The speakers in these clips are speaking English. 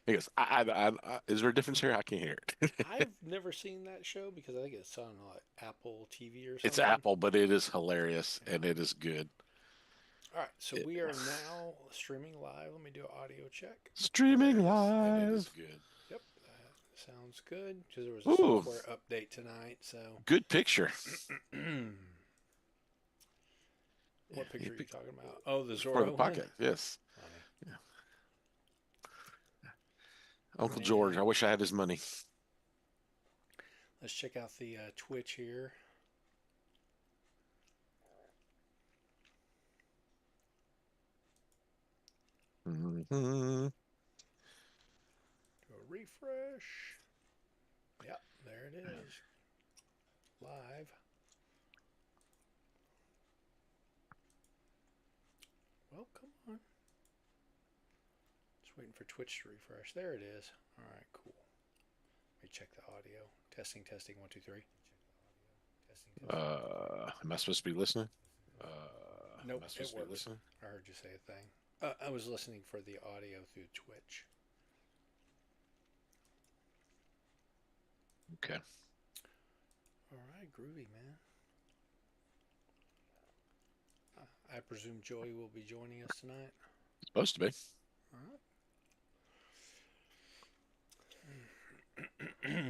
He goes, is there a difference here? I can't hear it. I've never seen that show because I think it's on like Apple TV or It's something. Apple, but it is hilarious and Yeah. it is good. All right, so It, we are now streaming live. Let me do an audio check. streaming There it is. and it is good. Yep, that sounds good. Because there was a Ooh, software update tonight. So, good picture. what He picture are you picked talking about? Oh, the for the Zorro one. pocket. Yes. Funny, Yeah. Uncle George. man. I wish I had his money. Let's check out the Twitch here. Hmm. Do a refresh. Yep, there it is. Live. Well, come on. Just waiting for Twitch to refresh. There it is. All right, cool. Let me check the audio. Testing, testing. One, two, three. Testing, testing. One, two, three. Am I supposed to be listening? Am Nope, I it supposed to be works. listening? I heard you say a thing. I was listening for the audio through Twitch. Okay. All right, groovy, man. I presume Joey will be joining us tonight. Supposed to be. All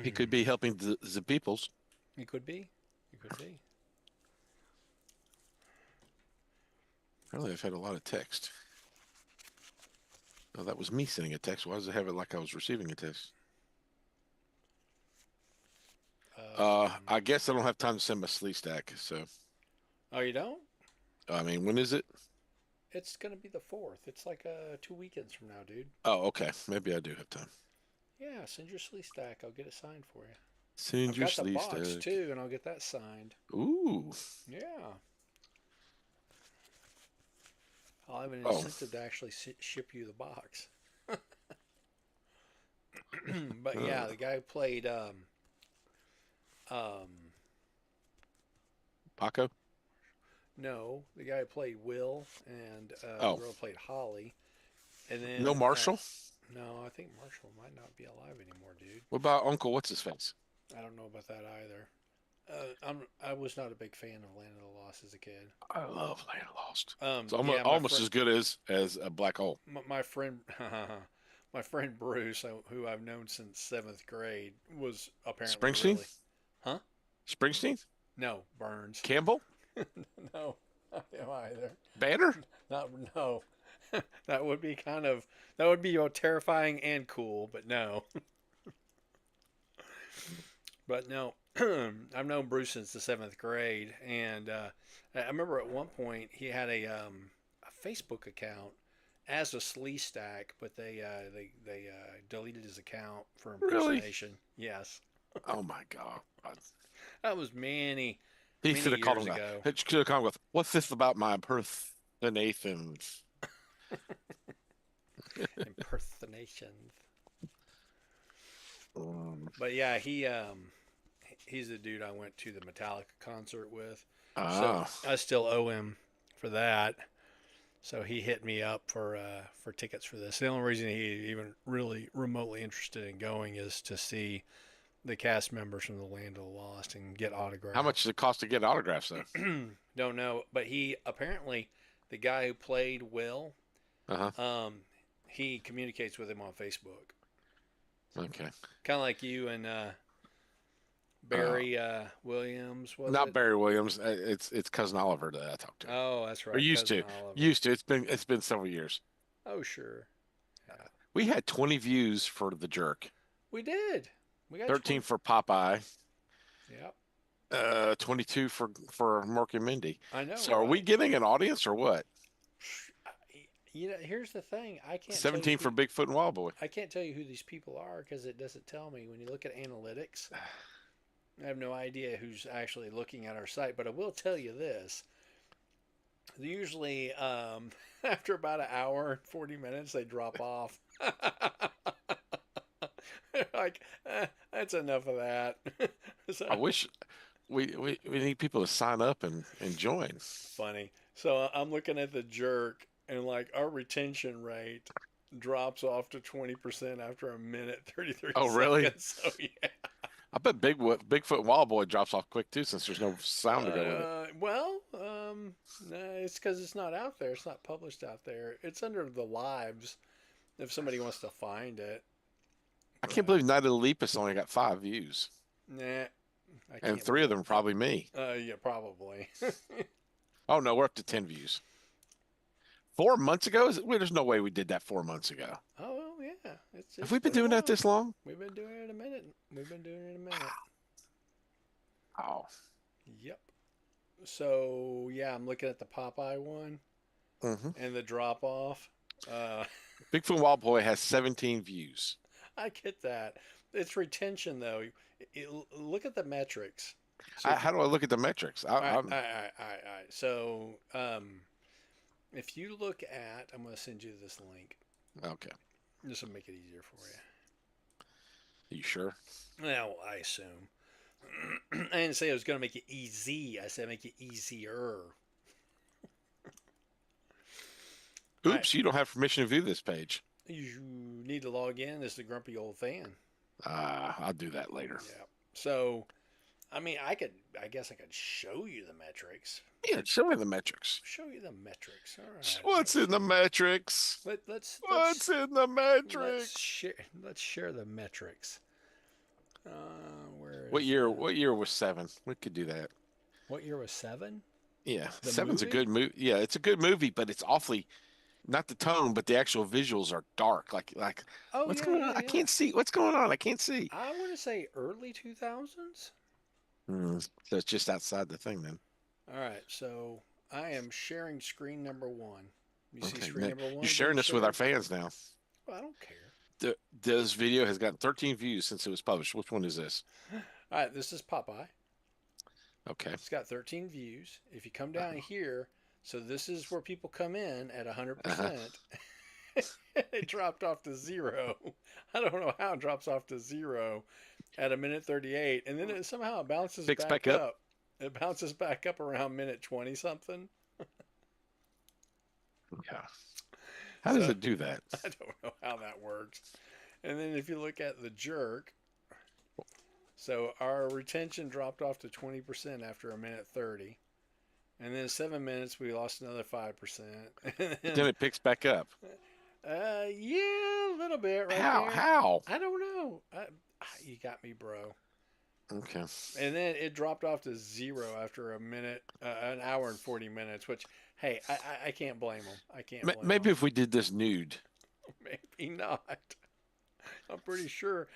He right. could be helping the peoples. It could be. It could be. Apparently, I've had a lot of text. Oh, that was me sending a text. Why does it have it like I was receiving a text? I Um, guess I don't have time to send my sleeve stack. So, oh, you don't? I mean, when is it? It's gonna be the fourth. It's like 2 weekends from now, dude. Oh, okay. Maybe I do have time. Yeah, send your sleeve stack. I'll get it signed for you. Send I've your got the sleeve box stack. too, and I'll get that signed. Ooh. Yeah, I'll have an Oh. incentive to actually ship you the box. But yeah, Uh, the guy who played um Paco? no, the guy who played Will and the Oh, girl who played Holly, and no then Marshall? no, I think Marshall might not be alive anymore, dude. What about Uncle What's his face? I don't know about that either. I was not a big fan of Land of the Lost as a kid. I love Land Lost. It's Yeah, almost as good as a black hole. my friend, my friend Bruce, who I've known since seventh grade, was apparently Springsteen? really, huh? Springsteen? No, Burns. Campbell? No, not him either. Banner? Not no. That would be that would be terrifying and cool, but no, but no. I've known Bruce since the seventh grade, and I remember at one point he had a Facebook account as a Slee Stack, but they deleted his account for Really? impersonation. Yes, Oh my God. that was many He many should have called years him that. ago. He should have called him with, what's this about my impersonations? Impersonations. Um, But yeah, he's the dude I went to the Metallica concert with. So ah, I still owe him for that. So he hit me up for tickets for this. The only reason he even really remotely interested in going is to see the cast members from the Land of the Lost and get how much autographs. does it cost to get autographs though? Don't know, but he apparently the guy who played Will, Uh-huh. um, he communicates with him on Facebook, Okay. kind of like you and Uh, Barry Williams, was Not it? Barry Williams. It's cousin Oliver that I talked to. Oh, that's Or right, used cousin to. Oliver. Used to. It's been several years. Oh, sure. Yeah, We had 20 views for The Jerk, we did. We got 13 20. for Popeye, Yep, 22 for Mork and Mindy. I know, So are we right? getting an audience or what? Here's the thing. I can't tell you 17 who for Bigfoot and Wild Boy. I can't tell you who these people are because it doesn't tell me. When you look at analytics, I have no idea who's actually looking at our site. But I will tell you this: usually, after about an hour and 40 minutes, they drop off. Like, that's enough of that. I So wish we need people to sign up and join. funny. So I'm looking at the jerk, and like our retention rate drops off to 20% after a minute 33 Oh, really? seconds. So yeah. I bet Bigfoot and Wild Boy drops off quick too, since there's no sound to go with it. No, it's because it's not out there. It's not published out there. It's under the lives if somebody wants to find it. I can't But believe Night of the Lepus only got 5 views, nah, I and can't three of believe. them are probably me. Yeah, probably. Oh no, we're up to 10 views. 4 months ago? Wait, there's no way we did that 4 months ago. Oh well, yeah. Have It's we been been a doing that while. this long? We've been doing it a minute. We've been doing it a minute. Oh. Yep. So yeah, I'm looking at the Popeye one hmm and the drop off. Uh, Bigfoot and Wild Boy has 17 views. I get that. It's retention though. Look at the metrics. So if you, How do I look at the metrics? all right, all right, all right, all right, all right. So if you look at, I'm going to send you this link. Okay. This will make it easier for Are you sure? you. Well, I assume. I didn't say I was going to make it easy. I said make it easier. All right. Oops, you don't have permission to view this page. You need to log in as the grumpy old fan. I'll do that later. Yeah. So, I mean, I guess I could show you the metrics. Yeah, show me the metrics. Show you the metrics. All right. What's in the metrics? What's in the metrics? Let's share the metrics. Where What is year? What year was 7? We could do that. what year was 7? Yeah, The Seven's a movie? good movie. Yeah, it's a good movie, but it's awfully not the tone, but the actual visuals are dark. Like Oh what's yeah, going on? yeah, I yeah. can't see. What's going on? I can't see. I want to say early 2000s. So it's just outside the thing then. All right, so I am sharing screen number 1. You see Okay, screen number 1 you're being sharing this with our shared? fans now. Well, I don't care. This video has gotten 13 views since it was published. Which one is this? All right, this is Popeye. Okay. It's got 13 views. If you come down Uh, here, so this is where people come in at uh 100%. It dropped off to 0. I don't know how it drops off to 0 at a minute 38, and then it somehow bounces Picks back back up. up. It bounces back up around minute 20 something. Yeah. How does So it do that? I don't know how that works. And then if you look at the jerk, so our retention dropped off to 20% after a minute 30. And then 7 minutes, we lost another 5%. Then it picks back up. Yeah, a little bit right How? there. How? I don't know. You got me, bro. Okay. And then it dropped off to 0 after a minute, an hour and 40 minutes. Which, hey, I can't blame them. I can't blame Maybe them. if we did this nude. Maybe not. I'm pretty sure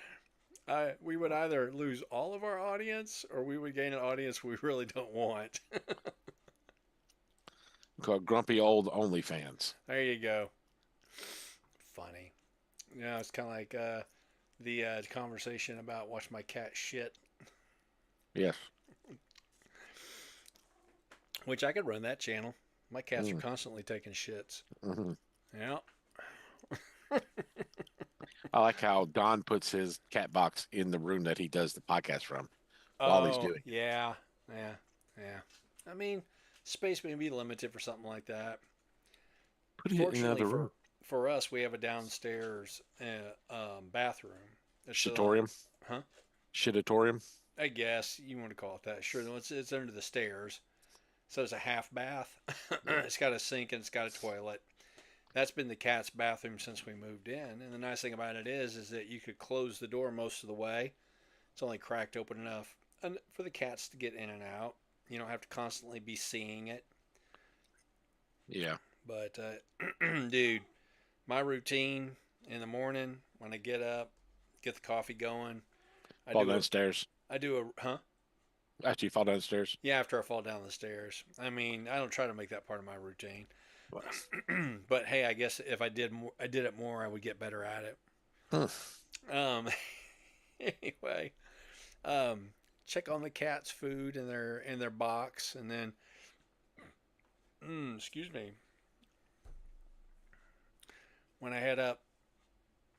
we would either lose all of our audience or we would gain an audience we really don't want. Called Grumpy Old OnlyFans. There you go. Funny. Yeah, it's kind of like the conversation about watch my cat shit, Yes. which I could run that channel. My cats are Mm. constantly taking shits. hmm Yeah. I like how Don puts his cat box in the room that he does the podcast from while he's Oh, doing it. yeah. Yeah. Yeah. I mean, space may be limited for something like that. Put it in Fortunately another room. for us, we have a downstairs bathroom. It's Shitorium? huh? Shitatorium? I guess you want to call it that. Sure, it's under the stairs, so it's a half bath. It's got a sink and it's got a toilet. That's been the cat's bathroom since we moved in. And the nice thing about it is that you could close the door most of the way. It's only cracked open enough for the cats to get in and out. You don't have to constantly be seeing it. Yeah. But dude, my routine in the morning when I get up, get the coffee going, I Fall do a downstairs. I do a huh? After you fall downstairs. Yeah, after I fall down the stairs. I mean, I don't try to make that part of my routine. Well, But hey, I guess if I did it more, I would get better at it. huh. Um, anyway, check on the cat's food in their box, and then, excuse me, when I head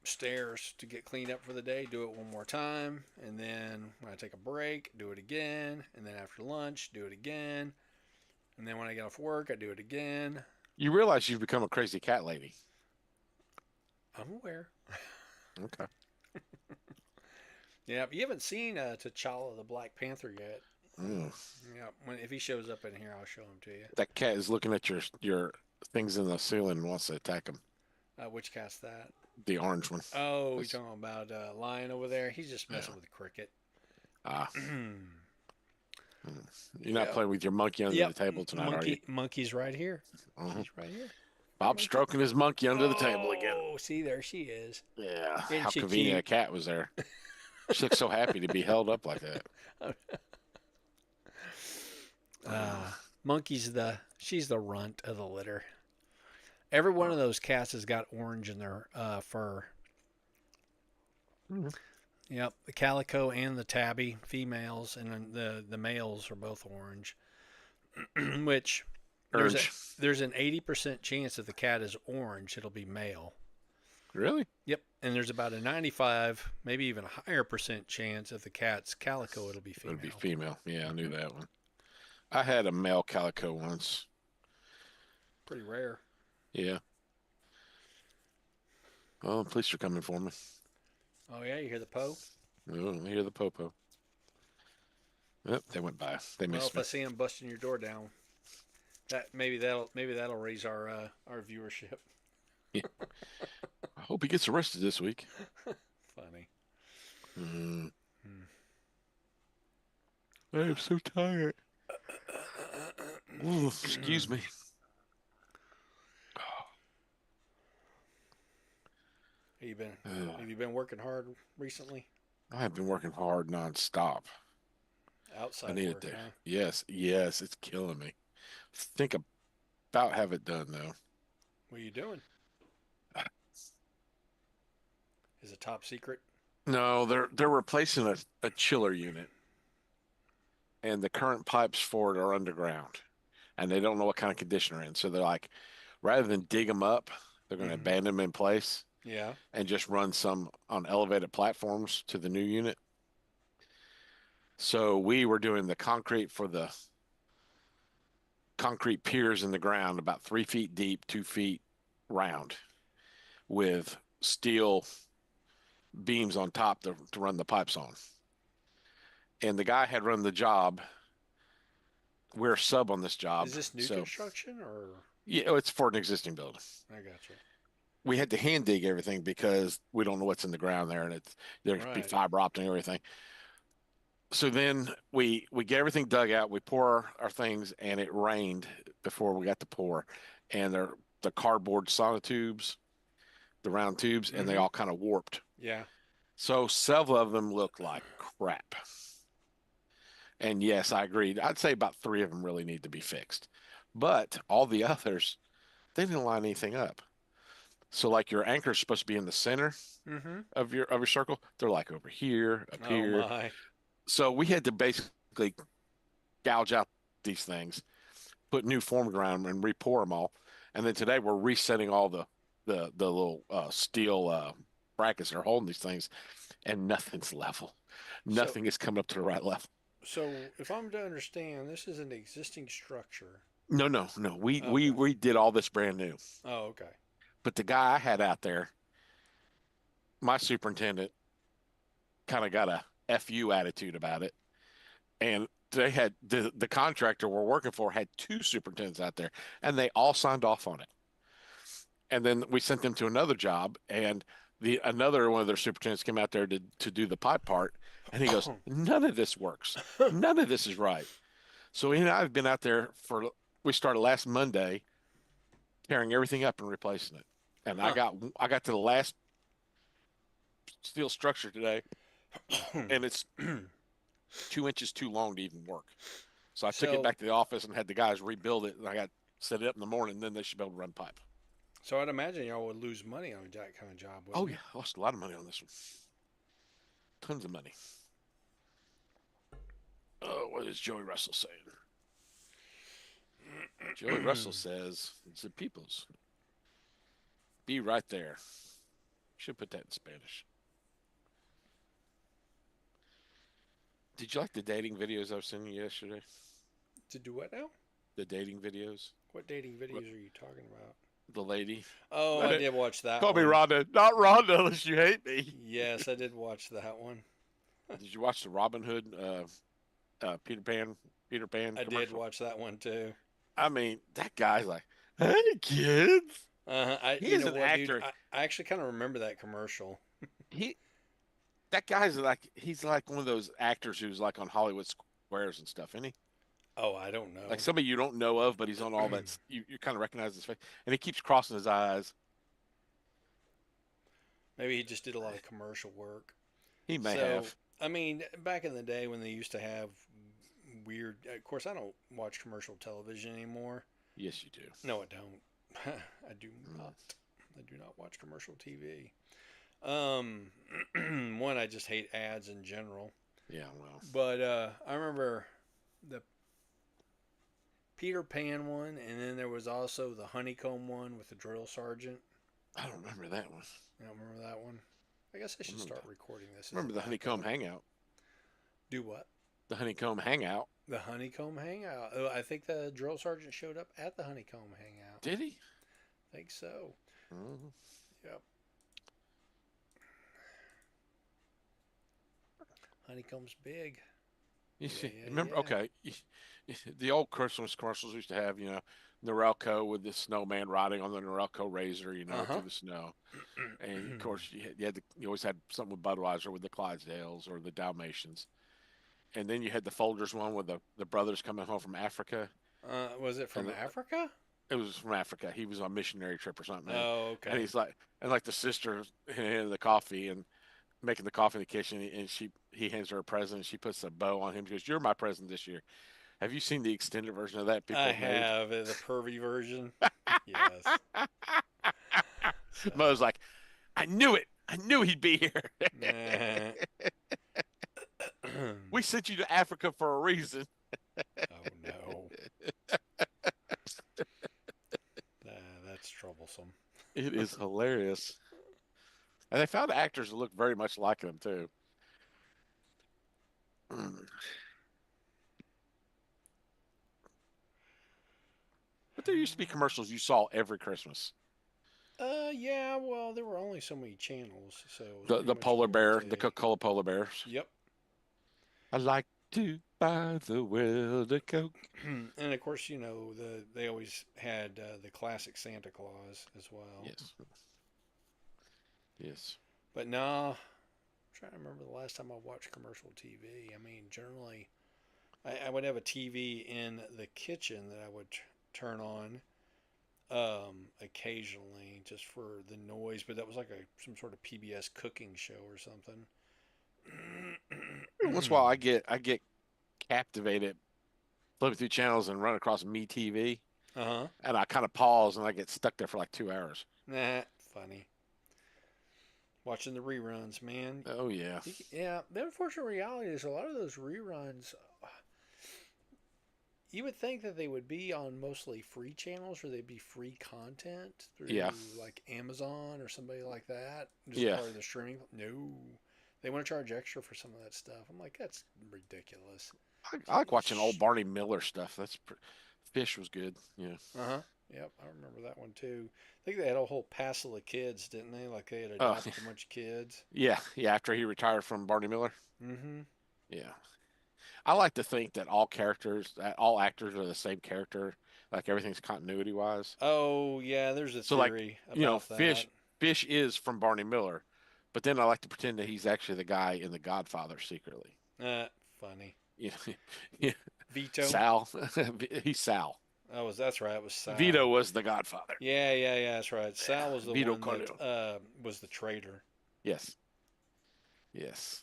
upstairs to get cleaned up for the day, do it one more time, and then when I take a break, do it again, and then after lunch, do it again, and then when I get off work, I do it again. You realize you've become a crazy cat lady. I'm aware. Okay. Yeah, you haven't seen T'Challa the Black Panther yet. Mm. Yeah, if he shows up in here, I'll show him to you. That cat is looking at your things in the ceiling and wants to attack him. Which cast that? The orange one. Oh, you're That's, talking about Lion over there? He's just yeah. messing with the cricket. Ah. Mm. You're not Yep. playing with your monkey under the Yep. table tonight, are you? Monkey's right here. Uh-huh. She's right here. Here, Bob monkey. stroking his monkey under the table again. Oh, see, there she is. Yeah. Isn't How she convenient a cute? cat was there. She looks so happy to be held up like that. Uh, Monkey's she's the runt of the litter. Every one of those cats has got orange in their fur. Mhm. Yep, the calico and the tabby females, and then the males are both orange. Which there's a Urge. there's an 80% chance if the cat is orange, it'll be male. Really? Yep, and there's about a 95, maybe even a higher percent chance if the cat's calico, it'll be It would be female. female. Yeah, I knew that one. I had a male calico once. Pretty rare. Yeah. Oh, the police are coming for me. Oh yeah, you hear the Poe? Oh, I hear the popo. Yep, they went by. They Well, missed if I me. see him busting your door down, maybe that'll raise our viewership. Yeah. I hope he gets arrested this week. Funny. Mm, Hmm. I am so tired. Ooh, excuse me. Have you been Ugh. have you been working hard recently? I have been working hard nonstop. I Outside needed work, to. huh? Yes, yes, it's killing me. Think about have it done though. What are you doing? Is it top secret? No, they're replacing a chiller unit, and the current pipes for it are underground, and they don't know what kind of condition they're in. So they're like, rather than dig them up, they're going to Mm-hmm. abandon them in place Yeah. and just run some on elevated platforms to the new unit. So we were doing the concrete for the concrete piers in the ground, about 3 feet deep, 2 feet round, with steel beams on top to run the pipes on. And the guy had run the job. We're a sub on this job. Is this new So, construction or? yeah, it's for an existing building. I got you. We had to hand dig everything because we don't know what's in the ground there, and there could be Right. fiber optic and everything. So then we get everything dug out. We pour our things, and it rained before we got to pour, and the cardboard sonotubes, the round tubes, and they Mm-hmm. all kind of warped. Yeah. So several of them looked like crap. And yes, I agreed. I'd say about three of them really need to be fixed. But all the others, they didn't line anything up. So like your anchor is supposed to be in the center Mm-hmm. of your circle. They're like over here, up Oh here. my. So we had to basically gouge out these things, put new form around them, and re-pour them all. And then today we're resetting all the little steel brackets that are holding these things, and nothing's level. So Nothing is coming up to the right level. so if I'm to understand, this is an existing structure. No, no, no. We we Okay. we did all this brand new. Oh, okay. But the guy I had out there, my superintendent, kind of got a fu attitude about it, and they had the contractor we're working for had two superintendents out there, and they all signed off on it. And then we sent them to another job, and the another one of their superintendents came out there to do the pipe part, and he goes, "None of this works. None of this is right." So he and I have been out there for. We started last Monday, tearing everything up and replacing it. And Huh. I got to the last steel structure today, and it's 2 inches too long to even work. So I took it so back to the office and had the guys rebuild it, and I got set it up in the morning. And then they should be able to run pipe. so I'd imagine y'all would lose money on that kind of job, Oh wouldn't yeah, you? I lost a lot of money on this one. Tons of money. Oh, what is Joey Russell saying? Joey Russell says it's the people's. Be right there. Should put that in Spanish. Did you like the dating videos I was sending you yesterday? To do what now? The dating videos. What dating videos are you talking about? the lady. Oh, I did watch that Call me one. Rhonda, not Rhonda unless you hate me. Yes, I did watch that one. Did you watch the Robin Hood Peter Pan I did commercial? watch that one too. I mean, that guy's like, "Hey kids." I, He you is know an what, dude? actor. I actually kind of remember that commercial. He That guy's like he's like one of those actors who's like on Hollywood Squares and stuff, isn't he? Oh, I don't Like know. somebody you don't know of, but he's on all that. You kind of recognize his face, and he keeps crossing his eyes. Maybe he just did a lot of commercial work. He may So, have. I mean, back in the day when they used to have weird. Of course, I don't watch commercial television anymore. Yes, you do. No, I don't. I do Mm. not. I do not watch commercial TV. Um, one, I just hate ads in general. Yeah, well, But I remember the Peter Pan one, and then there was also the honeycomb one with the drill sergeant. I don't remember that one. I don't remember that one. I guess I I should start recording this as a remember the Honeycomb backup. Hangout. Do what? The Honeycomb Hangout. The honeycomb hangout. Oh, I think the drill sergeant showed up at the honeycomb hangout. Did he? I think so. Mhm. Yep. Honeycomb's big. You Yeah, see, yeah, remember? yeah. Okay, the old Christmas commercials used to have, Norelco with the snowman riding on the Norelco razor, Uh huh. through the snow. And of course, you always had something with Budweiser with the Clydesdales or the Dalmatians. And then you had the Folgers one with the brothers coming home from Africa, Was it and from Africa? it was from Africa. He was on a missionary trip or something, Oh, and okay. he's like, and like the sister handed the coffee and making the coffee in the kitchen, and he hands her a present. And she puts a bow on him. She goes, "You're my present this year." Have you seen the extended version of that people I have made? have the pervy version. Yes. Mo's So, like, "I knew it. I knew he'd be here. nah. We sent you to Africa for a reason." Oh no. That's troublesome. It is hilarious, and they found actors that look very much like him too. But there used to be commercials you saw every Christmas. Yeah, well, there were only so many channels, so it was pretty The much polar bear, the guaranteed. Coca-Cola polar bears. Yep. I like to buy the world a Coke. And of course, they always had the classic Santa Claus as well. Yes, yes. But nah, I'm trying to remember the last time I watched commercial TV. I mean, generally, I would have a TV in the kitchen that I would turn on occasionally just for the noise, but that was like some sort of PBS cooking show or something. Every once in a while, I get captivated, flipping through channels and run across Me TV, Uh huh. and I kind of pause and I get stuck there for like 2 hours. Nah, funny. Watching the reruns, man. Oh yeah, Yeah, the unfortunate reality is a lot of those reruns. You would think that they would be on mostly free channels or they'd be free content yeah, through like Amazon or somebody like that, just yeah. part of the streaming. No, they want to charge extra for some of that stuff. I'm like, that's ridiculous. I like watching old Barney Miller stuff. Fish was good. Yeah. Uh huh. Yep, I remember that one too. I think they had a whole passel of kids, didn't they? Like they had Oh adopted a bunch of kids. yeah, yeah. After he retired from Barney Miller. Mm-hmm. Yeah. I like to think that all actors are the same character, like everything's continuity wise. Oh yeah, there's a So like, theory about that. Fish is from Barney Miller, but then I like to pretend that he's actually the guy in The Godfather secretly. Funny. You know, yeah, Vito. Sal, he's Sal. That's right. It was Vito Sal. was the Godfather. Yeah, yeah, yeah. That's right. Sal was the Vito one that Corleone. was the traitor. Yes, yes.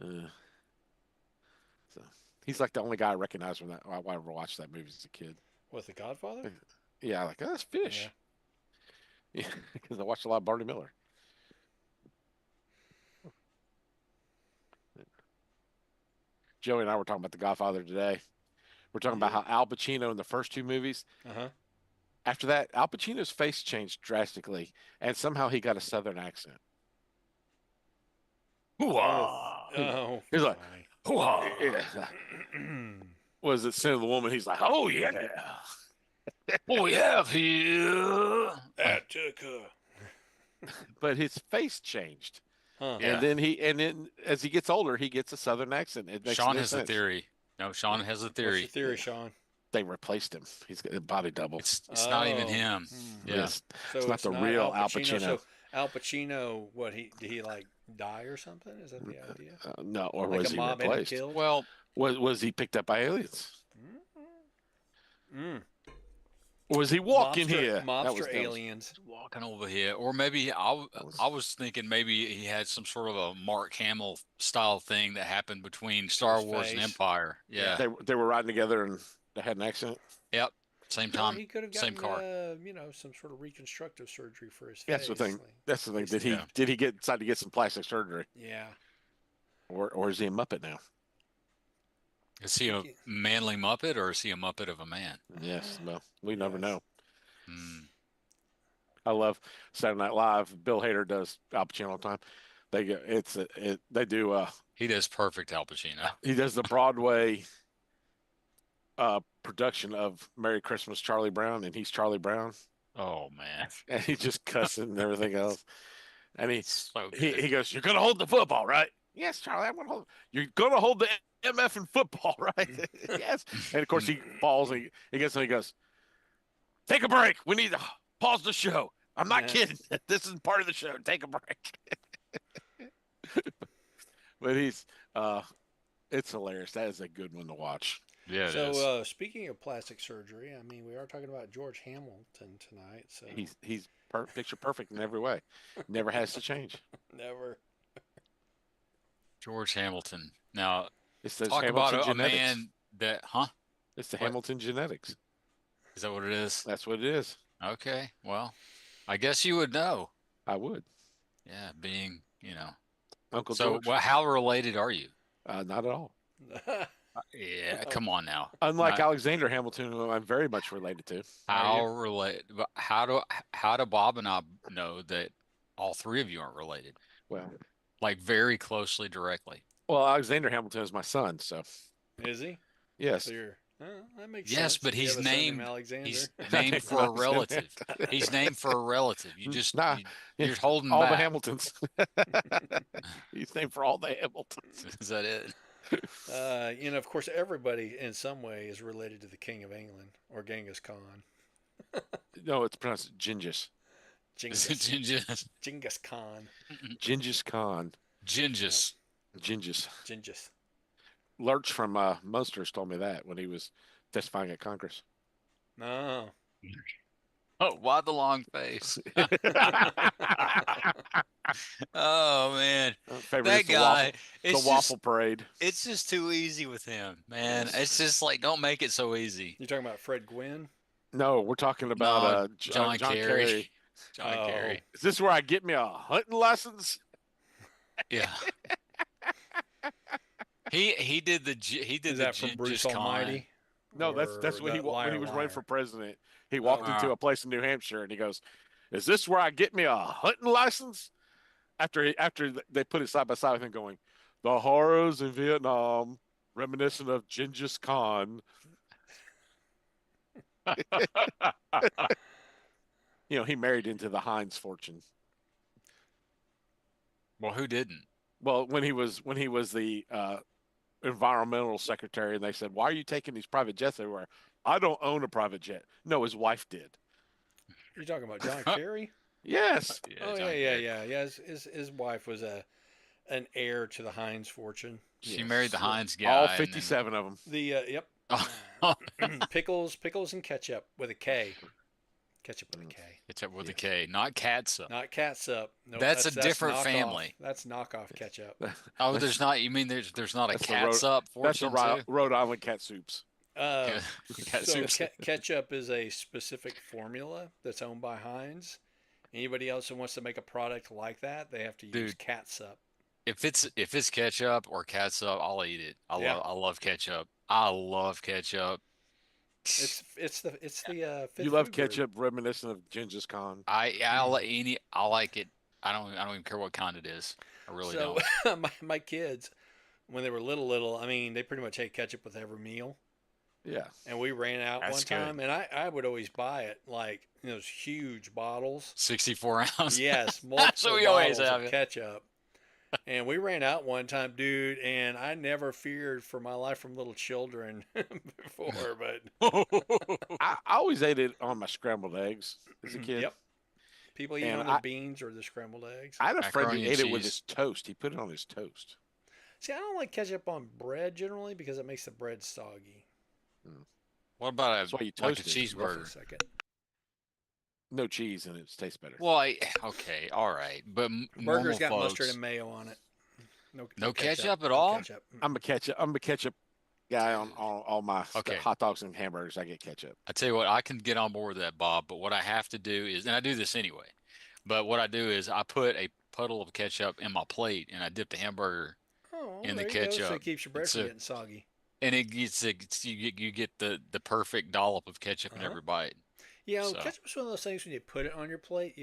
Uh, so he's like the only guy I recognize from that. I ever watched that movie as a kid. What, the Godfather? Yeah, like, oh, that's Yeah. Fish. Yeah, because I watched a lot of Barney Miller. Joey and I were talking about The Godfather today. We're talking about Yeah. how Al Pacino in the first two movies, Uh huh. after that, Al Pacino's face changed drastically, and somehow he got a southern accent. Oh, Hoo-ah! oh, He's like, funny. hoo-ah! Yeah. Was it Sin of the Woman? He's like, oh, yeah. What we have here. Attica. But his face changed. Huh. And Yeah. then as he gets older, he gets a southern accent. It makes Sean no has a sense. theory. No, Sean has a What's your theory. theory, Sean? They replaced him. He's got a body double. It's not even Oh. him. Yeah. It's So not it's the not real Al Al Pacino. Pacino. So Al Pacino, what he did he like die or something? Is that the idea? No, or Like a was he mob had him replaced? killed? Well, Was he picked up by aliens? Mm. Was he walking Mobster, here? mobster That was aliens. walking over here, or maybe that was I was thinking maybe he had some sort of a Mark Hamill style thing that happened between To his Star Wars and face. Empire. Yeah. Yeah. they were riding together and they had an accident. Yep. Same Or time, he could have same gotten, car. some sort of reconstructive surgery for his That's the face. thing. That's the thing. They Yeah. Did he get decide to get some plastic surgery, Yeah. or is he a Muppet now? Is he a manly Muppet or is he a Muppet of a man? Yes. Well, we never Yes. know. Hmm. I love Saturday Night Live. Bill Hader does Al Pacino all the time. They go, they do He does perfect Al Pacino. he does the Broadway production of Merry Christmas Charlie Brown, and he's Charlie Brown, Oh man, and he's just cussing and everything else. And so he good. goes, "You're gonna hold the football, right?" Yes, Charlie, I'm gonna hold. You're gonna hold the MF in football, right? Yes. And of course he falls and he gets and he goes, "Take a break. We need to pause the show." I'm not Yeah. kidding. This is part of the show. Take a break. But it's hilarious. That is a good one to watch. Yeah, it So, is. speaking of plastic surgery, I mean, we are talking about George Hamilton tonight. So He's picture perfect in every way. Never has to change. never. George Hamilton. Now, It's those talk about Hamilton a genetics. man that, huh? It's the What? Hamilton genetics. Is that what it is? That's what it is. Okay. Well, I guess you would know. I would. Yeah, being, Uncle So, George. well, how related are you? Not at all. Yeah, come on now. Unlike Not Alexander Hamilton, who I'm very much related to. how relate, but how do Bob and I know that all three of you aren't related? Well, Like very closely, directly. Alexander Hamilton is my son, so Is he? yes. So you're. That makes Yes, sense. but You he's have a son named. Alexander. He's named for a relative. He's named for a relative. Nah, You're holding all the back. Hamiltons. He's named for all the Hamiltons. Is that it? Of course, everybody in some way is related to the King of England or Genghis Khan. No, it's pronounced Gingis. Genghis, Genghis Khan. Gingis Khan. Gingis. Gingis. Genghis. Lurch from Monsters told me that when he was testifying at Congress. No. Oh, why the long face? Oh man, Favorite that is guy. the It's waffle just parade. it's just too easy with him, man. It's just like don't make it so easy. You talking about Fred Gwynn? No, we're talking about No, John John Kerry. Kerry. John Oh. Kerry. Is this where I get me a hunting license? Yeah. He did Is the that from Bruce Gengis Khan. Almighty? No, that's Or when he that when he Liar was running Liar? for president. He walked Oh. into a place in New Hampshire and he goes, "Is this where I get me a hunting license?" After they put it side by side with him going, "The horrors in Vietnam, reminiscent of Genghis Khan." He married into the Heinz fortune. Well, who didn't? Well, when he was the environmental secretary, and they said, "Why are you taking these private jets everywhere?" I don't own a private jet. No, his wife did. You're talking about John Kerry? Yes. Yeah, Oh John yeah, Kerry. yeah. His wife was an heir to the Heinz fortune. She Yes. married the Heinz guy. All and 57 of them. The yep, then- pickles and ketchup with a K. Ketchup with a K. Ketchup with a Yes. K, not catsup. Not catsup. No, That's a different knockoff. family. That's knockoff ketchup. Oh, there's not. You mean there's not a That's the road- catsup That's the fortune too? Rhode Island cat soups. Cat So soups. ketchup is a specific formula that's owned by Heinz. Anybody else who wants to make a product like that, they have to use Dude. catsup. If it's ketchup or catsup, I'll eat it. Yeah. I love ketchup. I love ketchup. It's the fifth You love food group. ketchup reminiscent of Genghis Khan. I like it. I don't even care what kind it is. I really So don't. my kids, when they were little, I mean, they pretty much ate ketchup with every meal. Yeah. and we ran out one That's good. time, and I would always buy it like in those huge bottles. 64 ounce. Yes, That's what multiple we always bottles of have. ketchup. And we ran out one time, dude, and I never feared for my life from little children before, but I always ate it on my scrambled eggs as a kid. yep. People eat it And on their beans or the scrambled eggs. I had a friend who Macaroni and ate it with cheese. his toast. He put it on his toast. See, I don't like ketchup on bread generally because it makes the bread soggy. What about That's why you like a toast it. Just a cheeseburger? second. No cheese and it tastes better. Well, okay, all right, but Burger's normal got folks, mustard and mayo on it. no ketchup at No all. ketchup. I'm a ketchup guy on all my Okay. hot dogs and hamburgers. I get ketchup. I tell you what, I can get on board with that, Bob. But what I have to do is, and I do this anyway, but what I do is I put a puddle of ketchup in my plate and I dip the hamburger Oh, in the there you go. So ketchup. it keeps your bread It's from a- getting soggy. and you get the perfect dollop of ketchup in Uh-huh. every bite. You know, So- ketchup's one of those things when you put it on your plate,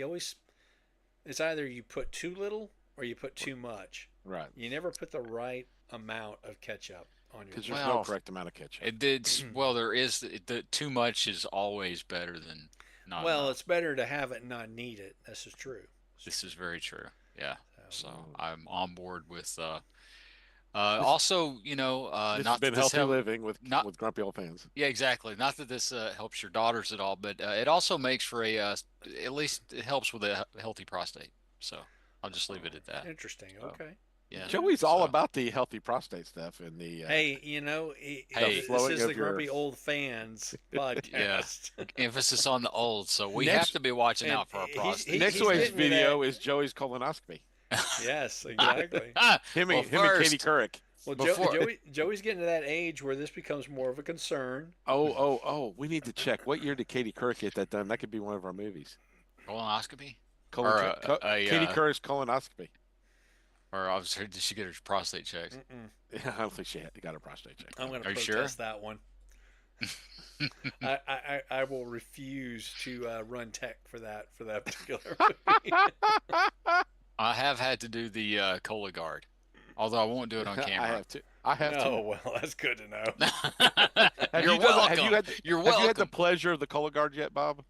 it's either you put too little or you put too much. Right. You never put the right amount of ketchup on your Because plate. there's no Well, correct amount of ketchup. It did well. There is the too much is always better than not Well, enough. it's better to have it and not need it. This is true. This is very true. Yeah. So, So I'm on board with. Also, This has not been that this healthy help, living with not grumpy old fans. yeah, exactly. Not that this helps your daughters at all, but it also makes for at least it helps with a healthy prostate. So I'll just leave it at that. interesting. Oh. Okay. Yeah. Joey's all So- about the healthy prostate stuff and the Hey, Hey. this flowing is the of your- Grumpy Old Fans podcast. Emphasis on the old, so we Next- have to be watching and out for our he's- prostate. next he's week's getting to video is Joey's colonoscopy. Yes, exactly. Him Well, and Katie first- Couric. Well, Before- Joey's getting to that age where this becomes more of a concern. Oh! We need to check. What year did Katie Couric get that done? That could be one of our movies. Colonoscopy, Katie Couric's colonoscopy. or obviously, did she get her prostate checked? Yeah, I don't think she got her prostate checked. I'm going to Are you protest sure? that one. I will refuse to run tech for that particular movie. I have had to do the Cologuard, although I won't do it on I camera. have to. I have Oh well, that's good to know. to. You're welcome. You're Have you had the welcome. pleasure of the Cologuard yet, Bob?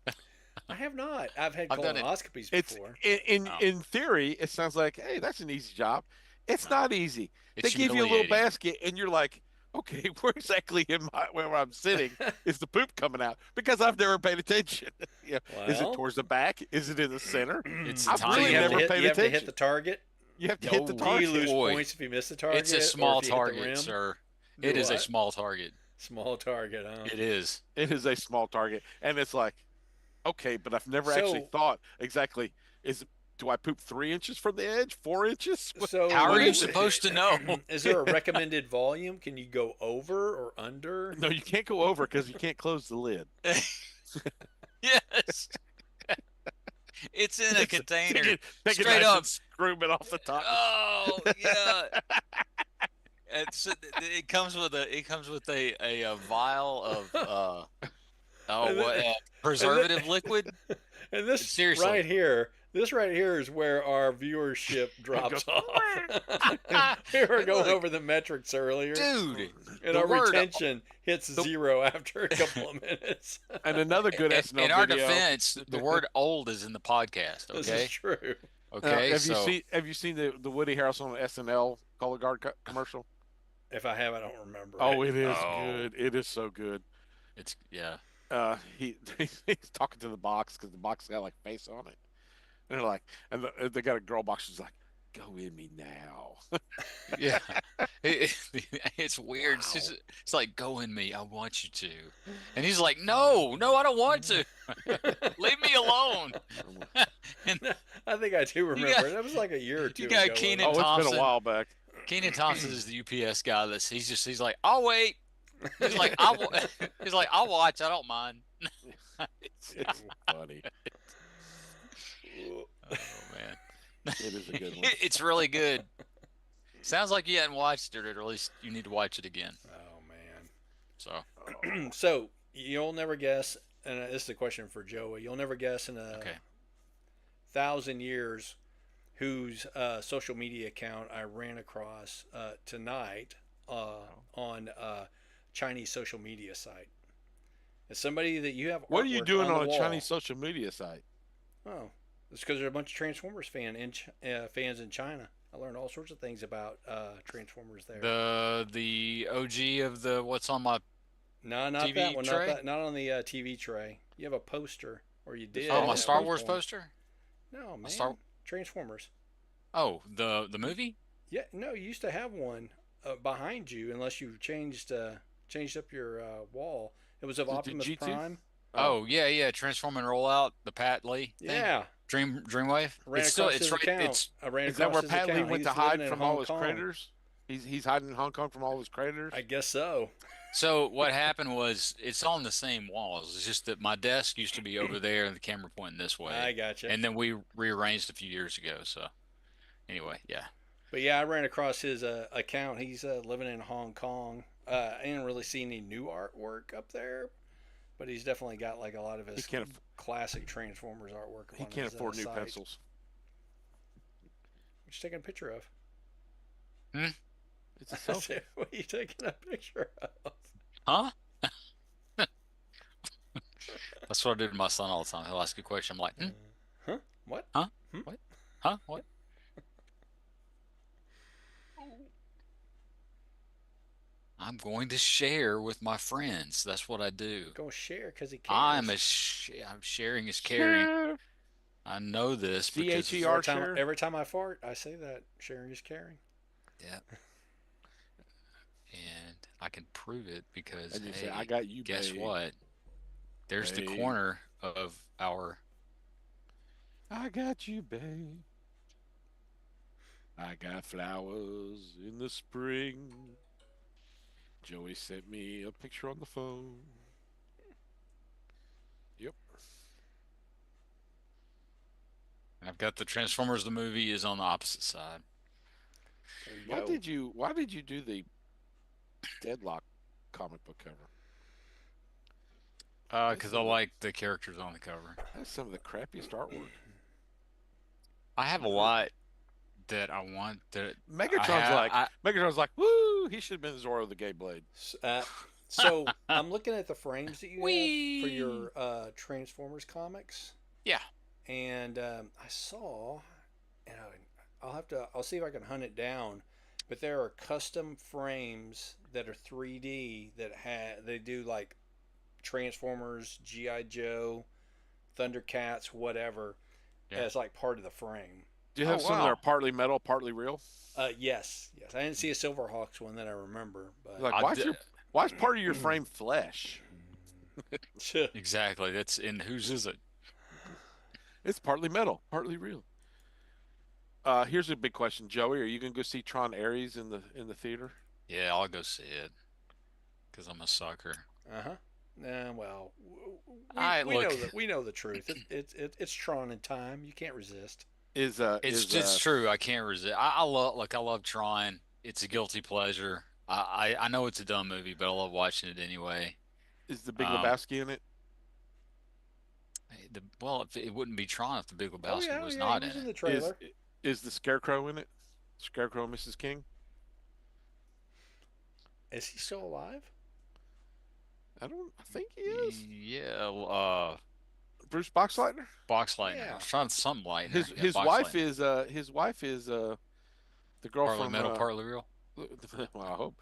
I have not. I've had I've done it. colonoscopies It's before. Oh. in theory, it sounds like, hey, that's an easy job. It's not easy. It's They give you a little humiliating. basket, and you're like, okay, where exactly where I'm sitting is the poop coming out? Because I've never paid attention. Yeah, is it Well- towards the back? Is it in the center? It's I've tiny. really you have, never to hit, paid you have to hit attention. the target. You have to hit the No. Do target. you lose Boy. points if you miss the target? It's a or small if you hit the rim? target, sir. Do It is a what? small target. Small target, huh? It is. It is a small target, and it's like, okay, but I've never actually So- thought exactly. Do I poop 3 inches from the edge? 4 inches? So How are what you is it? supposed to know? Is there a recommended volume? Can you go over or under? No, you can't go over because you can't close the lid. Yes. It's in a container. Take it Straight nice up. and screw it off the top. Oh yeah. It comes with a vial of And what then- preservative liquid. And this Seriously. right here is where our viewership drops off. We were going over the metrics earlier, Dude, and the our word- retention hits zero after a couple of minutes. And another good in SNL our video. defense, the word "old" is in the podcast. This Okay, is true. okay. Have you seen the Woody Harrelson SNL Cologuard commercial? If I have, I don't remember. Oh, it is Oh. good. It is so good. it's yeah. He's talking to the box because the box got like face on it, and they're like, and they got a girl box. She's like, "Go in me now." Yeah, it's weird. It's like, go in me. I want you to. And he's like, no, I don't want to. Leave me alone. I think I do remember. got- That was like a year or two you got ago. Keenan Oh, it's been Thompson. a while back. Keenan Thompson is the UPS guy. He's like, I'll wait. He's like, I'll watch. I don't mind. It's funny. Oh man, It is a good one. it's really good. Sounds like you hadn't watched it, or at least you need to watch it again. Oh man. So So you'll never guess, and this is a question for Joey. You'll never guess in a okay. 1,000 years whose social media account I ran across tonight on Chinese social media site. It's somebody that you have What are you artwork doing on the on a Chinese wall. social media site? Oh, it's because there are a bunch of Transformers fans in China. I learned all sorts of things about Transformers there. The OG of the what's on my No, not that TV one. Not tray? that. Not on the TV tray. You have a poster, or you The Oh, Star did my Wars at Star one poster? Wars point. poster? No, My Star man. Transformers. Oh, the movie? Yeah, no, you used to have one behind you, unless you changed up your wall. It was of The Optimus G2? Prime. Oh, Oh, yeah, yeah, Transform and Rollout, the Pat Lee thing. Yeah, Dreamwave. I ran It's still across it's his right account. it's I ran is that across where his Pat Lee account. went to He's living hide in from all Hong his Kong. creditors? He's hiding in Hong Kong from all his creditors. I guess so. so what happened was it's on the same walls. It's just that my desk used to be over there and the camera pointing this I way. gotcha. And then we rearranged a few years ago. So anyway, yeah. But yeah, I ran across his account. He's living in Hong Kong. I didn't really see any new artwork up there, but he's definitely got like a lot of He his can't. classic Transformers artwork He on can't his afford new site. pencils. What you taking a picture of? Hmm? It's a I selfie. said, what are you taking a picture of? Huh? That's what I do to my son all the time. He'll ask a question. I'm like, hmm? Huh? What? Huh? Hmm? What? Huh? What? I'm going to share with my friends. That's what I do. Gonna share because he I'm cares. I'm sharing is caring. Share. I know this because CHER share. Every time I fart, I say that sharing is caring. yeah, and I can prove it because And you say, "I hey, got you, guess babe. what? There's the Babe. corner of our I got you, babe. I got flowers in the spring." Joey sent me a picture on the phone. Yep. I've got the Transformers the movie is on the opposite side. There you Why go. did you? Why did you do the Deadlock comic book cover? That's Because I some of the, like the characters on the cover. that's some of the crappiest artwork. I have a lot that I want that I Megatron's have like Megatron's like, woo! He should have been Zorro the Gay Blade. So I'm looking at the frames that you have for Wee. your Transformers comics, Yeah. and I saw, and I'll see if I can hunt it down. But there are custom frames that are 3D they do like Transformers, GI Joe, Thundercats, whatever, Yeah. as like part of the frame. Do you Oh have some that are wow. partly metal, partly real? Yes, yes. I didn't see a Silverhawks one that I remember, but Like, I why's d- your why's part of your frame flesh? exactly. That's in whose is it? It's partly metal, partly real. Here's a big question, Joey. Are you gonna go see Tron Ares in the theater? Yeah, I'll go see it because I'm a sucker. uh-huh. Well, I we look. know the truth. It's Tron in time. You can't resist. It's true. I can't resist. I love Tron. It's a guilty pleasure. I know it's a dumb movie, but I love watching it anyway. is the Big Um, Lebowski in it? well, if it wouldn't be Tron if the Big Oh Lebowski yeah, oh was yeah. He not was in in it. the Is trailer. is the Scarecrow in it? Scarecrow and Mrs. King? Is he still alive? I think he is. Yeah, Bruce Boxleitner? Box Lightner. I Yeah. was trying some Lightner. His Yeah, his Box wife Lightner. is the girl Partly from metal, partly real. well, I hope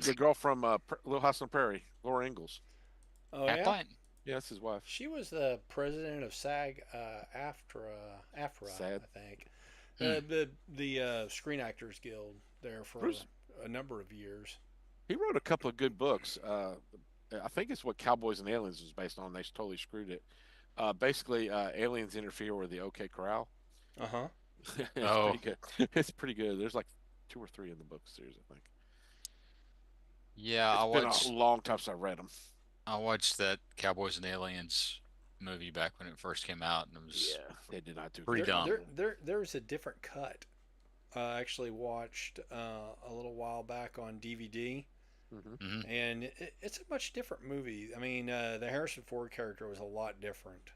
the girl from Little House on the Prairie, Laura Ingalls. Oh Half yeah. pint. Yeah, that's his wife. She was the president of SAG AFTRA, Sad. I think. Hmm. The Screen Actors Guild there for Bruce, a number of years. he wrote a couple of good books. I think it's what Cowboys and Aliens was based on. They totally screwed it. Basically, aliens interfere with the OK Corral. Uh huh. It's Oh, pretty good. It's pretty good. There's like two or three in the book series, I think. yeah. It's been a long time since I read them. I watched that Cowboys and Aliens movie back when it first came out, and it was Yeah, they did not do pretty good. dumb. There's a different cut. I actually watched a little while back on DVD, Hmm. and it's a much different movie. I mean, the Harrison Ford character was a lot different.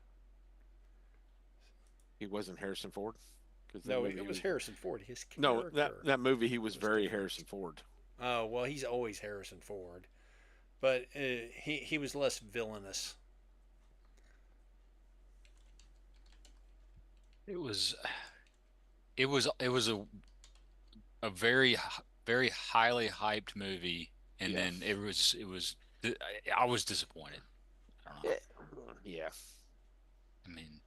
He wasn't Harrison Ford because No, it was Harrison Ford. His no character that movie he was was very different. Harrison Ford. Oh well, he's always Harrison Ford. but he was less villainous. It was it was a very highly hyped movie, and Yeah. then it was I was disappointed. I don't know. Yeah. Yeah. I mean,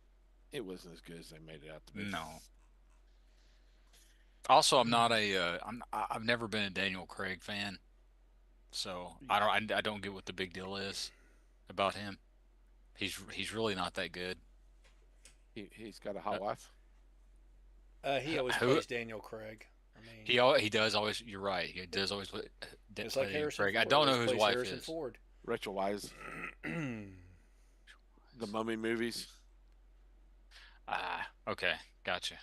It wasn't as good as they made it out to be. no. Also, I'm not a I've never been a Daniel Craig fan, so I don't get what the big deal is about him. He's really not that good. He's got a hot Uh, wife. He always who plays Daniel Craig. I mean, he does always. You're right. He does always it's play like Daniel Harrison Craig. I Ford don't always know who his plays wife Harrison is. Ford. Rachel Wise, the Mummy movies. Ah, okay, gotcha.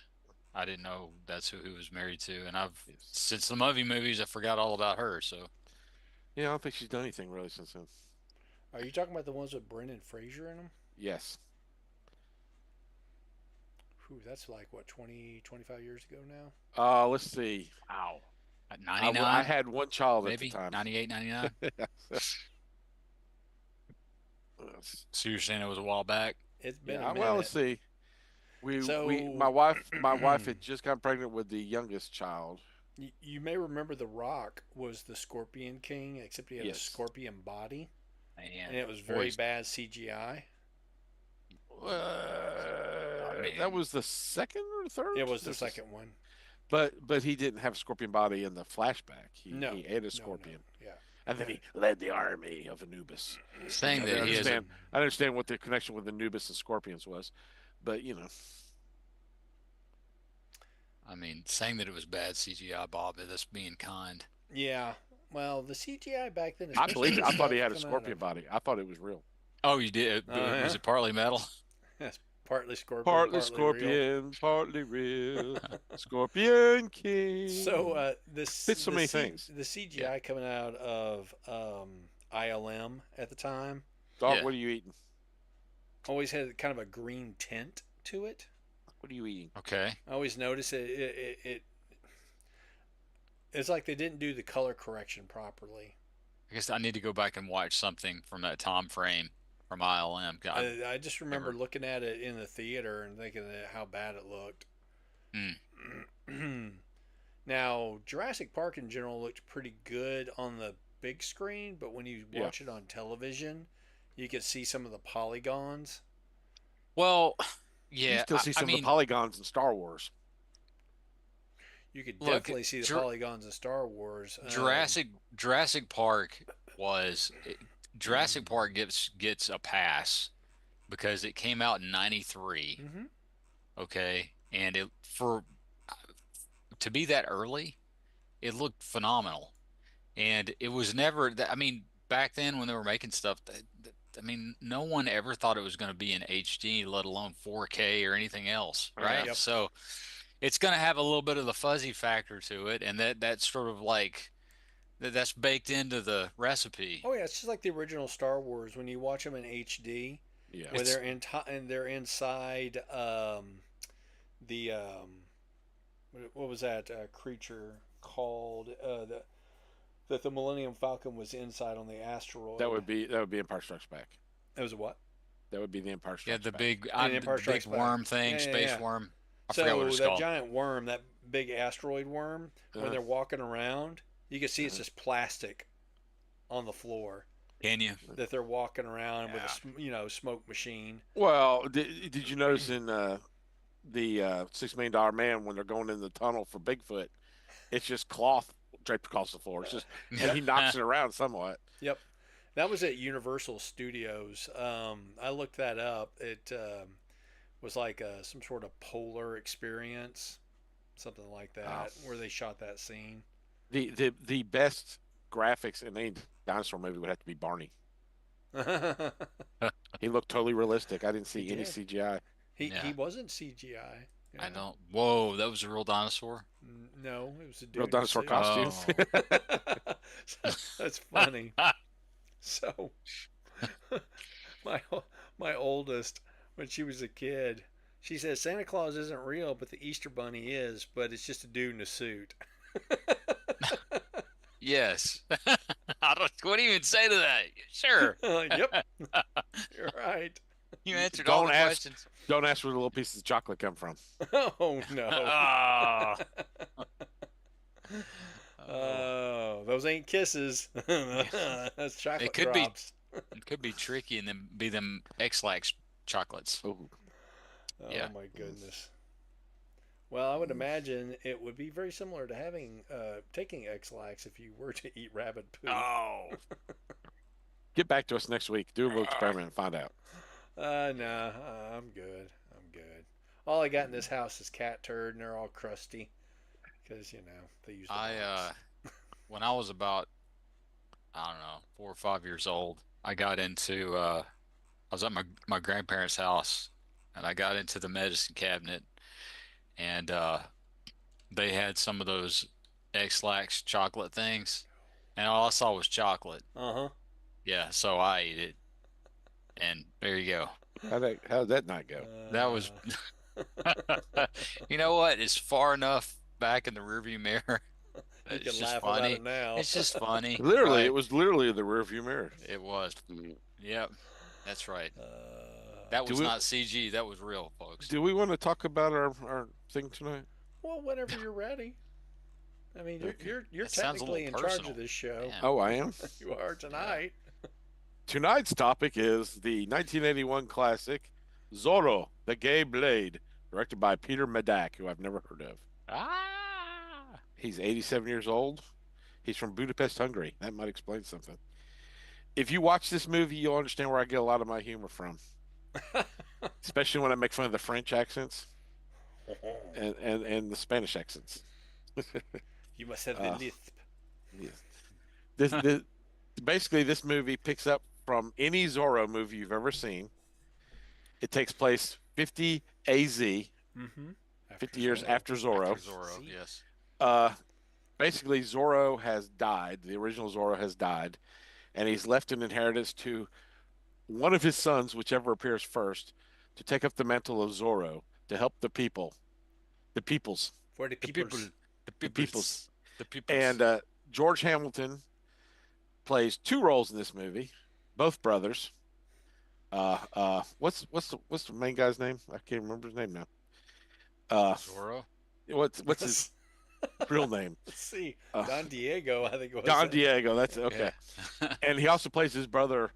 I didn't know that's who he was married to, and I've Yes. since the movie movies, I forgot all about her. So Yeah, I don't think she's done anything really since then. Are you talking about the ones with Brendan Fraser in them? Yes. Whew, that's like what 20, 25 years ago now. Let's see. wow, at I 99, had one child at the maybe time. 98, 99. So you're saying it was a while back? It's been a Yeah. Well, let's minute. see. So My wife had just gotten pregnant with the youngest child. you may remember The Rock was the Scorpion King, except he had a Yes. scorpion body, and Man, it was very boys. bad CGI. I That mean, was the second or It third. was the second one. But he didn't have a scorpion body in the flashback. No, He ate a no, no. scorpion, Yeah. and then he led the army of Anubis. Which saying that he has a I didn't understand what the connection with Anubis and scorpions was, but I mean, saying that it was bad CGI, Bob, that's being kind. Yeah. Well, the CGI back then, I especially believe it. the I thought stuff he had a coming out scorpion of body. I thought it was real. Oh, you did? oh Was yeah, it partly metal? that's partly scorpion, Partly partly real. scorpion, partly real. Scorpion So King. this Fits so many things. the Yeah, CGI coming out of ILM at the time Dog, yeah. what are you eating? always had kind of a green tint to it. What are you eating? Okay. I always noticed it's like they didn't do the color correction properly. I guess I need to go back and watch something from that time frame from ILM. I've I just remember never. looking at it in the theater and thinking that how bad it looked. Mm, Now, Jurassic Park in general looked pretty good on the big screen, but when you Yeah. watch it on television, you could see some of the polygons. well, You yeah. still see I some of the mean, polygons in Star Wars. You could look, definitely see the Jur polygons in Star Wars. Jurassic Park was Jurassic Park gets a pass because it came out in '93. Mm-hmm. Okay, and it for to be that early, it looked phenomenal. And it was never that. I mean, back then when they were making stuff, I mean, no one ever thought it was going to be in HD, let alone 4K or anything else, Yeah. right? Yep. So it's going to have a little bit of the fuzzy factor to it, and that's sort of like that's baked into the recipe. Oh yeah, it's just like the original Star Wars when you watch them in HD, Yeah. where It's and they're inside the what was that creature called that the Millennium Falcon was inside on the asteroid. That would be Empire Strikes Back. It was a what? That would be the Empire yeah, Strikes the Back. big And Empire the big Strikes Back. worm thing, Yeah, yeah, space yeah. worm. I forgot what So it's that called. giant worm, that big asteroid worm, when Uh, they're walking around, you can see it's uh, just plastic on the floor Can you? that they're walking around with Yeah. a smoke machine. well, did you notice in the $6 million Man when they're going in the tunnel for Bigfoot, it's just cloth draped across the floor. It's just and he knocks it around somewhat. Yep. That was at Universal Studios. I looked that up. It was like some sort of polar experience, something like Oh. that, where they shot that scene. The best graphics in any dinosaur movie would have to be Barney. He looked totally realistic. I didn't He see any did. CGI. Yeah. he wasn't CGI. I Yeah. don't. Whoa, that was a real dinosaur. No, it was a dude Real in a dinosaur suit. costumes. Oh. That's funny. So my my oldest, when she was a kid, she said Santa Claus isn't real, but the Easter Bunny is, but it's just a dude in a suit. Yes. I don't even say to that. Sure. Yep, you're right. You answered all Don't the ask. questions. Don't ask where the little pieces of chocolate come from. Oh no. Oh, oh, Oh, those ain't kisses. yeah. That's It chocolate could be drops. it could be tricky and then be them X-Lax chocolates. Oh, Oh Yeah. my mm, goodness. Well, I would mm. imagine it would be very similar to having taking X-Lax if you were to eat rabbit poop. Oh. Get back to us next week. Do a little Ah. experiment and find out. Nah, I'm good. I'm good. All I got in this house is cat turd, and they're all crusty because they use the I box. when I was about, I don't know, 4 or 5 years old, I got into I was at my grandparents' house and I got into the medicine cabinet and they had some of those X-Lax chocolate things and all I saw was chocolate. Uh huh. Yeah, so I ate it and there you go. How did that not go? That was you know what? It's far enough back in the rearview mirror You that it's can just laugh about it funny. now. It's just funny, Literally, it right? was literally the rearview mirror. It was. Mm. Yep, that's right. That Uh, Do was we not CG. That was real, folks. do we want to talk about our thing tonight? well, whenever you're ready. I mean, you're Okay. you're you're It sounds a little technically in charge of personal. this show. Man, Oh, I am. You are yeah. tonight. Tonight's topic is the 1981 classic Zorro, the Gay Blade, directed by Peter Medak, who I've never heard of. Ah. He's 87 years old. He's from Budapest, Hungary. That might explain something. If you watch this movie, you'll understand where I get a lot of my humor from, especially when I make fun of the French accents and the Spanish accents. You must have the Uh, lisp. yes. This basically this movie picks up from any Zorro movie you've ever seen. It takes place 50 AZ, Mm-hmm. After 50 years Zorro. after After Zorro. Zorro, See? yes. Uh, Basically, Zorro has died. The original Zorro has died, and he's left an inheritance to one of his sons, whichever appears first, to take up the mantle of Zorro to help the peoples, For the The people, peoples. the the peoples. peoples, the peoples. And George Hamilton plays two roles in this movie, both brothers. What's the main guy's name? I can't remember his name now. Uh, Zorro. what's his real name? Let's see. Uh, Don Diego, I think it was. Don Diego. That's it. Yeah. Okay. And he also plays his brother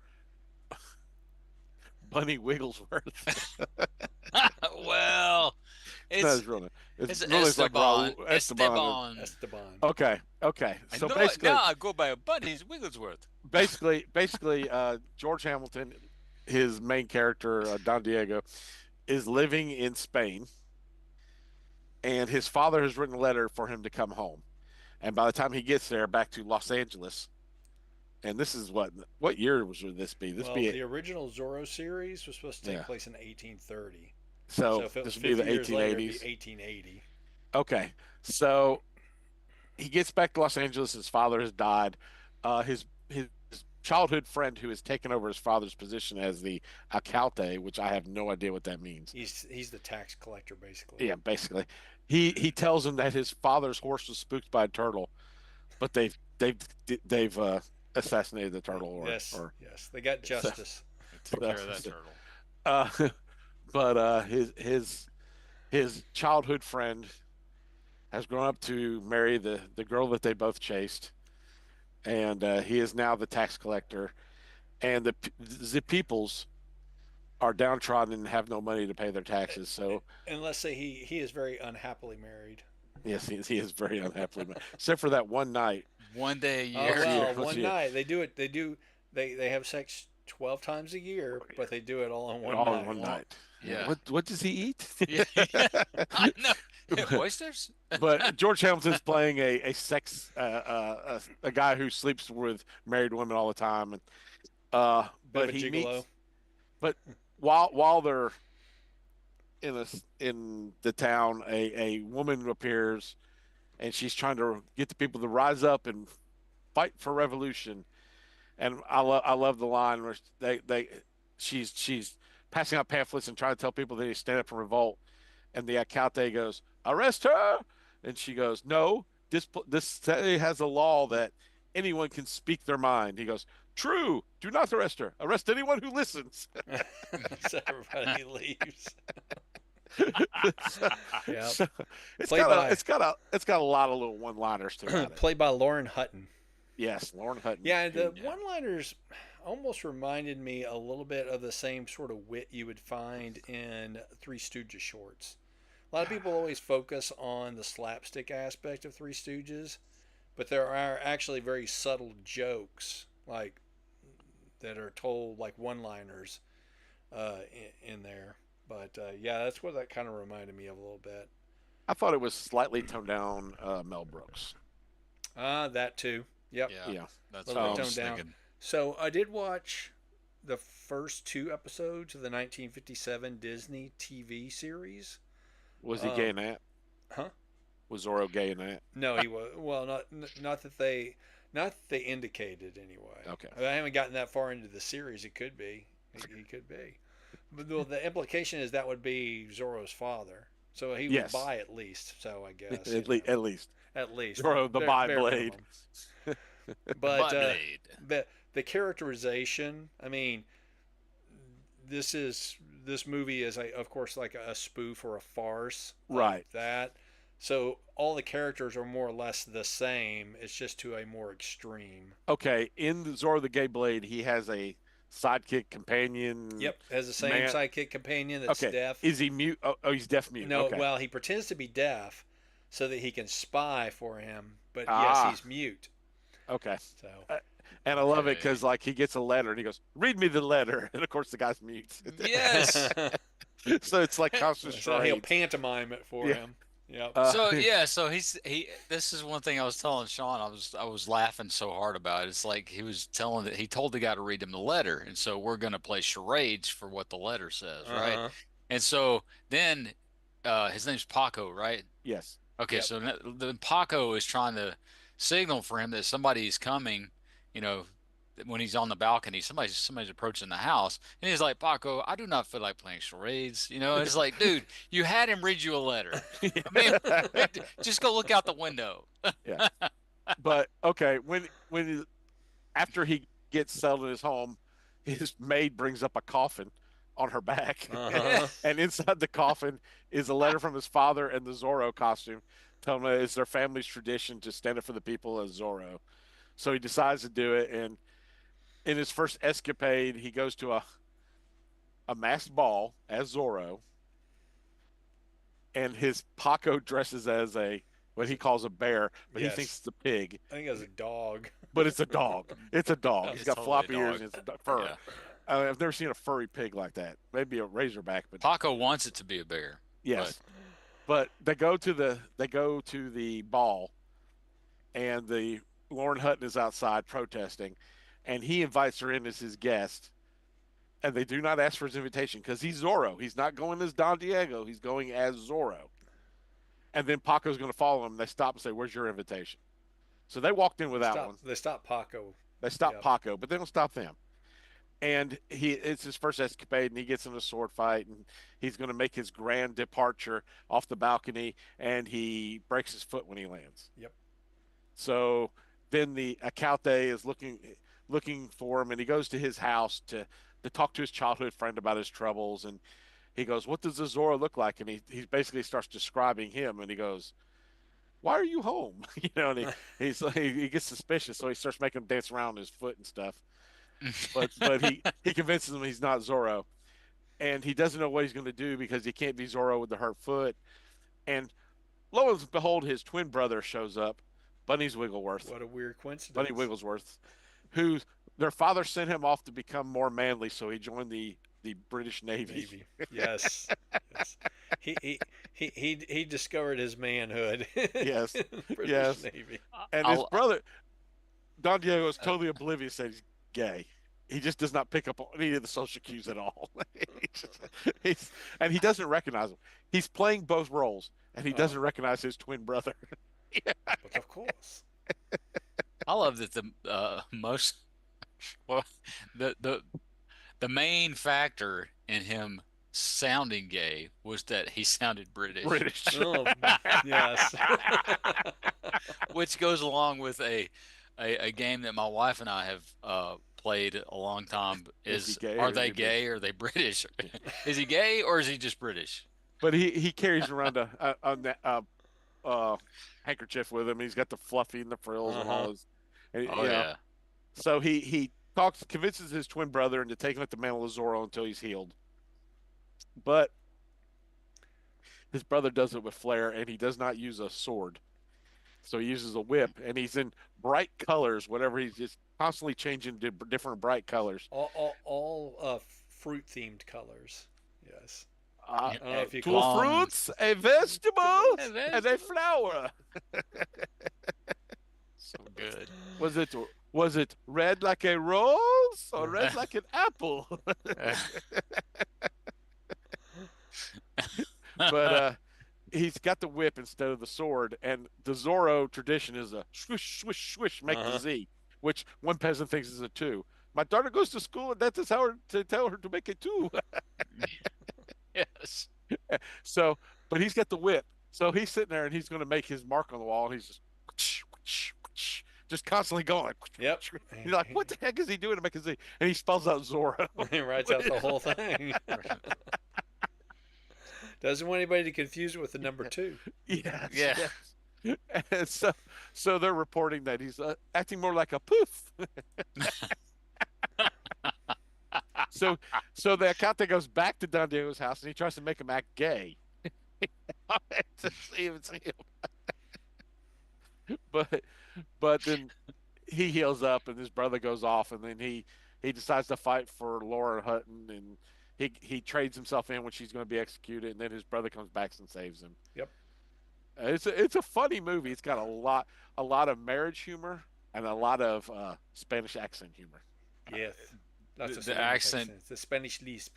Bunny Wigglesworth. Well, It's not it's his real name. His it's real name's like Esteban. Raul Esteban. Esteban. Esteban. Okay, okay. I So know it basically, now. I go by a Bunny's Wigglesworth. George Hamilton, his main character Don Diego, is living in Spain, and his father has written a letter for him to come home. And by the time he gets there, back to Los Angeles, and this is what year would this be? This Well, be the original Zorro series was supposed to take yeah. place in 1830. So So if it was this would be the 50 years later, it'd be 1880s. 1880. Okay, so he gets back to Los Angeles. His father has died. His childhood friend who has taken over his father's position as the alcalde, which I have no idea what that means. He's the tax collector, basically. Yeah, basically, he tells him that his father's horse was spooked by a turtle, but they've they've assassinated the turtle Yes, or yes. They got so, justice. I took care of that so, turtle. uh, but his childhood friend has grown up to marry the girl that they both chased, and he is now the tax collector. And the peoples are downtrodden and have no money to pay their taxes. So And let's say he is very unhappily married. yes, he is very unhappily, except for that one night. One day a Oh year. Once a year, well, once a one year, night they do it. They have sex 12 times a year, but they do it all in one all in night. one night. Yeah. What does he eat? Yeah. I know. Oysters? But George Hamilton's playing a sex a guy who sleeps with married women all the time, and Bit of but a he gigolo. meets but while they're in the town, a woman appears, and she's trying to get the people to rise up and fight for revolution. And I love the line where she's passing out pamphlets and trying to tell people that they stand up and revolt. And the alcalde goes, "Arrest her!" And she goes, "No, this city has a law that anyone can speak their mind. He goes, "True. Do not arrest her. Arrest anyone who listens." So everybody leaves. Yep. So it's Played got a by it's got a it's got a lot of little one-liners throughout it. played by Lauren Hutton. Yes, Lauren Hutton, Yeah, the who Yeah. one-liners almost reminded me a little bit of the same sort of wit you would find in Three Stooges shorts. A lot of people always focus on the slapstick aspect of Three Stooges, but there are actually very subtle jokes like that are told like one-liners in there. But yeah, that's what that kind of reminded me of a little bit. I thought it was slightly toned down Mel Brooks. That too. Yep, Yeah, Yeah. a that's little what I bit Um, was toned down. thinking. So I did watch the first two episodes of the 1957 Disney TV series. was he gay Um, in that? huh? Was Zorro gay in that? No, he was. Well, not that they indicated anyway. Okay. I haven't gotten that far into the series. It could be. He could be. But the implication is that would be Zorro's father. So he was Yes. bi at least. So I guess At least at least Zorro the bare Blade. minimum. But Butt blade. the characterization. I mean, this movie is of course like a spoof or a farce Right. like that. So all the characters are more or less the same. It's just to a more extreme. Okay. In the Zorro the Gay Blade, he has a sidekick companion Yep, has the same man. sidekick companion that's Okay. deaf. Is he mute? Oh, he's deaf mute. No, Okay. well, he pretends to be deaf so that he can spy for him. But yes, Ah. he's mute. Okay. So Uh, And I love it Okay. because like he gets a letter and he goes, "Read me the letter," and of course the guy's mute. Yes. So it's like constant so he'll charades. pantomime it for Yeah. him. Yep. So yeah, so he. This is one thing I was telling Sean. I was laughing so hard about it. It's like he told the guy to read him the letter, and so we're gonna play charades for what the letter says, right? Uh-huh. And so then, his name's Paco, right? Yes. Okay, Yep. so then Paco is trying to signal for him that somebody's coming, you know, when he's on the balcony, somebody's approaching the house, and he's like, Paco, I do not feel like playing charades. It's like, dude, you had him read you a letter. I mean, just go look out the window. Yeah. But okay, after he gets settled in his home, his maid brings up a coffin on her back, Uh-huh. and inside the coffin is a letter from his father and the Zorro costume, telling him it's their family's tradition to stand up for the people as Zorro. So he decides to do it, and in his first escapade, he goes to a masked ball as Zorro, and his Paco dresses as a what he calls a bear, but he thinks Yes. it's a pig. I think it was a dog. But it's a dog. It's a dog. He's It's got totally a floppy ears dog. and it's fur. Yeah. I've never seen a furry pig like that. Maybe a razorback, but Paco wants it to be a bear. yes. But they go to the ball, and the Lauren Hutton is outside protesting, and he invites her in as his guest. And they do not ask for his invitation because he's Zorro. He's not going as Don Diego. He's going as Zorro. And then Paco's going to follow him. They stop and say, "Where's your invitation?" So they walked in without one. They stopped Paco. They stop Yep. Paco, but they don't stop them. And it's his first escapade, and he gets in a sword fight, and he's going to make his grand departure off the balcony, and he breaks his foot when he lands. Yep. So then the Acaute is looking for him, and he goes to his house to talk to his childhood friend about his troubles, and he goes, "What does the Zorro look like?" And he basically starts describing him, and he goes, "Why are you home?" And he gets suspicious, so he starts making him dance around his foot and stuff. But he convinces him he's not Zorro, and he doesn't know what he's going to do because he can't be Zorro with the hurt foot. And lo and behold, his twin brother shows up, Bunny's Wiggleworth, What a weird Bunny coincidence. Wigglesworth, who their father sent him off to become more manly, so he joined the British Navy. Navy. Yes. Yes. He discovered his manhood. Yes. in the British Yes. Navy. And his I'll, brother, Don Diego, is totally oblivious that he's gay. He just does not pick up on any of the social cues at all. And he doesn't recognize him. He's playing both roles, and he doesn't recognize his twin brother. But of course. I love that the most well the the main factor in him sounding gay was that he sounded British, British. Oh, yes. which goes along with a a game that my wife and I have played a long time Is he is gay are or is they he British? gay or are they British? Is he gay or is he just British? But he carries around a handkerchief with him. He's got the fluffy and the frills and Uh-huh. all his, and, Oh yeah. So he convinces his twin brother into taking up the mantle of Zorro until he's healed. But his brother does it with flair, and he does not use a sword. So he uses a whip, and he's in bright colors. Whatever he's just constantly changing to different bright colors. All fruit themed colors. Yes. I don't know if you Two caught that. Plum. fruits, a vegetable, Yeah, and a vegetable. flower. So good. Was it was it red like a rose or red like an apple? But he's got the whip instead of the sword, and the Zorro tradition is a swish, swish, swish, make the Uh-huh. Z, which one peasant thinks is a two. My daughter goes to school, and that is how to tell her to make a two. Yes. So, but he's got the whip, so he's sitting there and he's going to make his mark on the wall, and he's just constantly going. Yep. You're like, what the heck is he doing to make a Z? And he spells out Zorro. He writes out the whole thing. Doesn't want anybody to confuse it with the number two. Yes, Yeah. yes. And so they're reporting that he's acting more like a poof. So so the accountant goes back to Don Diego's house and he tries to make him act gay. To see him. But but then he heals up and his brother goes off and then he decides to fight for Laura Hutton and he trades himself in when she's going to be executed and then his brother comes back and saves him. Yep. It's a funny movie. It's got a lot of marriage humor and a lot of Spanish accent humor. Yes. Lots of The Spanish accent, accents. The Spanish lisp.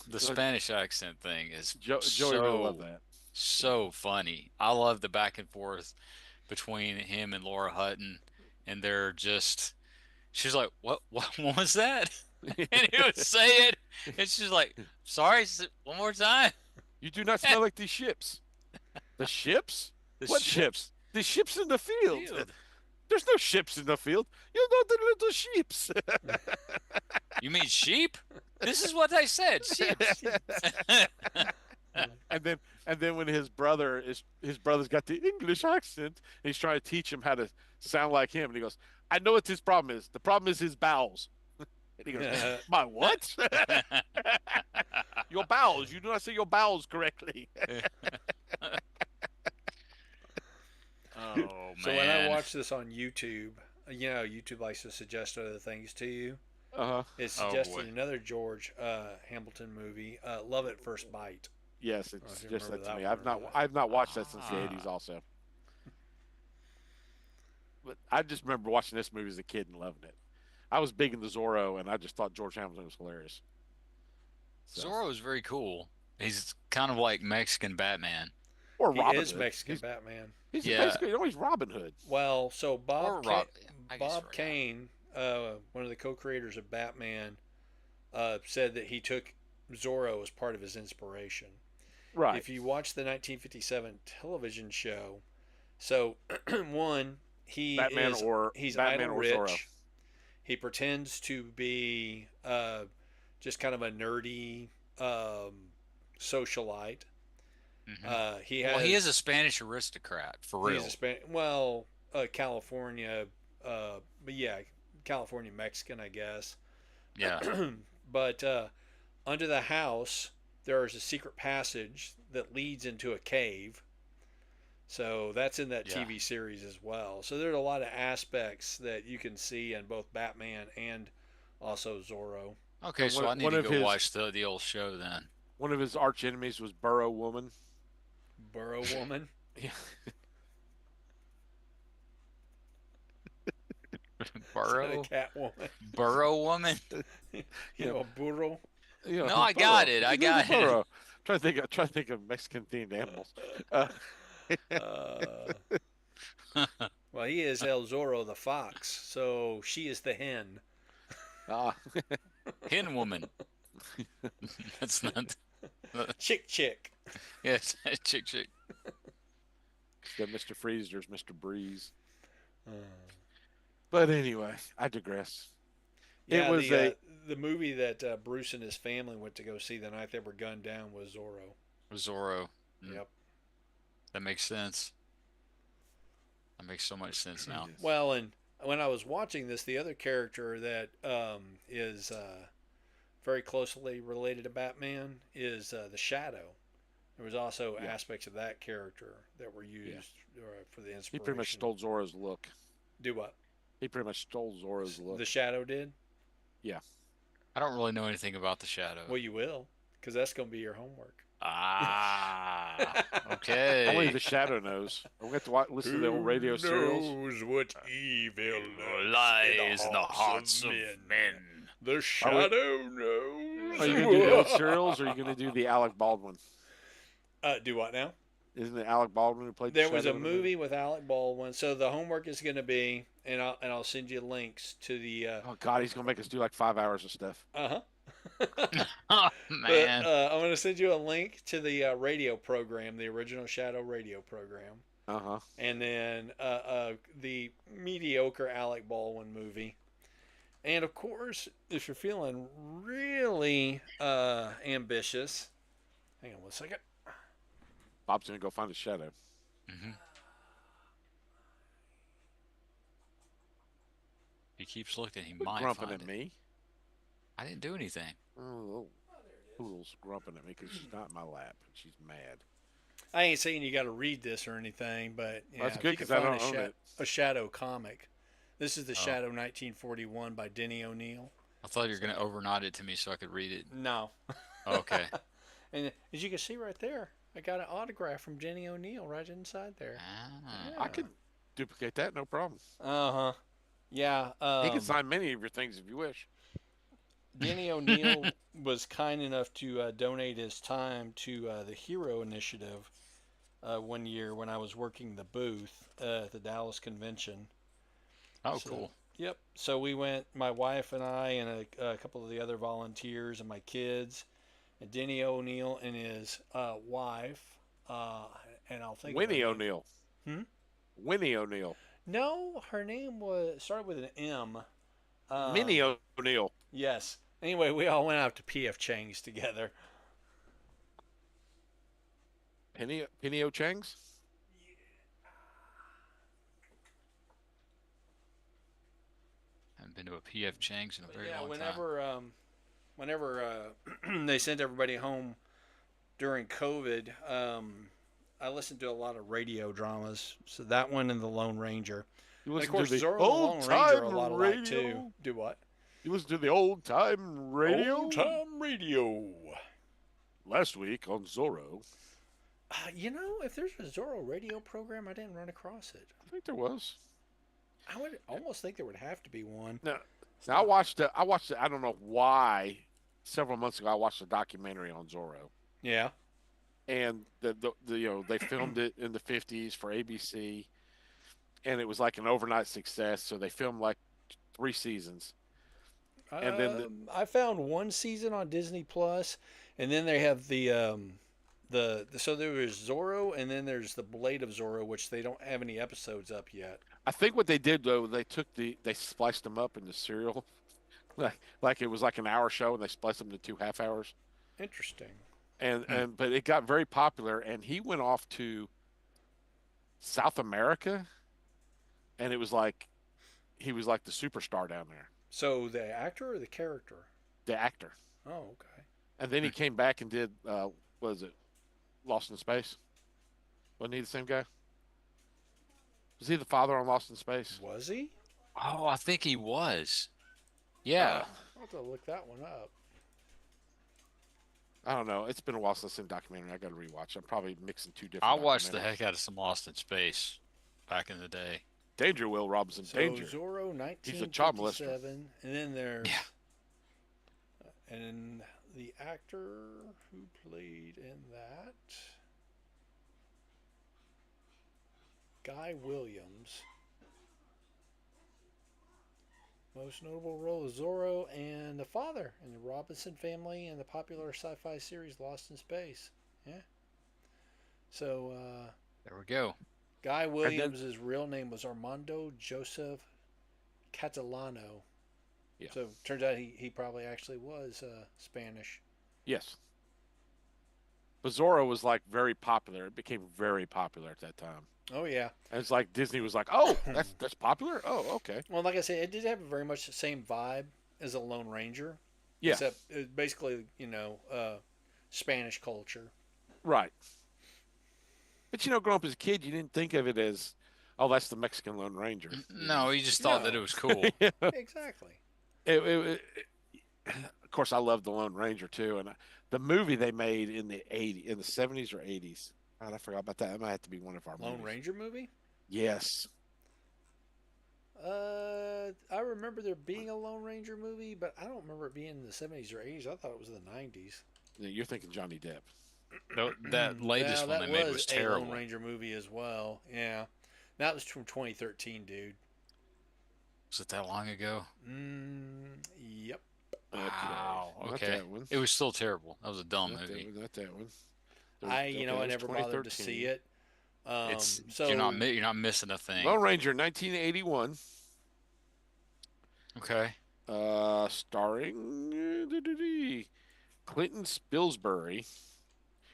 the Spanish accent thing is Joey really loved so that. so funny. I love the back and forth between him and Laura Hutton, and they're just. She's like, what was that?" And he would say it, and she's like, "Sorry, one more time." You do not smell like these ships. The ships? The What ships, ships? The ships in the field. field. There's no ships in the field. You know the little sheeps. You mean sheep? This is what I said, sheeps. and then and then when his brother's got the English accent, and he's trying to teach him how to sound like him, and he goes, "I know what his problem is. The problem is his bowels." And he goes, "My what? Your bowels. You do not say your bowels correctly." Oh So when I man. watch this on YouTube, YouTube likes to suggest other things to you. Uh huh. It Oh suggested boy. another George Hamilton movie, Love at First Bite. Yes, I don't know it's if you just remember that to that me. one or not. I've not watched that since the '80s. Ah. Also, but I just remember watching this movie as a kid and loving it. I was big into Zorro, and I just thought George Hamilton was hilarious. So, Zorro is very cool. He's kind of like Mexican Batman. or He Robin is Hood. Mexican Batman. He's Yeah. basically always Robin Hood. Well, so Or Rob. I guess Bob forgot. Kane, one of the co-creators of Batman, said that he took Zorro as part of his inspiration. Right. If you watch the 1957 television show, so one, he's Batman idle or Zorro. rich. He pretends to be just kind of a nerdy socialite. Hmm. He Well, has he is a Spanish aristocrat for he's real. California, but yeah, California Mexican, I guess. Yeah. But under the house, there is a secret passage that leads into a cave. So that's in that Yeah. TV series as well. So there's a lot of aspects that you can see in both Batman and also Zorro. Okay, And so I need one to of go his watch the old show then. one of his arch enemies was Burrow Woman. Burrow Woman. Yeah. Is that a Burrow? cat woman? Burrow woman? A burro. No, I got Burrow. it. I He's got it. Burrow. Trying to think of Mexican themed animals. Uh, Uh, well, he is El Zorro the fox, so she is the hen. ah, Hen woman. That's not. Chick chick. Yes, chick chick. got Mr. Freeze. There's Mr. Breeze. Uh, But anyway, I digress. It Yeah, was the uh, a the movie that Bruce and his family went to go see the night they were gunned down was Zorro. Zorro. Mm, Yep. that makes sense. That makes so much sense now. yes. Well, and when I was watching this, the other character that is very closely related to Batman is the Shadow. There was also Yeah, aspects of that character that were yeah. used for the He pretty much inspiration. stole Zorro's look. Do what? He pretty much stole Zorro's The look. Shadow did? Yeah. I don't really know anything about the Shadow. Well, you will, because that's going to be your homework. Ah, Only okay. the shadow knows. I went to watch, listen to the old Who radio serials. knows what evil Evil lurks in the lies in the hearts of hearts of men? men. The Are we? Shadow Are you going to do the old knows. serials, or are you going to do the Alec Baldwin? Do what now? Isn't it Alec Baldwin who played the There was a shadow in the movie? movie with Alec Baldwin. So the homework is going to be, and I'll send you links to the Oh God, he's going to make us do like 5 hours of stuff. huh. Oh But man. I'm going to send you a link to the radio program, the original Shadow radio program, Uh huh. and then the mediocre Alec Baldwin movie. And of course, if you're feeling really ambitious, hang on one second. Bob's going to go find the shadow. Hmm. He keeps looking. He Quit might grumping find at it. me. I didn't do anything. Oh, Poodle's grumping at me because she's not in my lap and she's mad. I ain't saying you got to read this or anything, but Well, yeah, that's if good you can because I find don't own it. a Shadow comic, this is the Oh, Shadow 1941 by Denny O'Neil. I thought you were So gonna overnod it to me so I could read it. no, Okay. and as you can see right there, I got an autograph from Denny O'Neil right inside there. Ah. I Yeah. can duplicate that, no problem. Uh huh. Yeah. He can sign many of your things if you wish. Denny O'Neil was kind enough to donate his time to the Hero Initiative one year when I was working the booth at the Dallas convention. Oh, So, cool. yep. So we went, my wife and I, and a couple of the other volunteers, and my kids, and Denny O'Neil and his wife, uh, and I'll think of her Winnie name. O'Neill. Hmm? Winnie O'Neill. No, her name was started with an M. Minnie O'Neill. Yes. Anyway, we all went out to PF Chang's together. Penny O'Chang's? Haven't been to a PF Chang's in a But very yeah, long time. whenever they sent everybody home during COVID, I listened to a lot of radio dramas. So that one and The Lone Ranger. You And of listen to course, the Zorro and the old Lone Ranger are a time lot alike too. radio. Do what? You listen to the old time radio? Old time radio. Last week on Zorro. If there's a Zorro radio program, I didn't run across it. I think there was. I would almost think there would have to be one. Now, now I watched it. I don't know why. Several months ago, I watched a documentary on Zorro, Yeah. and they filmed it in the '50s for ABC, and it was like an overnight success. So they filmed like 3 seasons, and then I found one season on Disney Plus, and then they have the so there was Zorro, and then there's the Blade of Zorro, which they don't have any episodes up yet. I think what they did though, they spliced them up into serial, like it was like an hour show, and they spliced them into 2 half hours. Interesting. Hmm. But it got very popular, and he went off to South America, and it was like he was like the superstar down there, So the actor or the character? the actor. Oh, okay. And then he came back and did what is it, Lost in Space? Wasn't he the same guy? Was he the father on Lost in Space? Was he? Oh, I think he was. Yeah. I'll have to look that one up. I don't know. It's been a while since I've seen the documentary. I got to rewatch. I'm probably mixing two I different watched the documentaries. heck out of some Lost in Space back in the day. Danger, Will Robinson. So Danger. Zorro, He's a child molester. 1957, and then there's Yeah. and the actor who played in that, Guy Williams. Most notable role is Zorro and the father in the Robinson family and the popular sci-fi series Lost in Space. Yeah. So There we go. Guy then- Williams' real name was Armando Joseph Catalano. Yeah. So turns out he probably actually was Spanish. Yes. But Zorro was like very popular. It became very popular at that time. Oh yeah. And it's like Disney was like, "Oh, that's popular. Oh, okay." Well, like I said, it did have very much the same vibe as a Lone Ranger, Yeah. except it was basically Spanish culture. Right. But growing up as a kid, you didn't think of it as, "Oh, that's the Mexican Lone Ranger." No, he just thought that it No, was cool. Yeah. exactly. Of course, I love the Lone Ranger too, and the movie they made in the 70s or 80s. God, I forgot about that. That might have to be one of our Lone movies. Ranger movie. Yes. I remember there being a Lone Ranger movie, but I don't remember it being in the 70s or 80s. I thought it was in the 90s. You're thinking Johnny Depp. That latest Now one they that made was was a Lone terrible. Ranger movie as well. Yeah, that was from 2013, dude. Was it that long ago? Yep. Okay. Wow. Not Okay. that one. It was still terrible. That was a dumb Not that movie. one. Not that one. I That I was never bothered to see 2013. it. It's So you're not missing a thing. Lone Ranger, 1981. Okay. Starring Clinton Spilsbury.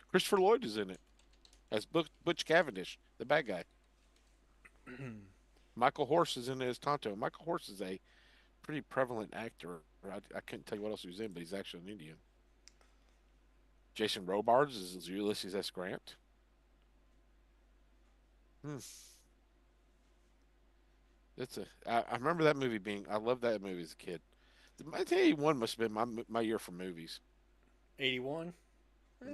Christopher Lloyd is in it as Butch Cavendish, the bad guy. Michael Horse is in it as Tonto. Michael Horse is a pretty prevalent actor. I couldn't tell you what else he was in, but he's actually an Indian. Jason Robards is Ulysses S. Grant. Hmm. I remember that movie being. I loved that movie as a kid. 1981 must have been my year for movies. 81.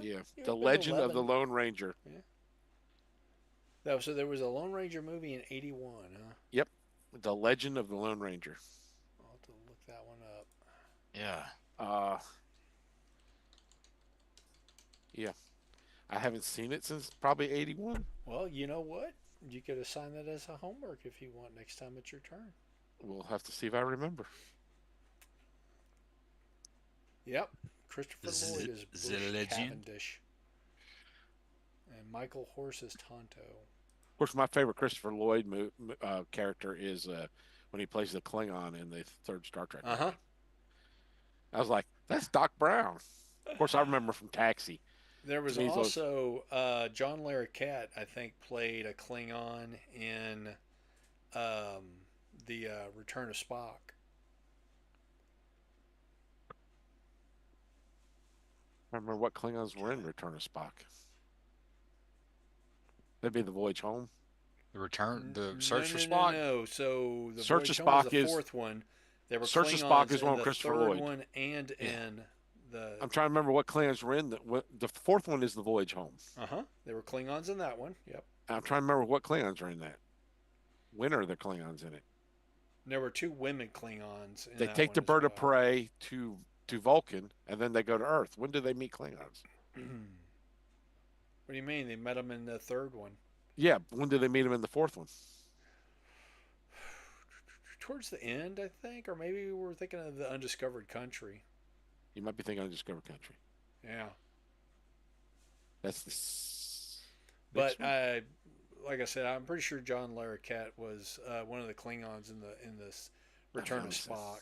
Yeah, You The would have been Legend of the 11. Lone Ranger. Yeah. So there was a Lone Ranger movie in 81, huh? Yep, The Legend of the Lone Ranger. I'll have to look that one up. Yeah. Uh, yeah, I haven't seen it since probably 81. Well, you know what? You could assign that as a homework if you want next time it's your turn. We'll have to see if I remember. Yep. Christopher Lloyd is The Bush Legend. Cavendish. And Michael Horse is Tonto. Of course, my favorite Christopher Lloyd character is when he plays the Klingon in the third Star Trek Uh huh. movie. I was like, "That's Doc Brown." Of course, I remember from Taxi. There To was me, those also John Larroquette, I think, played a Klingon in um, the Return of Spock. I remember what Klingons were in Return of Spock. That'd be the Voyage Home. The No, Search for no, no, Spock. no. So the Search of Voyage Home was Spock the is fourth one. There were Search of Spock Klingons is in one with the Christopher third Lloyd. one and Yeah, in the. I'm trying to remember what Klingons were in. The fourth one is the Voyage Home. Uh huh. There were Klingons in that one. Yep. I'm trying to remember what Klingons are in that. When are the Klingons in it? And there were two women Klingons in They that take one the as bird of well. prey to Vulcan, and then they go to Earth. When do they meet Klingons? What do you mean? They met them in the third one. Yeah, when do they meet them in the fourth one? Towards the end, I think, or maybe we were thinking of the Undiscovered Country. You might be thinking Undiscovered Country. Yeah, That's the but next one. like I said, I'm pretty sure John Larroquette was one of the Klingons in this Return of Spock.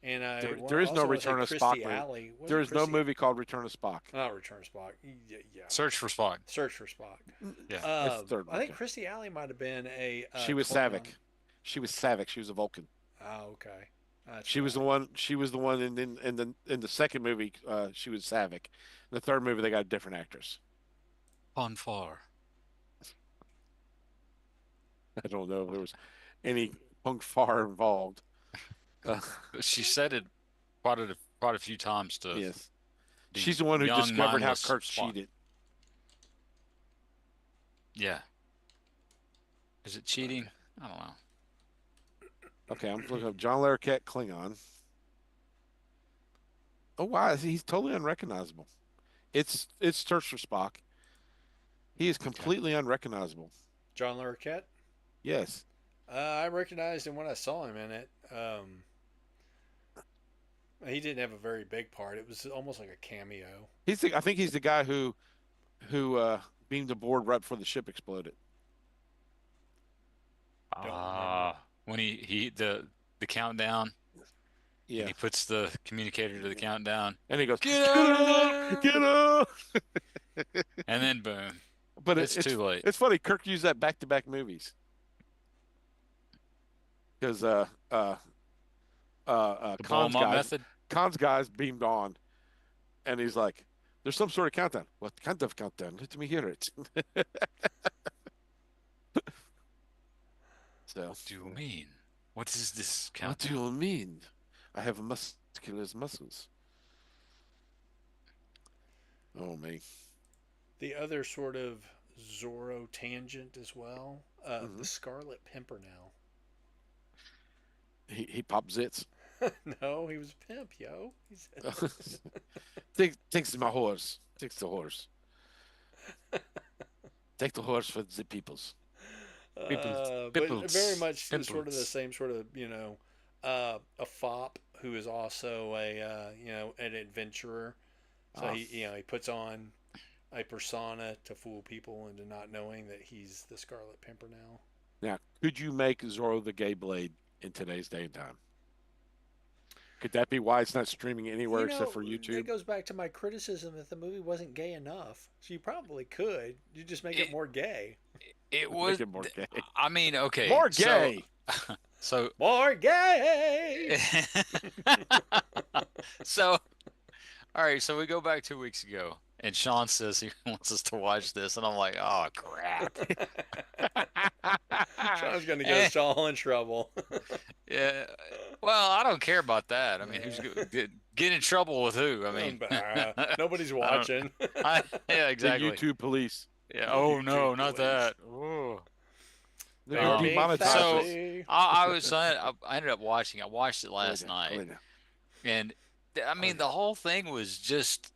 And There is no also want to say Return of Christy Spock. Alley. Was There it is no Christy? movie called Return of Spock. Not Return of Spock. Yeah. Search for Spock. Search for Spock. Yeah. It's the third I one. think Okay. Christy Alley might have been a She was Klingon. Savick. She was Savick. She was a Vulcan. Oh, okay. That's She was the right. one. She was the one in the second movie. She was Savick. In the third movie, they got a different actress. Fun far. I don't know if there was any punk far involved. Uh, She said it quite a few times to yes, the she's the one who young, discovered how mindless Kirk Spock. cheated. Yeah. Is it cheating? I don't know. Okay, I'm looking up John Larroquette Klingon. Oh wow, he's totally unrecognizable. It's Search for Spock. He is Okay. completely unrecognizable. John Larroquette. Yes, I recognized him when I saw him in it. He didn't have a very big part. It was almost like a cameo. I think he's the guy who beamed aboard right before the ship exploded. Don't remember. When he the the countdown, and Yeah. he puts the communicator to the countdown. And he goes, Get "Get out of up, get there! up." And then boom, But it's too late. it's funny. Kirk used that back to back movies because The blow 'em up method. Khan's guys beamed on, and he's like, "There's some sort of countdown. What kind of countdown? Let me hear it." So, What do you mean? What is this what do countdown? you mean? I have muscular muscles. Oh me. The other sort of Zorro tangent as well. The Hmm. Scarlet Pimpernel. He popped zits. No, he was a pimp, yo. He's Takes my horse. Takes the horse. Take the horse for the peoples. Peoples. but very Pimples, much sort of the pimples. same sort of a fop who is also a an adventurer. So Ah. he puts on a persona to fool people into not knowing that he's the Scarlet Pimpernel. Now, could you make Zorro the Gay Blade in today's day and time? Could that be why it's not streaming anywhere You except know, for that YouTube? goes back to my criticism that the movie wasn't gay enough. So you probably could. You just make it It more gay. it Make was. it more gay. I mean, okay, More gay. so More gay. so all right, so we go back 2 weeks ago, and Sean says he wants us to watch this, and I'm like, oh crap. Sean's gonna get Eh, us all in trouble. yeah. Well, I don't care about that. I mean, get in trouble with who? I mean, Nobody's I don't. watching. Yeah, The exactly. YouTube police. Yeah. The Oh YouTube no, not police. that. Oh. They're They're going to being demonetize So us. sassy. I ended up watching. I watched it last night, Elena. and I mean, the whole thing was just.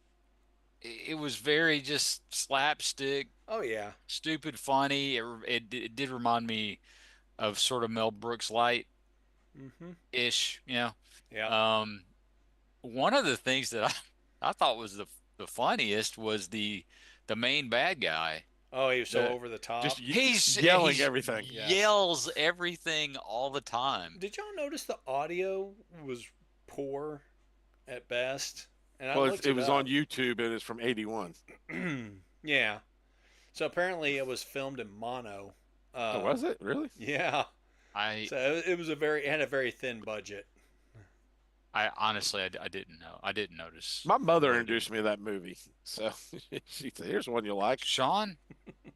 It was very just slapstick, Oh yeah. stupid, funny. It did remind me of sort of Mel Brooks light Mhm. ish, you know. Yeah. Um, one of the things that I thought was the funniest was the main bad guy. Oh, he was so The, over the just top. yelling He's everything. Yes. yells everything all the time. Did y'all notice the audio was poor at best? And I Well, looked it it was on up. YouTube and it's from 81. Yeah. So apparently it was filmed in mono. Oh, was it? Really? Yeah. I So it was it had a very thin budget. I honestly I didn't know. I didn't notice. My I mother really introduced didn't. me to that movie. So she said, here's one you like. Sean,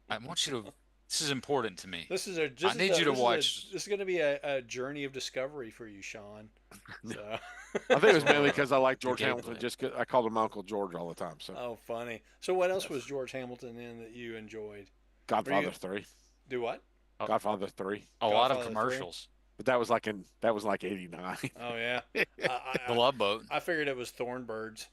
I want you to. This is important to me. This I is need you to watch. this is going to be a journey of discovery for you, Sean. So, I think it was mainly Zorro, because I like the George gay Hamilton. blade. Just 'cause I called him my Uncle George all the time. So oh, funny. So, what else yes. was George Hamilton in that you enjoyed? Were Godfather you 3. do what? A, Godfather 3. a lot of Godfather 3? commercials. But that was like 89. Oh yeah. I, The I Love Boat. I figured it was Thornbirds.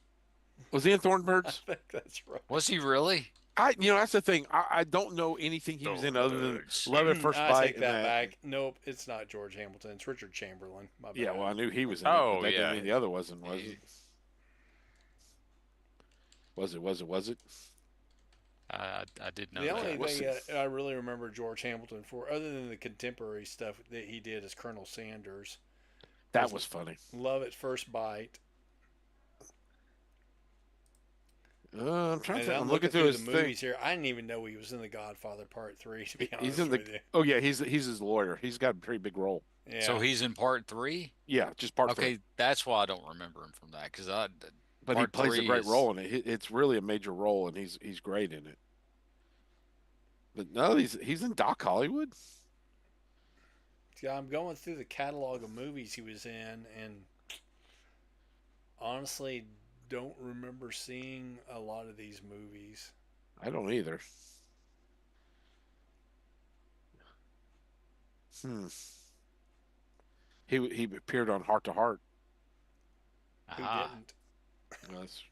Was he in I Thornbirds? think that's right. Was he really? That's the thing. I don't know anything he was in other than Thornbirds. Love at First I Bite take and that that. back. Nope, it's not George Hamilton. It's Richard Chamberlain. My bad. Yeah, well, I knew he was in it, but Oh that didn't yeah. mean the other wasn't, was it? Was it? I did know The that. only What's thing it? I really remember George Hamilton for, other than the contemporary stuff that he did as Colonel Sanders, That was was funny. Love at First Bite. I'm trying to And think. I'm I'm looking looking through through his the thing. movies here. I didn't even know he was in The Godfather Part 3, to be He's honest in the. with you. Oh yeah, he's his lawyer. He's got a pretty big role. Yeah. So he's in part three. Yeah, just part 3. Okay, that's why I don't remember him from that because I But he part plays a three great is role in it. It's really a major role, and he's great in it. But no, he's in Doc Hollywood. Yeah, I'm going through the catalog of movies he was in, and honestly, don't remember seeing a lot of these movies. I don't either. Hmm. He appeared on Heart to Heart. Who aha. didn't? That's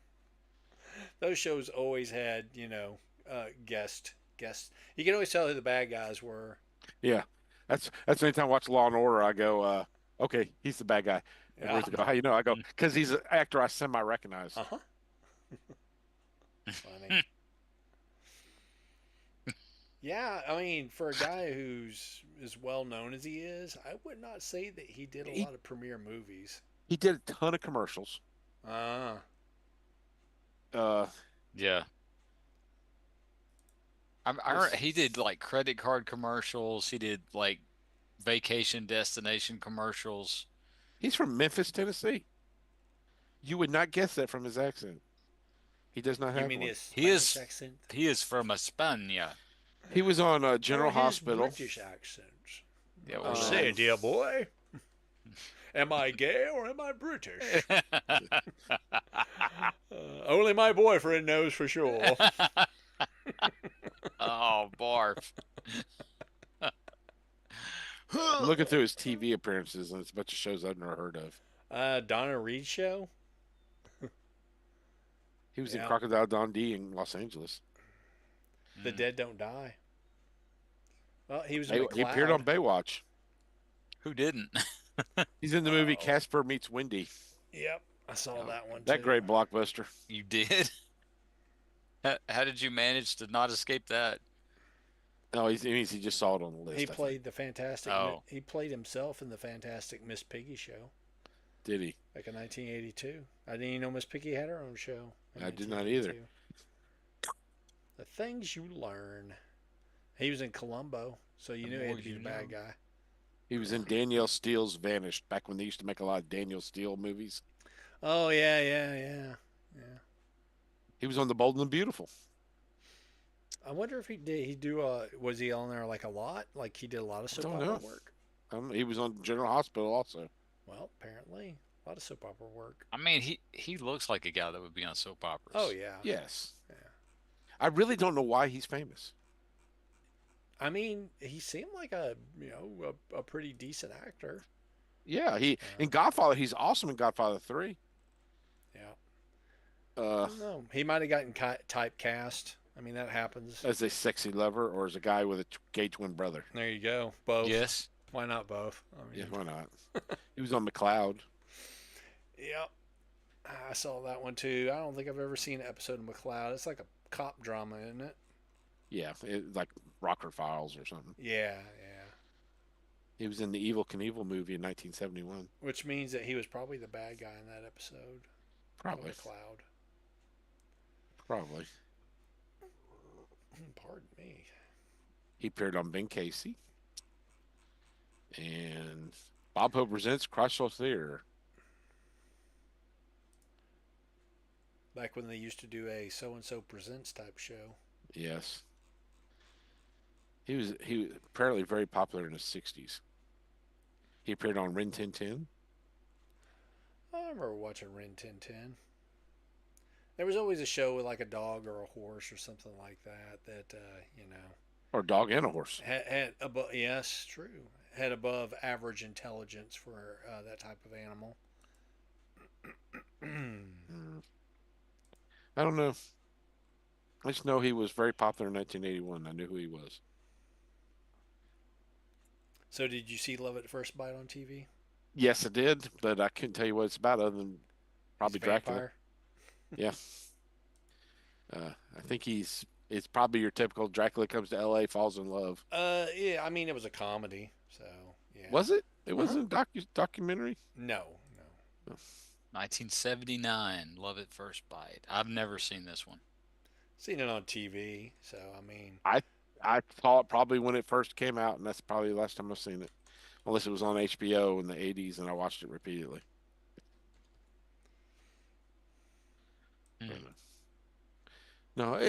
Those shows always had, guests. You can always tell who the bad guys were. yeah. That's anytime I watch Law and Order, I go, okay, he's the bad guy. And Yeah. Ruth will go, how you know? I go, because he's an actor I semi recognize. Uh huh. Funny. Yeah, I mean, for a guy who's as well known as he is, I would not say that he did a He lot of premiere movies. he did a ton of commercials. Ah, Uh, Yeah. He this did like credit card commercials. He did like vacation destination commercials. he's from Memphis, Tennessee. You would not guess that from his accent. He does not you have mean one. his He Spanish is accent? he is from España. He was on Or General his Hospital. British accent? Yeah, or Say, Um, something. dear boy, am I gay or am I British? Only my boyfriend knows for sure. Oh, barf. I'm looking through his TV appearances, and it's a bunch of shows I've never heard of. Donna Reed show? He was in Yeah. Crocodile Dundee in Los Angeles. The Mm. Dead Don't Die. Well, he was in He appeared on McCloud. Baywatch. Who didn't? He's in the movie Oh, Casper Meets Wendy. yep. I saw that one That too. great blockbuster. You did? How did you manage to not escape that? No, it means he just saw it on the He list, I think. played the fantastic. Oh, He played himself in the Fantastic Miss Piggy show Did he? back in 1982. I didn't even know Miss Piggy had her own show in I did not either. 1982. The things you learn. He was in Columbo, so you the knew he more had to be you the know. bad guy. He was in Danielle Steele's Vanished, back when they used to make a lot of Danielle Steele movies. Oh yeah, yeah, yeah, yeah. He was on The Bold and the Beautiful. I wonder if he did. He do. Was he on there like a lot? Like he did a lot of I soap don't opera know. work. He was on General Hospital also. Well, apparently a lot of soap opera work. I mean, he looks like a guy that would be on soap Oh operas. yeah, Yes. yeah. I really don't know why he's famous. I mean, he seemed like a pretty decent actor. Yeah, he Uh, in Godfather, he's awesome in Godfather 3. yeah. I Uh, don't know. He might have gotten typecast. I mean, that happens. as a sexy lover or as a guy with a gay twin brother. There you go. Both. Yes. Why not both? I Yeah, mean, why not? He was on McCloud. yep. I saw that one too. I don't think I've ever seen an episode of McCloud. It's like a cop drama, isn't it? Yeah, like Rocker Files or something. Yeah, yeah. He was in the Evil Knievel movie in 1971. Which means that he was probably the bad guy in that episode of Probably, McCloud. probably. Pardon me. He appeared on Ben Casey and Bob Hope Presents Crossroads Theater. Back when they used to do a so and so presents type show. Yes, he was apparently very popular in the 60s. He appeared on Rin Tin Tin. I remember watching Rin Tin Tin. There was always a show with like a dog or a horse or something like that that Or Dog and a Horse. had above, yes, true, had above average intelligence for that type of animal. Mm. I don't know. I just know he was very popular in 1981. I knew who he was. So did you see Love at First Bite on TV? Yes, I did, but I couldn't tell you what it's about other than He's probably a Dracula. vampire. Yeah. I think it's probably your typical Dracula comes to LA, falls in love. Yeah, I mean it was a comedy, so yeah. Was it? It Uh huh. wasn't a documentary? No, no. 1979. Love at First Bite. I've never seen this one. Seen it on TV, so I mean, I I saw it probably when it first came out, and that's probably the last time I've seen it. Unless it was on HBO in the 80s and I watched it repeatedly. Hmm. No,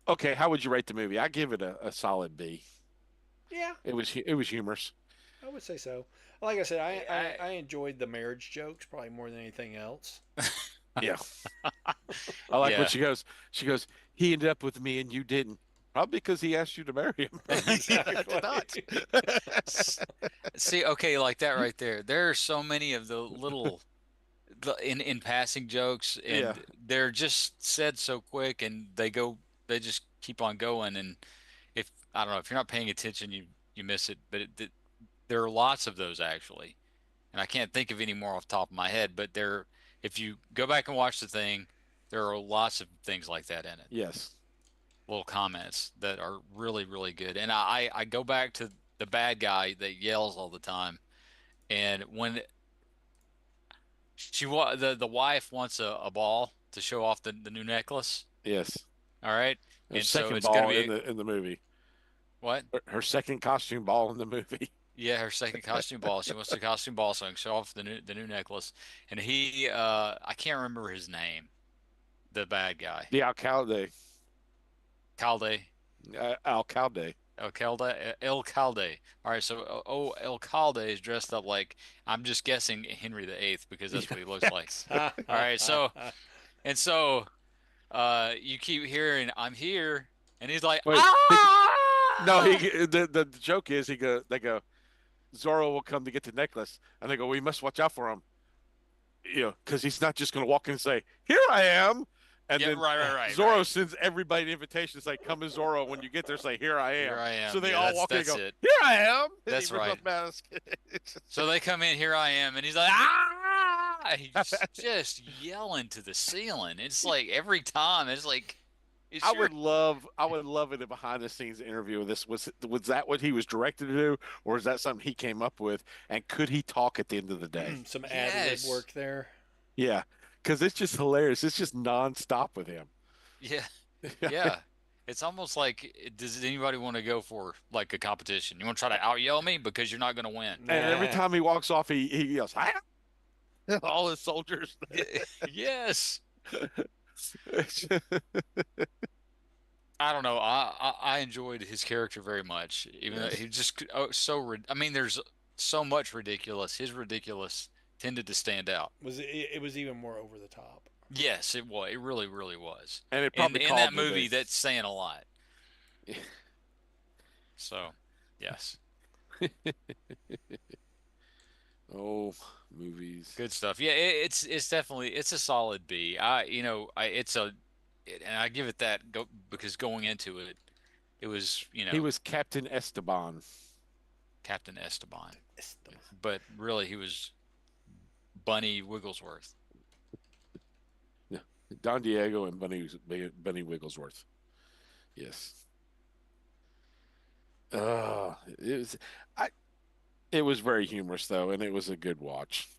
okay. How would you rate the movie? I give it a solid B. yeah, It was humorous. I would say so. Like I said, I, I enjoyed the marriage jokes probably more than anything else. Yeah, I like when yeah. she goes. She goes. He ended up with me and you didn't. Probably because he asked you to marry him. Yeah, I did not. Exactly. S- See, okay, like that right there. There are so many of the little in passing jokes, Yeah. and they're just said so quick, and they just keep on going. And if I don't know, if you're not paying attention, you miss it. But there are lots of those actually, and I can't think of any more off the top of my head. But if you go back and watch the thing, there are lots of things like that in it. Yes. little comments that are really, really good. And I go back to the bad guy that yells all the time. And when the wife wants a ball to show off the new necklace, Yes. all right? Her And so second it's gonna ball be in the movie. what? Her second costume ball in the movie. Yeah, her second costume ball. She wants the costume ball so I can show off the new necklace. And he I can't remember his name, the bad guy. The alcalde. Calde. Alcalde. El Calde. All right, so El Calde is dressed up like I'm just guessing Henry the Eighth because that's what he looks like. Yes. All right, so you keep hearing I'm here, and he's like Wait. No, ah. the joke is they go Zorro will come to get the necklace, and they go we must watch out for him, because he's not just going to walk in and say here I am, and Yeah, then right. Zorro sends everybody an invitation. It's like come as Zorro when you get there, say here I Here am. I So am. they Yeah, all that's walk in and that's go it. here I am, and he That's rips right. off the mask. So they come in, here I am, and he's like ah. He's just yelling to the ceiling. It's like every time, it's like it's your I would love it a behind the scenes interview of this. Was that what he was directed to do, or is that something he came up with? And could he talk at the end of the day? Some ad lib yes, work there. Yeah, because it's just hilarious. It's just nonstop with him. yeah, yeah. It's almost like, does anybody want to go for like a competition? You want to try to out yell me because you're not going to win? And every Nah. time he walks off, he yells, "Hi!" All his soldiers. Yes. I don't know. I enjoyed his character very much, even though he Yes, just I mean, there's so much ridiculous. His ridiculous tended to stand out. It was even more over the top. Yes, it was. It really, really was. and it And probably in that called the movie, day. that's saying a lot. So, yes, Oh, movies. good stuff. Yeah, it's definitely it's a solid B. And I give it that because going into it, it was He was Captain Esteban. Captain Esteban, Esteban. but really he was Bunny Wigglesworth. Yeah, Don Diego and Bunny Wigglesworth. Yes. It was I. It was very humorous though, and it was a good watch.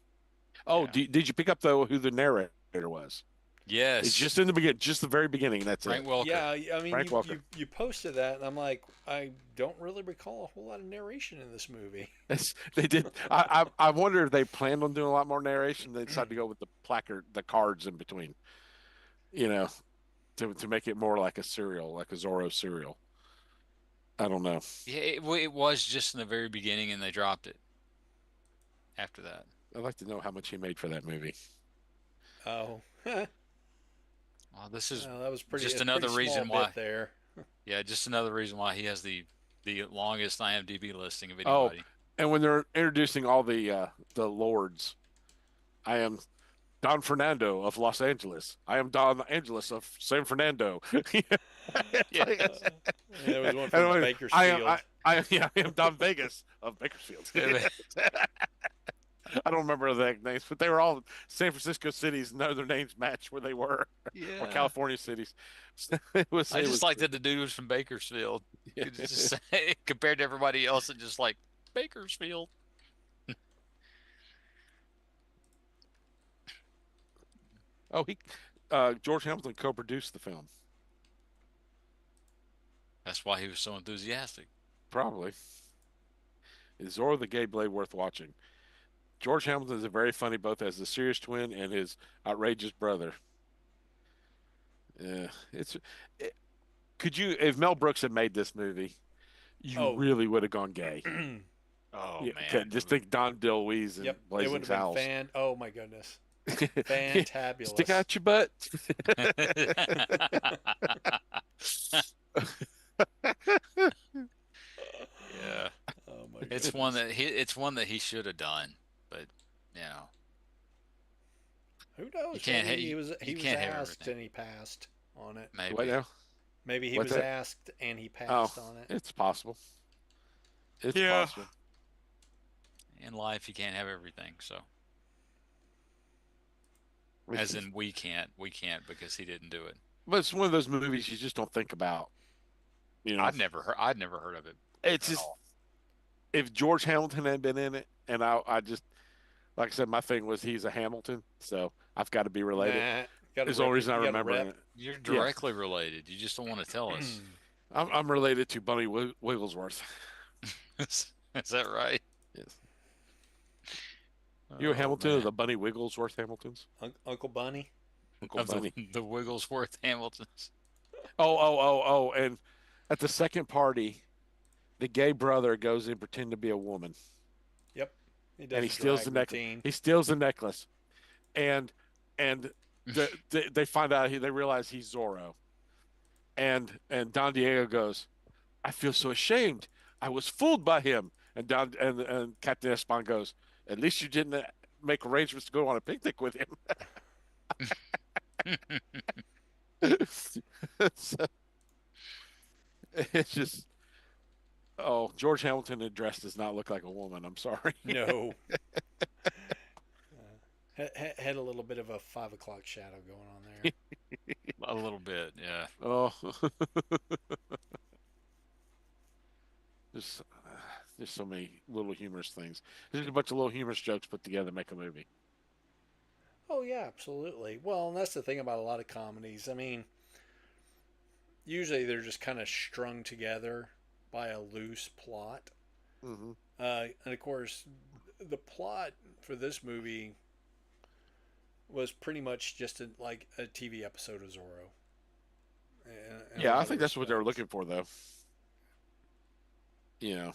Oh, Yeah. did you pick up though who the narrator was? It's Yes, just in the beginning, just the very beginning. That's Frank it. Welker. Yeah, I mean, Frank Welker. you posted that, and I'm like, I don't really recall a whole lot of narration in this movie. They did. I wonder if they planned on doing a lot more narration. They decided to go with the placard, the cards in between. You know, to make it more like a serial, like a Zorro serial. I don't know. Yeah, it was just in the very beginning, and they dropped it after that. I'd like to know how much he made for that movie. Oh, well, Well, this is that was just a pretty another small reason bit why. there. Yeah, just another reason why he has the longest IMDb listing of Oh, anybody. and when they're introducing all the lords, I am Don Fernando of Los Angeles. I am Don Angeles of San Fernando. It's like- Yeah. There was one and from Bakersfield. yeah, I am Don Vegas of Bakersfield. I don't remember the exact names, but they were all San Francisco cities. None of their names match where they were, or Yeah. California cities. I It just was like that the dude was from Bakersfield. yeah. Could just say, compared to everybody else, it just like Bakersfield. Oh, he George Hamilton co-produced the film, That's why he was so enthusiastic. probably. Is Zorro the Gay Blade worth watching? George Hamilton is a very funny both as the serious twin and his outrageous brother. Yeah, it, could you if Mel Brooks had made this movie, you Oh, really would have gone gay. Oh Yeah, man. just think Don DeLuise yep, and it would Blazing have been Saddles. Oh my goodness, Stick fantabulous. out your butt. Yeah. Oh my It's one goodness. that he should have done, but you know, Who you knows? can't Maybe you, you he was can't have asked everything. and he passed on it. What Maybe. now? Maybe he What's was that? asked and he Oh, passed on it. it's possible. It's Yeah. possible. In life you can't have everything, so as in we can't because he didn't do it. but it's one of those movies you just don't think about. You know, I'd never heard of it it's at just all. if George Hamilton had been in it, and I just like I said, my thing was he's a Hamilton, so I've got to be related. Nah, got to Is the only rep. reason I You got to remember rep. it. You're Yeah, directly related. You just don't want to tell us. I'm related to Bunny Wigglesworth. Is that right? Yes, you a Oh Hamilton or man, the Bunny Wigglesworth Hamiltons? Uncle Bunny. Uncle of the Bunny. the Wigglesworth Hamiltons. Oh! And at the second party, the gay brother goes and pretend to be a woman, Yep. He and he does a steals drag the necklace. routine. He steals the necklace, and and they find out they realize he's Zorro, and Don Diego goes, I feel so ashamed. I was fooled by him. And and Captain Espan goes, at least you didn't make arrangements to go on a picnic with him. So, it's just oh, George Hamilton dressed does not look like a woman. I'm sorry. No. Had a little bit of a 5 o'clock shadow going on there. A little bit, yeah. Oh, there's there's so many little humorous things. There's a bunch of little humorous jokes put together to make a movie. Oh yeah, absolutely. Well, and that's the thing about a lot of comedies. I mean, usually they're just kind of strung together by a loose plot. Hmm. And of course, the plot for this movie was pretty much just like a TV episode of Zorro. In a Yeah, I lot of think that's what they were respects. looking for, though. You know,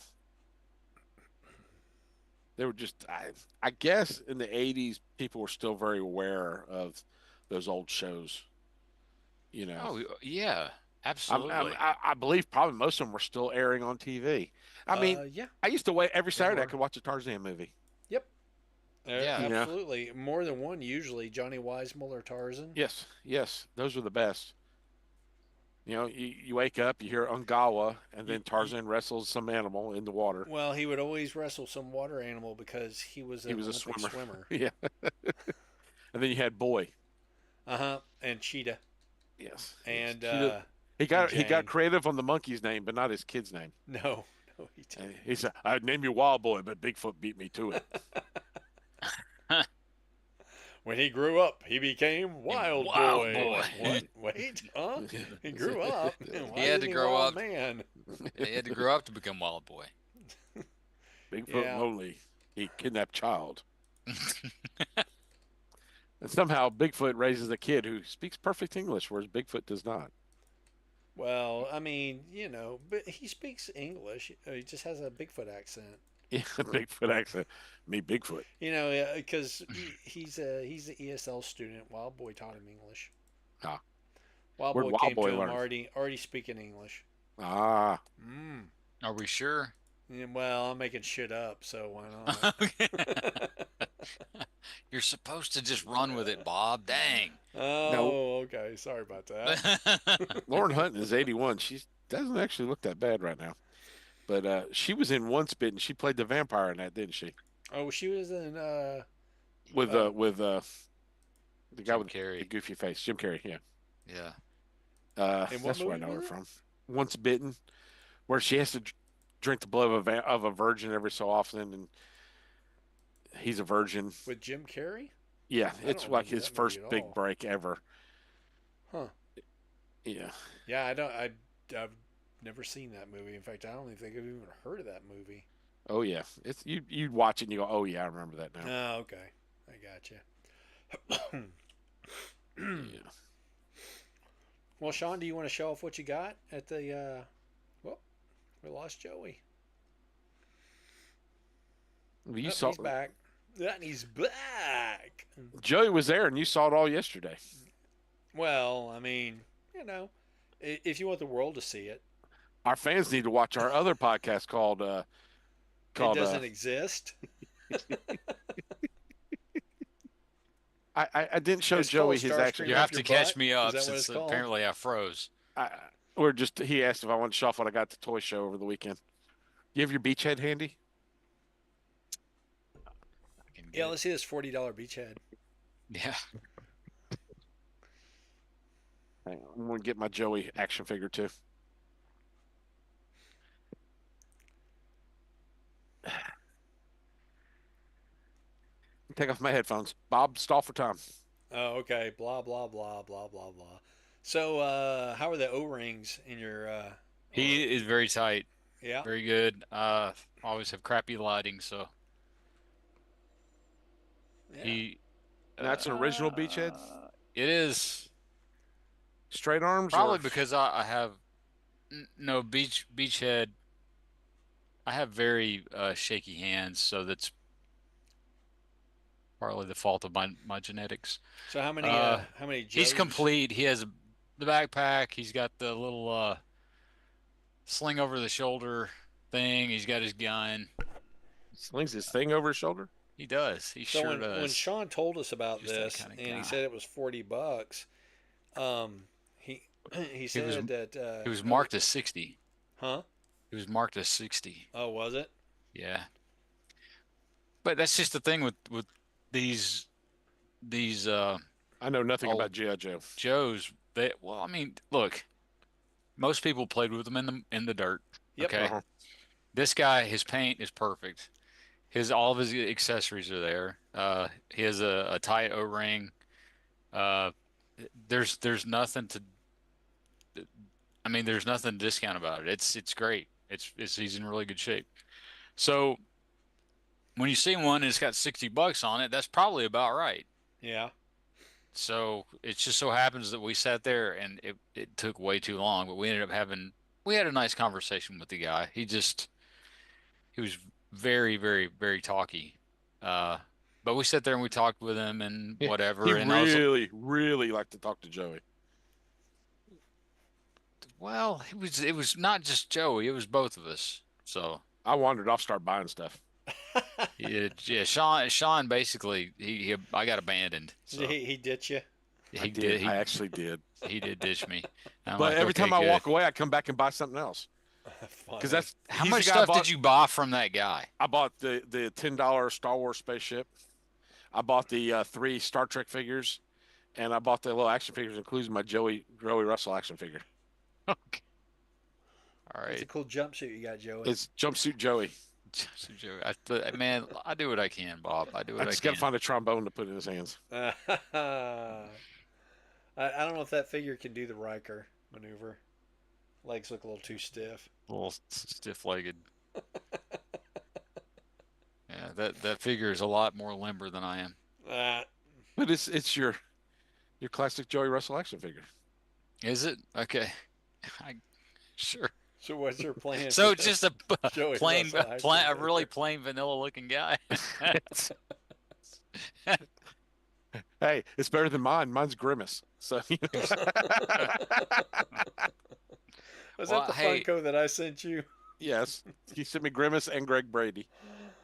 they were just, I guess in the 80s, people were still very aware of those old shows. You know, Oh, yeah, absolutely. I believe probably most of them were still airing on TV. I mean, Yeah, I used to wait every they Saturday I were. could watch a Tarzan movie. Yep. Yeah. You know, Absolutely. More than one usually. Johnny Weissmuller Tarzan. yes, those were the best. You know, you wake up, you hear Ungawa, and Y- then y- Tarzan wrestles some animal in the water. Well, he would always wrestle some water animal because he was He an was a Olympic swimmer. swimmer. Yeah. And then you had Boy. Uh huh. And Cheetah Yes. and He got Jane. creative on the monkey's name, but not his kid's name. No, no, he And didn't. he said, "I'd name you Wild Boy, but Bigfoot beat me to it." When he grew up, he became Wild Wild Boy. boy. What? Wait, huh? He grew up. Why He had isn't to he grow Wild up. Man? He had to grow up to become Wild Boy. Bigfoot Yeah. lonely. He kidnapped child. And somehow Bigfoot raises a kid who speaks perfect English, whereas Bigfoot does not. Well, I mean, but he speaks English. He just has a Bigfoot accent. Yeah, Bigfoot accent. Me, Bigfoot. Because he's an ESL student. Wild Boy taught him English. Ah, Wild where'd Boy Wild came to Boy him learn? already speaking English. Ah, Mm. Are we sure? Yeah, well, I'm making shit up, so why Okay. not? You're supposed to just run with it, Bob. Dang. no. Oh, okay. Sorry about that. Lauren Hunt is 81. She doesn't actually look that bad right now. But she was in One Spit, and she played the vampire in that, didn't she? Oh, she was in With the guy Jim with the Carrey. goofy face, Jim Carrey. Yeah. Yeah. in what That's where I movie know her was it? from. Once Bitten, where she has to drink the blood of a virgin every so often, and he's a virgin. With Jim Carrey? Yeah, I don't it's like remember his that movie first at big all. break ever. Huh. Yeah. Yeah, I don't. I've never seen that movie. In fact, I don't even think I've even heard of that movie. Oh yeah. It's you watch it and you go, oh yeah, I remember that now. Oh, okay. I got you. Yeah. Well, Sean, do you want to show off what you got at the? Well, we lost Joey. Well, you Oh, saw he's back. And he's back. Joey was there and you saw it all yesterday. Well, I mean, if you want the world to see it, Our fans need to watch our other podcast called it called doesn't exist. I didn't show It's Joey called his Starscream actual. You Up have Your to catch Butt. me Is up that what since it's called? apparently I froze. I, he asked if I wanted to show off what I got at the toy show over the weekend. You have your beachhead handy? I can Yeah, get let's see this $40 beachhead. Yeah. Hang on, I'm gonna get my Joey action figure too. Take off my headphones. Bob, stall for time. Oh, okay. Blah blah blah blah blah blah. So, how are the O rings in your? Or He is very tight, yeah, very good. Always have crappy lighting, so yeah. he That's an original beachhead. it is Straight arms probably or because I have no beachhead. I have very shaky hands, so that's partly the fault of my genetics. So Uh, how many he's Joes? complete. He has the backpack. He's got the little sling over the shoulder thing. He's got his gun. slings his thing over his shoulder. He does. He So sure when does. Sean told us about Just that this kind of and he guy. said it was $40, he he He was said that he was it was, marked as 60. huh? He was marked as 60. Oh, was it? Yeah. But that's just the thing with these these I know nothing old about G.I. Joe. Joes. They well, I mean, look, most people played with them in the dirt. Yep. Okay. Uh-huh. This guy, his paint is perfect. His all of his accessories are there. He has a tight O-ring. Uh, there's nothing to. I mean, there's nothing to discount about it. It's great. It's he's in really good shape. So when you see one and it's got $60 on it, that's probably about right. Yeah. So it just so happens that we sat there and it took way too long, but we had a nice conversation with the guy. He was very, very, very talky. Uh, but we sat there and we talked with him and Yeah, he whatever. And I was, really, really liked to talk to Joey. well, it was not just Joey, it was both of us. So I wandered off, started buying stuff. yeah, Sean basically I got abandoned. So he ditch you. I he did. did I actually did. he did ditch me. And I'm But like, every okay, time I good. walk away, I come back and buy something else. Because Funny. that's How he's the much guy I stuff bought. did you buy from that guy? I bought the $10 Star Wars spaceship. I bought the three Star Trek figures, and I bought the little action figures, including my Joey Russell action figure. Okay. All That's a right. cool jumpsuit you got, Joey. It's jumpsuit Joey. Man, I do what I can, Bob. I do I what I just got to can. find a trombone to put in his hands. I don't know if that figure can do the Riker maneuver. Legs look a little too stiff. A little stiff-legged. Yeah, that figure is a lot more limber than I am. Uh, But it's your classic Joey Russell action figure. Is it? Okay. I sure. so what's your plan for So it's the just a Joey plain, Russell action a really figure? plain vanilla looking guy. Hey, it's better than mine. Mine's Grimace. So Was that Well, the hey, Funko that I sent you? yes, he sent me Grimace and Greg Brady.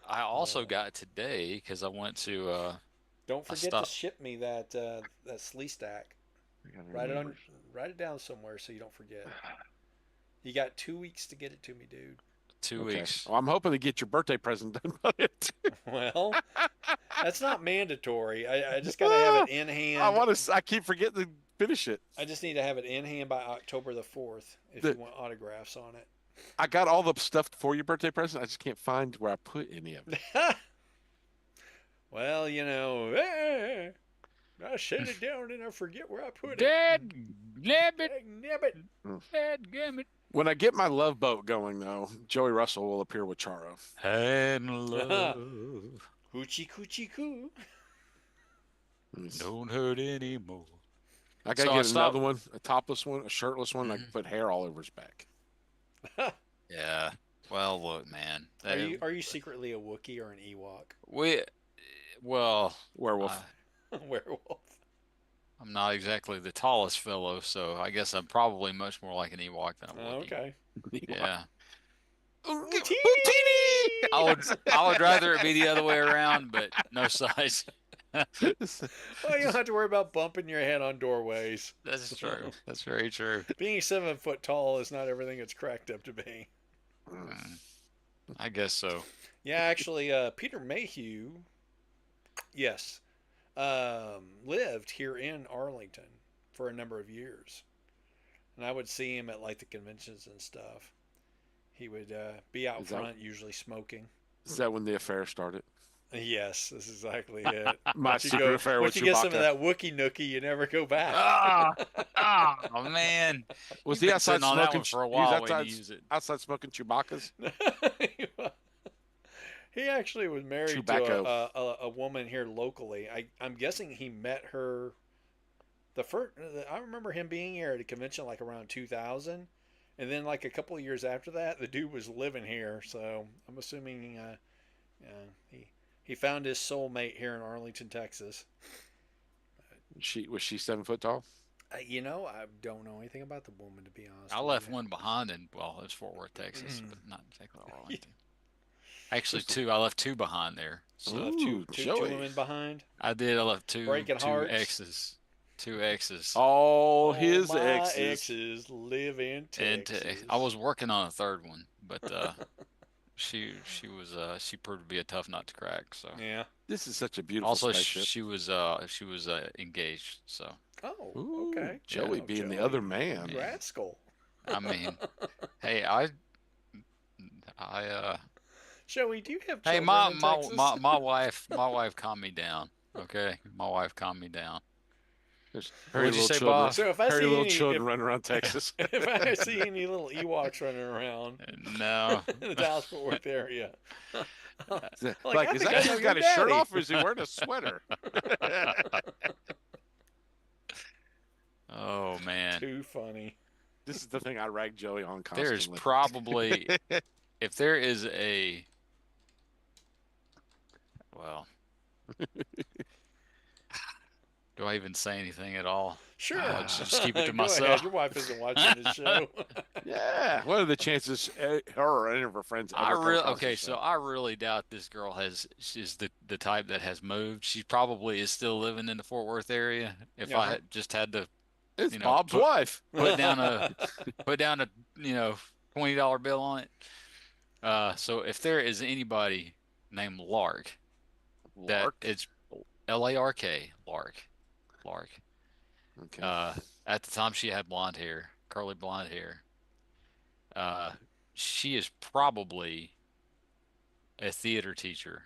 I also Uh, got today because I went to don't I forget to stopped. ship me that slee stack. I gotta Write it remember. on, write it down somewhere so you don't forget. You got 2 weeks to get it to me, dude. Two Okay. weeks. Well, I'm hoping to get your birthday present done by it. Well, that's not mandatory. I just gotta have it in I hand. want to. I keep forgetting to finish it. I just need to have it in hand by October the 4th if The, you want autographs on I got all the stuff for your birthday present. I just can't find where I put any of it. it. Well, I set it down and I forget where I put it. Dad, nabbit, Dagnabbit. dad, gammit. When I get my love boat going, though, Joey Russell will appear with Charo. And love Hoochie coochie coo. don't hurt anymore. I gotta So I get stopped. another one, a topless one, a shirtless one. I can Mhm. put hair all over his back. Yeah. Well, look, man. Are you secretly a Wookiee or an Ewok? We well, Werewolf. Werewolf. I'm not exactly the tallest fellow, so I guess I'm probably much more like an Ewok than a Wookiee. Okay. Yeah. Poutini! I would rather it be the other way around, but no size. Well, you don't have to worry about bumping your head on doorways. That's true. That's very true. Being 7 foot tall is not everything it's cracked up to be. Mm, I guess so. Yeah, actually, Peter Mayhew, yes, lived here in Arlington for a number of years, and I would see him at like the conventions and stuff. He would be out Is that front, usually smoking. is that when the affair started? Yes, that's exactly it. My secret affair with Once you get some of Chewbacca. that Wookie nookie, you never go back. Ah, oh man, Was you've he been outside sitting on that smoking? one for a He was while waiting to use it. outside smoking Chewbacca's. He actually was married to Chewbacca. a woman here locally. I'm guessing he met her the first. I remember him being here at a convention like around 2000, and then like a couple of years after that, the dude was living here. So I'm assuming he found his soulmate here in Arlington, Texas. Was she 7 foot tall? I don't know anything about the woman, to be honest I with left you. one behind in, well, it was Fort Worth, Texas, but not exactly Yeah. Arlington. Actually, two. I left two behind there. You So left Ooh, two Joey. women behind, I did. I left breaking two hearts. exes, two exes, All All his my exes. exes live in and Texas. I was working on a third one, but she proved to be a tough nut to crack. So Yeah. This is such a beautiful also spaceship. she was engaged. So Oh, Ooh, okay. Joey Oh, being the Joey. other man. Yeah. Rascal. I mean, hey, I Joey, do you have hey, children in Texas? my wife calmed me down. Okay, my wife calmed me down. There's What'd you say, children. boss? So if I Hairy see little any, children running around Texas. if I see any little Ewoks running around No, in the Dallas Fort Worth area, Like, I is think that I know dude your got his shirt daddy. off or is he wearing a sweater? oh man, Too funny. This is the thing I rag Joey on there's constantly. probably if there is a well, do I even say anything at all? Sure. I'll just keep it to Go myself. ahead. Your wife isn't watching the show. Yeah. What are the chances her or any of her friends I ever come really across okay, this so show? I really doubt this girl is the type that has moved. She probably is still living in the Fort Worth area. If I Uh-huh. had just had to, It's you know, Bob's wife. put down a $20 bill on it. So if there is anybody named Lark, that Lark. it's Lark, Lark. Okay. At the time she had blonde hair, curly blonde hair. Uh, she is probably a theater teacher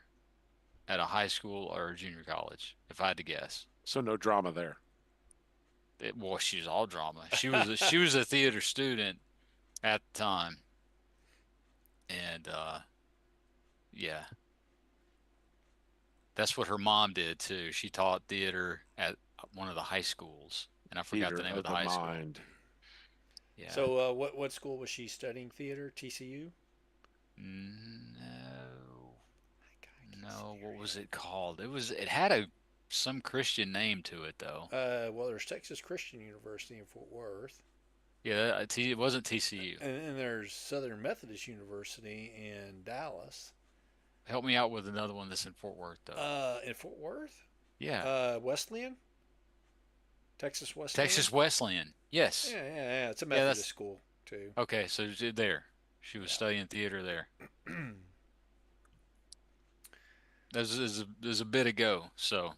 at a high school or a junior college, if I had to guess. So no drama there. Well, she's all drama. She was a theater student at the time, and yeah, that's what her mom did too. She taught theater at one of the high schools, and I forgot Theater the name of of the the high school. mind. Yeah. So, what school was she studying theater? TCU? No, I no. What was it called? It had some Christian name to it though. Well, there's Texas Christian University in Fort Worth, Yeah, it wasn't TCU. and there's Southern Methodist University in Dallas. Help me out with another one that's in Fort Worth though. In Fort Worth, Yeah, Wesleyan, Texas Wesleyan. Texas Wesleyan. Yes. Yeah. It's a Yeah, Methodist school too. Okay, so there. She was Yeah. studying theater there. There's a bit ago, so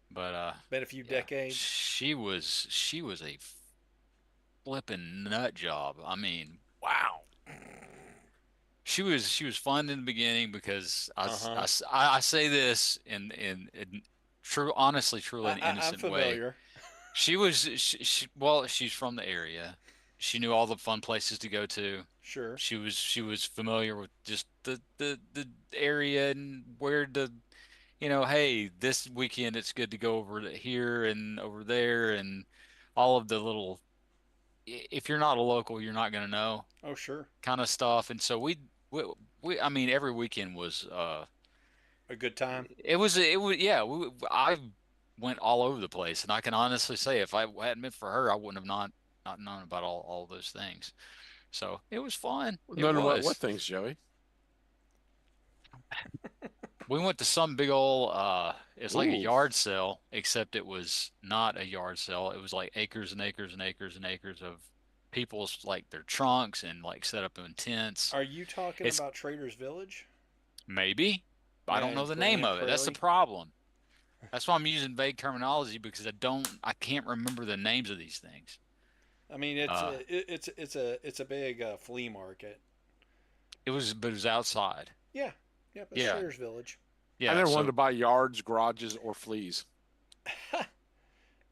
but Been a few yeah. decades. She was a flipping nut job. I mean, wow. She was fun in the beginning because Uh-huh. I say this in true honestly truly an I'm innocent way. familiar. Well, she's from the area. She knew all the fun places to go to. Sure. She was familiar with just the area and where to, hey, this weekend it's good to go over to here and over there and all of the little, if you're not a local, you're not gonna know Oh, sure. kind of stuff. And so I mean, every weekend was A good time. it was yeah. I went all over the place, and I can honestly say if I hadn't been for her, I wouldn't have not known about all those things. So it was fun. It No, no, what was. things, Joey? We went to some big old it's like a Ooh. yard sale, except it was not a yard sale. It was like acres and acres and acres and acres of people's like their trunks and like set up in tents. Are you talking It's about Trader's Village? maybe I don't And know the name Grand of it. That's the Prairie? problem. That's why I'm using vague terminology because I can't remember the names of these things. I mean, Uh, it's a big flea market. but it was outside. Yeah, yep, it's Yeah, Traders Village. I yeah. never wanted So, to buy yards, garages, or fleas.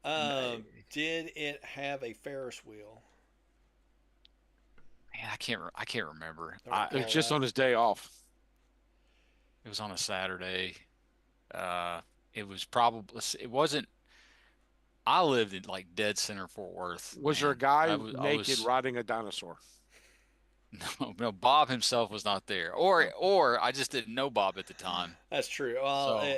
Did it have a Ferris wheel? man, I can't remember. Don't It was recall just that. on his day off. It was on a Saturday. Uh, it was probably it wasn't. I lived in like dead center Fort Worth, Was there a man. guy I naked was riding a dinosaur? no, Bob himself was not there, Oh. or I just didn't know Bob at the time. That's true. Well, So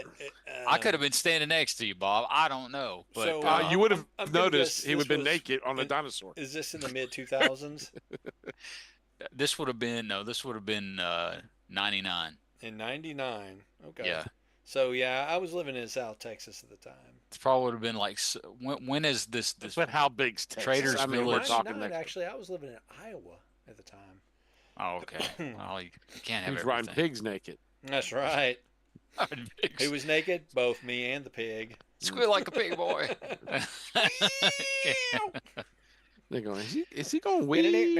I could have been standing next to you, Bob. I don't know, but so You would have I'm gonna noticed guess he would this have been was. naked on a dinosaur. Is this in the mid 2000s? this would have been no, this would have been 99. In '99. Okay. Yeah, So yeah, I was living in South Texas at the time. it probably would have been like when is this But how big's Texas? Traders I mean, we're Village? talking '99. next. Actually, I was living in Iowa at the time. Oh, okay. Well, you can't He have was riding everything. pigs naked. That's right. Who was naked? Both me and the pig. Squeal like a pig boy. They're going, is he going wee?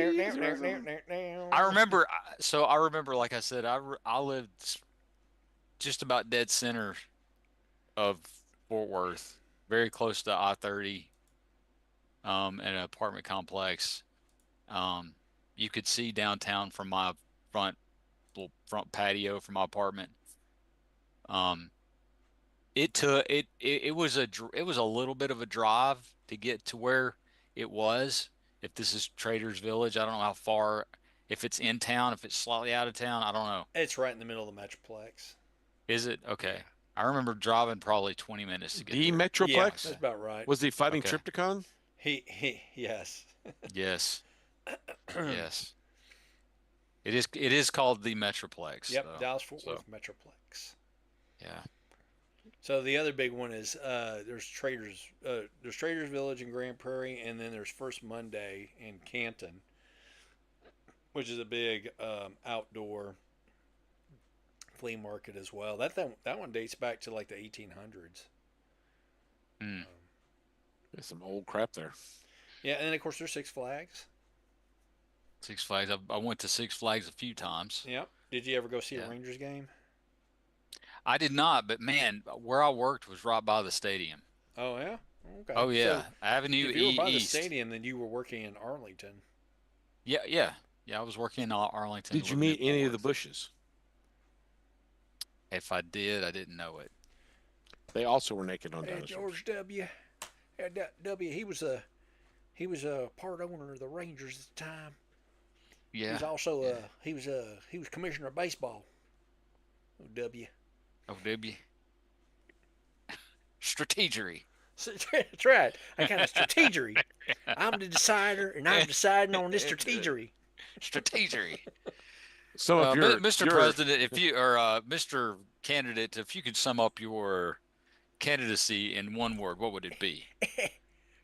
I remember, I remember, like I said, I lived just about dead center of Fort Worth, very close to I-30, in an apartment complex. You could see downtown from my front little front patio from my apartment. Um, it was it was a little bit of a drive to get to where it was. If this is Traders Village, I don't know how far. If it's in town, if it's slightly out of town, I don't know. It's right in the middle of the Metroplex. Is it Yeah. okay? I remember driving probably 20 minutes to get The there. Yeah, Metroplex? that's about right. Was he fighting Okay. Triptychon? Yes. Yes, yes. It is called the Metroplex, Yep, though. Dallas Fort So Worth Metroplex. yeah. So the other big one is there's Traders Village in Grand Prairie, and then there's First Monday in Canton, which is a big outdoor flea market as well. That one dates back to like the 1800s. Mm. There's some old crap there. Yeah, and then of course there's Six Flags. Six Flags. I went to Six Flags a few times. Yep. Did you ever go see a Yeah. Rangers game? I did not, but man, where I worked was right by the stadium. Oh yeah. Okay. Oh yeah, So Avenue if you were by the East. stadium, then you were working in Arlington. Yeah, yeah, yeah. I was working in Arlington. Did you living in meet any Fort of the Worth. Bushes? If I did, I didn't know it. They also were naked on Hey, dinosaurs. George W. W. He was a part owner of the Rangers at the time. He Yeah. was also Yeah. he was commissioner of baseball. Oh, W. Oh, did you? Strategery. That's right. I kind of strategery. I'm the decider, and I'm deciding on this strategery. Strategery. Some of your, Mr. your President, if you or Mr. Candidate, if you could sum up your candidacy in one word, what would it be?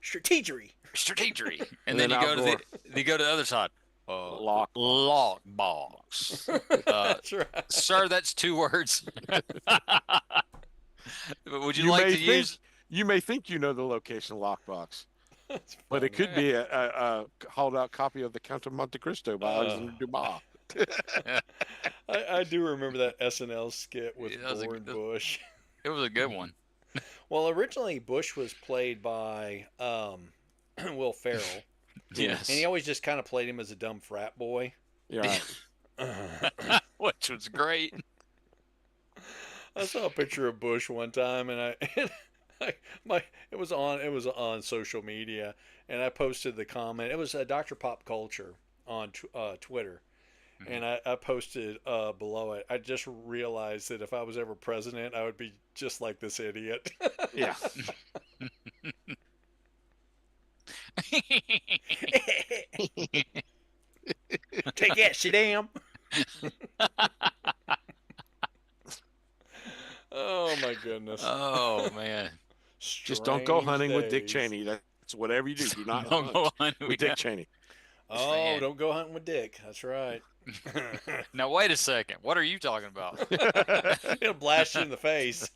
Strategery. Strategery. And And then then you go to outdoor. you go to the other side. Lock. Lock box. That's right. Sir, that's two words. Would you You like may to think use? you may think you know the location of lockbox, That's but it funny. could be a hauled out copy of the Count of Monte Cristo by Alexander Dumas. I do remember that SNL skit with Yeah, that was Gore and Bush. It was a good one. Well, originally Bush was played by Will Ferrell, Yes. and he always just kind of played him as a dumb frat boy. Yeah. Which was great. I saw a picture of Bush one time, and it was on social media, and I posted the comment. It was Dr. Pop Culture on Twitter, and I posted below it. I just realized that if I was ever president, I would be just like this idiot. Yeah. Take that, sit down. Oh my goodness. Oh man. Just don't go Strange hunting with Dick days. Cheney. That's whatever you do. Do not Don't hunt go hunting with with Dick Cheney. Oh, Man. don't go hunting with Dick. That's right. Now wait a second. What are you talking about? It'll blast you in the face.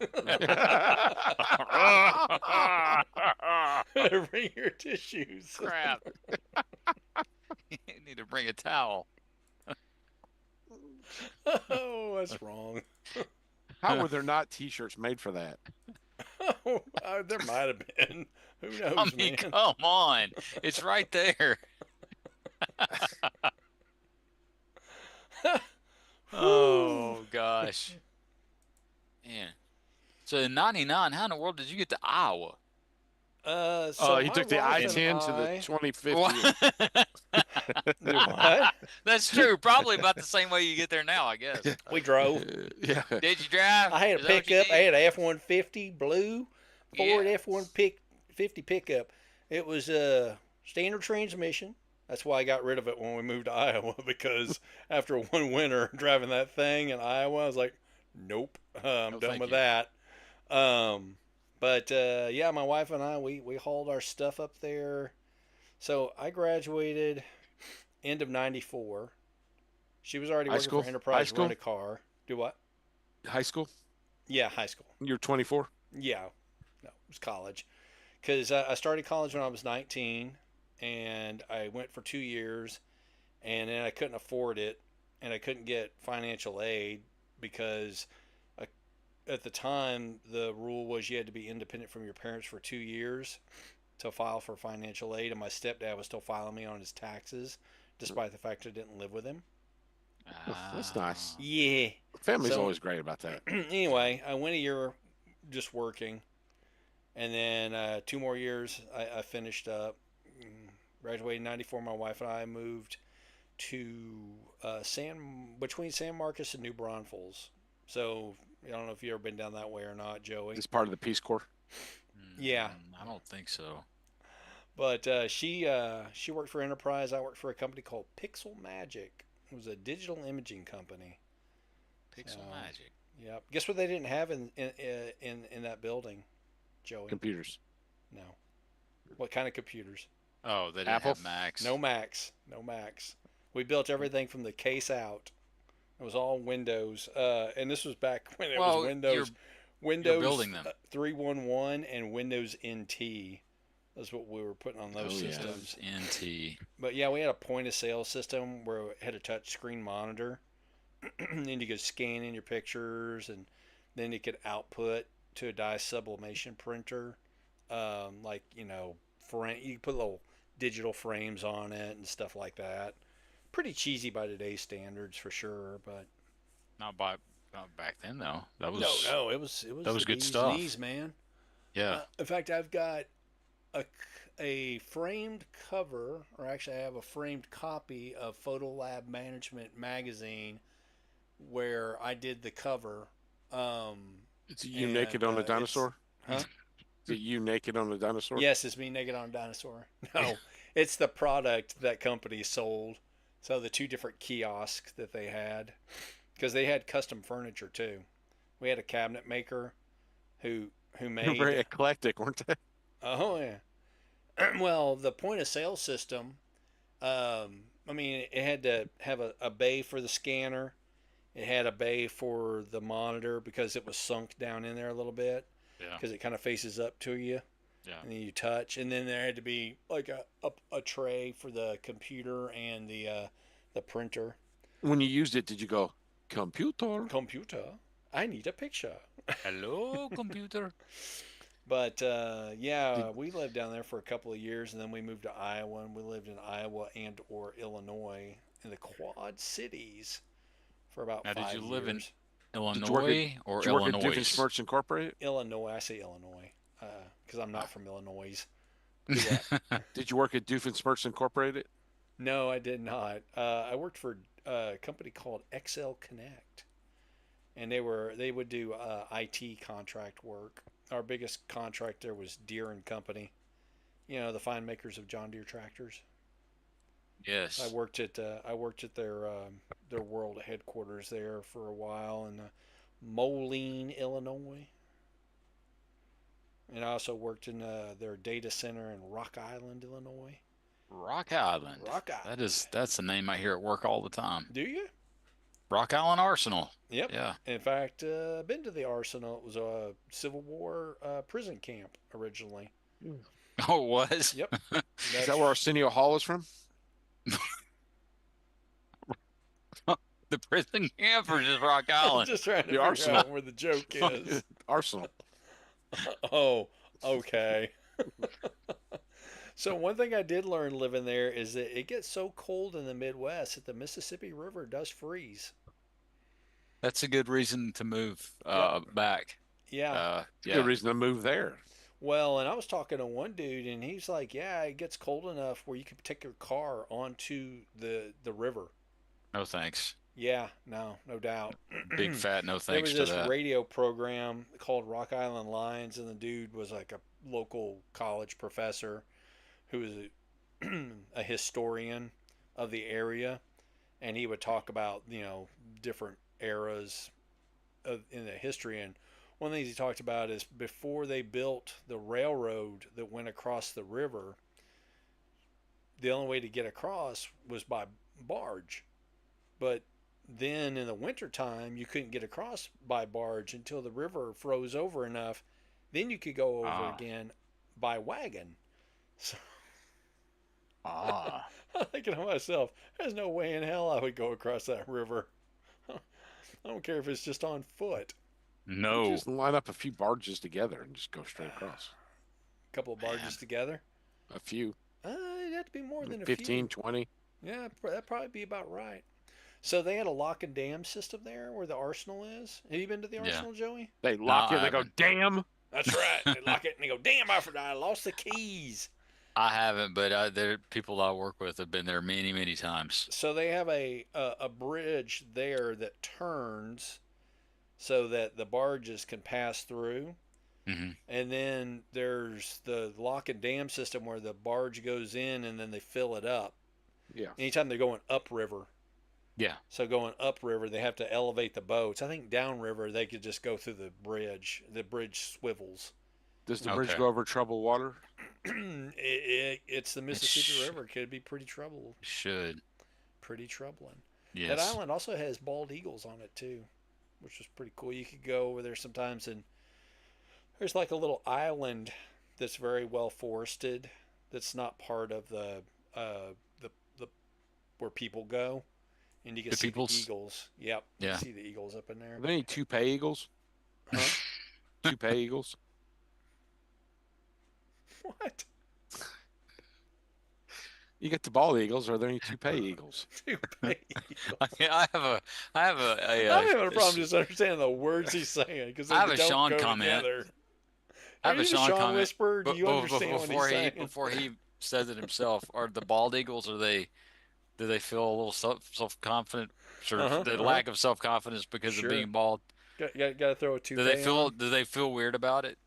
Bring your tissues. Crap. You need to bring a towel. Oh, that's wrong. How were there not T-shirts made for that? Oh, there might have been. Who I knows, mean, man? come on. It's right there. Oh gosh. Man. So in '99, how in the world did you get to Iowa? So He my took the wife and I-10 to the I 2050. do what? That's true. Probably about the same way you get there now, I guess. We drove. Yeah. Did you drive? I had a Is that what you pickup. I did? had an F-150 blue Ford Yeah. F-150 pickup. It was a standard transmission. That's why I got rid of it when we moved to Iowa because after one winter driving that thing in Iowa, I was like, nope, I'm No, done thank with you. that. Um, but yeah, my wife and I we hauled our stuff up there. So I graduated end of '94. She was already High working for school? High Enterprise Rent school? a Car. Do what? High school? Yeah, high school. You're 24? Yeah, no, it was college. Because I started college when I was 19, and I went for 2 years, and then I couldn't afford it, and I couldn't get financial aid because I, at the time the rule was you had to be independent from your parents for 2 years to file for financial aid, and my stepdad was still filing me on his taxes, despite the fact I didn't live with him. Oh, that's nice. Ah. Yeah. Family's So always great about that. anyway, I went a year just working, and then 2 more years I finished up. Graduated in '94. My wife and I moved to between San Marcos and New Braunfels. So I don't know if you've ever been down that way or not, Joey. It's part of the Peace Corps. Yeah, I don't think so. but she worked for Enterprise. I worked for a company called Pixel Magic. It was a digital imaging company. So, Pixel Magic. yeah. Guess what they didn't have in that building, Joey? Computers. No. What kind of computers? Oh, they didn't Apple? have Macs. No Macs. No Macs. We built everything from the case out. It was all Windows. And this was back when it was Well, you're Windows building them. 3.11 and Windows NT. That's what we were putting on those Oh, yeah. systems. NT. But yeah, we had a point of sale system where it had a touch screen monitor. And you could scan in your pictures, and then you could output to a dye sublimation printer. Like, you could put little digital frames on it and stuff like that. Pretty cheesy by today's standards for sure, but Not back then though. no, it was that was the good bee's stuff. knees, man. Yeah. In fact, I've got a framed cover, or actually, I have a framed copy of Photo Lab Management magazine where I did the cover. Is it you naked on a dinosaur? Huh? Is it you naked on a dinosaur? Yes, it's me naked on a dinosaur. No, it's the product that company sold. So the two different kiosks that they had, because they had custom furniture too. We had a cabinet maker who They're very made. eclectic, weren't they? Oh yeah. Well, the point of sale system. I mean, it had to have a bay for the scanner. It had a bay for the monitor because it was sunk down in there a little bit Yeah. because it kind of faces up to you. Yeah. And then you touch, and then there had to be like a tray for the computer and the printer. When you used it, did you go, computer? Computer, I need a picture. Hello, computer. But yeah, Did, we lived down there for a couple of years, and then we moved to Iowa, and we lived in Iowa and or Illinois in the Quad Cities for about Now, did 5 you live in years. did you work at, Illinois or did you work at Illinois? Doofenshmirtz Incorporated? Illinois, I say Illinois, because I'm not from Illinois. Do what? Did you work at Doofenshmirtz Incorporated? No, I did not. I worked for a company called XL Connect, and they would do IT contract work. Our biggest contract there was Deere and Company, the fine makers of John Deere tractors. Yes. I worked at their world headquarters there for a while in Moline, Illinois, and I also worked in their data center in Rock Island, Illinois. Rock Island. Rock Island. That's a name I hear at work all the time. Do you? Rock Island Arsenal. Yep. Yeah. In fact, been to the Arsenal. It was a Civil War prison camp originally. Oh, it was. Yep. Is That's that where Arsenio Hall is from? The prison camp or just Rock Island? just trying to The figure Arsenal. out where the joke is. Arsenal. Oh, okay. So one thing I did learn living there is that it gets so cold in the Midwest that the Mississippi River does freeze. That's a good reason to move Yep. back. Yeah. It's a Yeah. good reason to move there. Well, and I was talking to one dude, and he's like, "Yeah, it gets cold enough where you can take your car onto the river." No thanks. Yeah, no doubt. Big fat no There thanks was to this that. radio program called Rock Island Lines, and the dude was like a local college professor who was a historian of the area, and he would talk about different eras in the history. And one of the things he talked about is before they built the railroad that went across the river, the only way to get across was by barge. But then in the wintertime, you couldn't get across by barge until the river froze over enough. Then you could go over Ah. again by wagon. So Ah. I'm thinking to myself, there's no way in hell I would go across that river. I don't care if it's just on foot. No. Just line up a few barges together and just go straight across. A couple of barges Man. together. A few. It'd have to be more than a 15, few. 20. Yeah, that'd probably be about right. So they had a lock and dam system there where the arsenal is. Have you been to the Yeah. arsenal, Joey? They No, lock it I and they go, haven't. damn. That's right. They lock it and they go, damn, I lost the keys. I haven't, but there people I work with have been there many, many times. So they have a bridge there that turns so that the barges can pass through. Hmm. And then there's the lock and dam system where the barge goes in and then they fill it up. Yeah. Anytime they're going upriver. Yeah. So going upriver, they have to elevate the boats. I think downriver, they could just go through the bridge. The bridge swivels. Does the bridge Okay. go over troubled water? It's the Mississippi sh- River. Could be pretty troubling. Should. Pretty troubling. That Yes. island also has bald eagles on it too, which is pretty cool. You could go over there sometimes, and there's like a little island that's very well forested. That's not part of the where people go, and you can The see peoples? the eagles. Yep, you Yeah. can see the eagles up in there. Are there any toupee eagles? Huh? Toupee eagles? What? You get the bald eagles. Are there any toupee eagles? Toupee eagle. I have a I'm having a problem just understanding the words he's saying because they I have a don't Sean go comment. together. I have Are a you the Sean comment. Whisperer? Do you understand what before he's saying? before he says it himself, are the bald eagles? Do they feel a little self confident, or the lack of self confidence because Sure. of being bald? Got to throw a toupee on. Do they feel weird about it?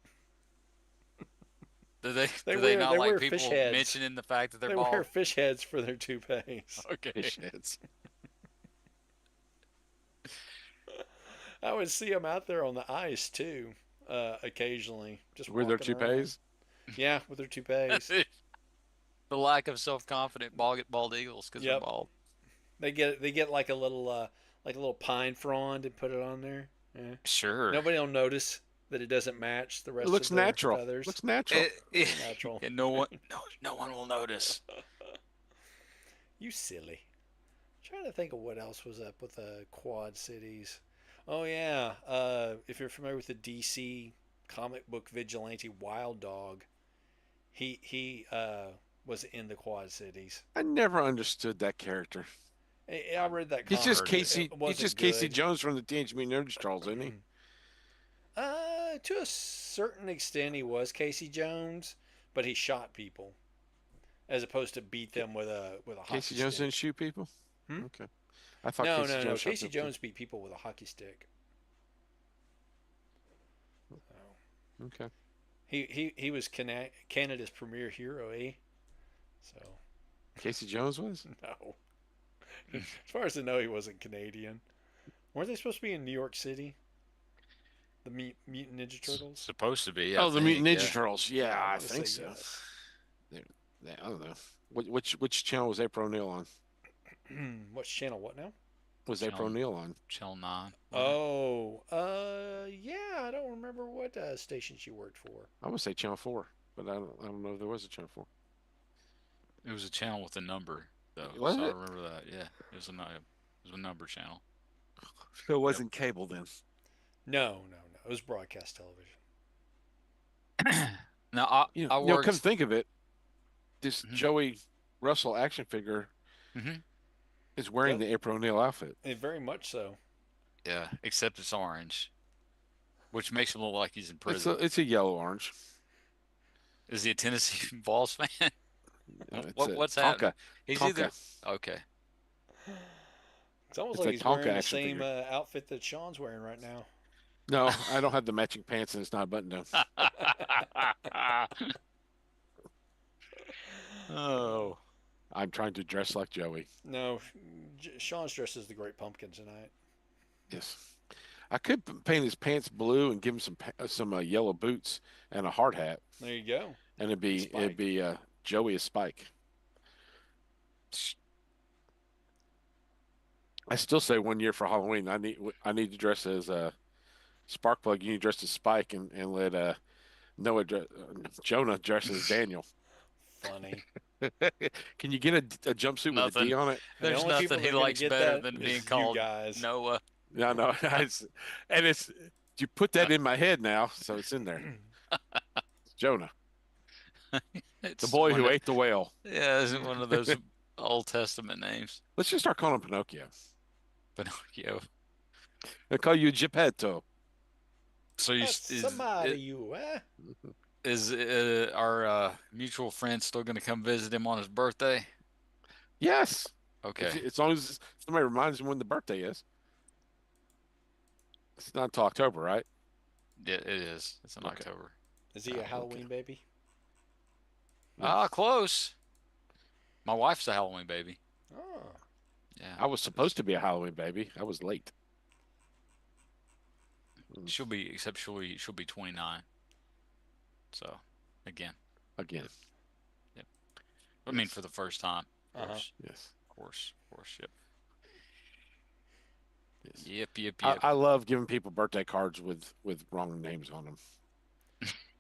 Do they They do they wear- not they like wear people fish heads. mentioning the fact that they're They bald? wear fish heads for their toupees. Okay. Fish heads. I would see them out there on the ice too, occasionally. Just With their walking around. toupees? Yeah, with their toupees. The lack of self confident bald eagles because Yep. they're bald. They get like a little pine frond and put it on there. Yeah. Sure. Nobody will notice that it doesn't match the It rest looks of their natural. feathers. Looks natural. Natural. And no one will notice. You silly. Trying to think of what else was up with the Quad Cities. Oh yeah, if you're familiar with the DC comic book vigilante Wild Dog, he was in the Quad Cities. I never understood that character. I read that. He's comic. just heard it. Casey. It He's wasn't just Casey good. Jones from the Teenage Mutant Ninja Turtles, isn't he? To a certain extent, he was Casey Jones, but he shot people as opposed to beat them with a hockey Casey Jones stick. didn't shoot people. Hmm? Okay. I thought No, Casey no. Jones shot Casey people. Jones beat people with a hockey stick. So, Okay. he was Canada's premier hero, eh? So Casey Jones was. no. As far as I know, he wasn't Canadian. Weren't they supposed to be in New York City? The Mutant Ninja Turtles. Supposed to be. Oh, the Mutant Ninja yeah. Turtles. Yeah, I wanna think say so. yes. I don't know. Which channel was April O'Neil on? What's channel? What now? Was April Channel O'Neil on? Channel 9, wasn't it? Oh, yeah. I don't remember what station she worked for. I would say Channel 4, but I don't know if there was a Channel 4. It was a channel with a number though, Was so I it? remember that. Yeah, it was a number channel. So it Yep. wasn't cable then. No, no, no. It was broadcast television. Now I Come to worked. think of it, this Hmm. Joey Russell action figure Hmm. is wearing Yep, the April O'Neil outfit. very much so. Yeah, except it's orange, which makes him look like he's in It's a prison. it's a yellow orange. Is he a Tennessee Vols fan? It's a What's happening? Tonka He's Tonka. either okay. It's almost It's like a he's Tonka wearing the action same figure. outfit that Sean's wearing right now. No, I don't have the matching pants and it's not buttoned down. Oh, I'm trying to dress like Joey. No, Sean's dressed as the Great Pumpkin tonight. Yes. I could paint his pants blue and give him some yellow boots and a hard hat, There you go. and it'd be it'd Spike. be Joey as Spike. I still say one year for Halloween. I need to dress as Sparkplug. You need to dress as Spike and let Noah Jonah dress as Daniel. Funny. Can you get a jumpsuit with a D nothing. on it? And the There's only nothing people that he are going to likes get better that than being is you called guys. Noah. No, no, and it's you put that in my head now, so it's in there. It's Jonah, the It's boy one who of ate the whale. yeah, it's one of those Old Testament names. Let's just start calling him Pinocchio. Pinocchio. They call you Geppetto. So you That's somebody you, eh? is our mutual friend still going to come visit him on his birthday? Yes, if Okay. as long as somebody reminds him when the birthday is. It's not until October, right? Yeah, it is. It's in Okay. October. Is he a Okay. Halloween baby? No, Close. My wife's a Halloween baby. Oh, Yeah. I was supposed to be a Halloween baby. I was late. Mm, She'll be 29. So, again, again, yep, yep. I mean, yes, for the first time, of uh-huh. course, yes, of course, yep, yes. yep, yep, I, yep. I love giving people birthday cards with wrong names on them.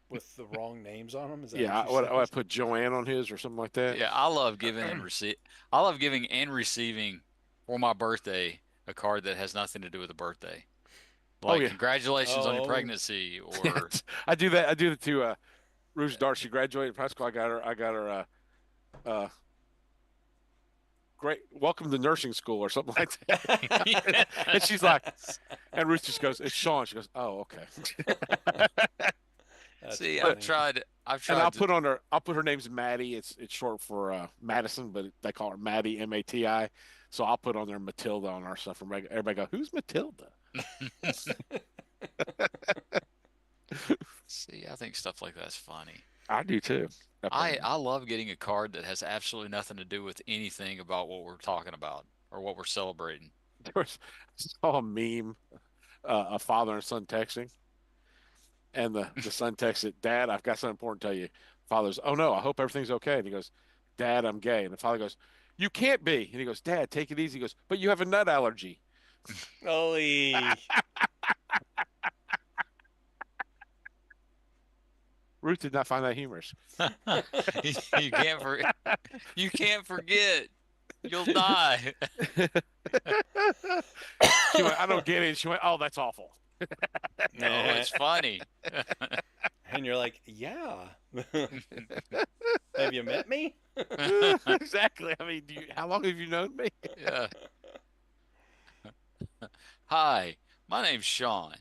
With the wrong names on them? Is that Yeah, what you I said? put Joanne on his or something like that. Yeah, I love giving and receive. I love giving and receiving for my birthday a card that has nothing to do with the birthday, Oh like yeah, congratulations on your Oh, pregnancy, or yes. I do that. I do that to Rouge Dart. She graduated from high school. I got her uh great welcome to nursing school or something like that. And she's like, and Ruth just goes, it's Sean. She goes, oh, okay. that's see, But funny. I've and tried to. I'll put her name's Maddie. It's short for Madison, but they call her Maddie, Mati. So I'll put on there Matilda on our stuff. And everybody go, who's Matilda? See, I think stuff like that's funny. I do too. I love getting a card that has absolutely nothing to do with anything about what we're talking about or what we're celebrating. There was I saw a meme, a father and son texting, and the son texted, "Dad, I've got something important to tell you." Father's, "Oh no, I hope everything's okay." And he goes, "Dad, I'm gay." And the father goes, "You can't be." And he goes, "Dad, take it easy." He goes, "But you have a nut allergy." Ollie. Ruth did not find that humorous. You can't for you can't forget. You'll die. She went, "I don't get it." She went, "Oh, that's awful." No, it's funny. And you're like, yeah. Have you met me? Exactly. I mean, how long have you known me? Yeah. Hi, my name's Sean.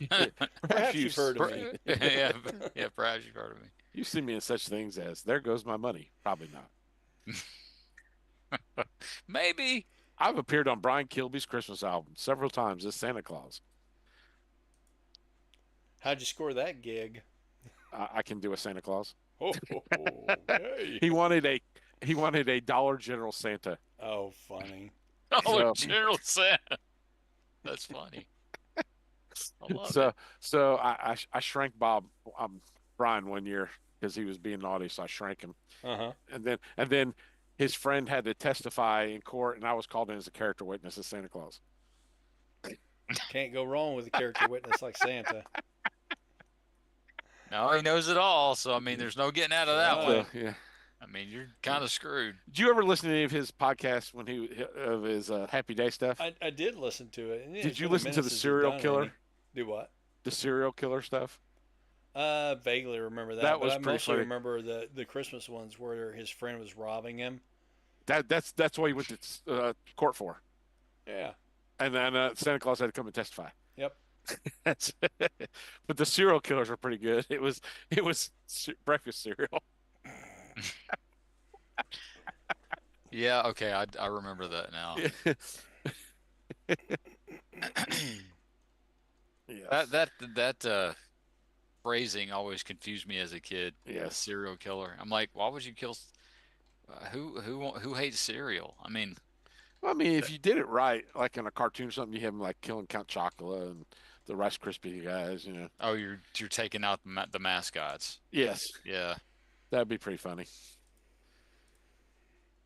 Perhaps you you've heard of me. Yeah, yeah, perhaps you've heard of me. you see me in such things as "There goes my money." Probably not. Maybe. I've appeared on Brian Kilby's Christmas album several times as Santa Claus. How'd you score that gig? I can do a Santa Claus. Oh, okay. He wanted a Dollar General Santa. Oh, funny. Oh, So General Santa. That's funny. I love so it. so I shrank Brian one year because he was being naughty, so I shrank him. Uh huh. And then his friend had to testify in court, and I was called in as a character witness as Santa Claus. Can't go wrong with a character witness like Santa. No, he knows it all. So I mean, there's no getting out That's of that one. So right. yeah. I mean, you're kind of screwed. Did you ever listen to any of his podcasts when he of his Happy Day stuff? I did listen to it, and Did it's you been a listen to minute the since he's serial done killer? any. Do what? The serial killer stuff? Vaguely remember that, That but was I pretty mostly funny. remember the Christmas ones where his friend was robbing him. That's what he went to court for, Yeah. and then Santa Claus had to come and testify. Yep. That's, but the serial killers were pretty good. It was breakfast cereal. Yeah, okay, I remember that now. That Yes. that that phrasing always confused me as a kid. Yes. Serial killer. I'm like, why would you kill? Who hates cereal? I mean, Well, I mean, if that, you did it right, like in a cartoon or something, you have him like killing Count Chocula and the Rice Krispie guys. oh, you're taking out the mascots. Yes, Yeah, that'd be pretty funny.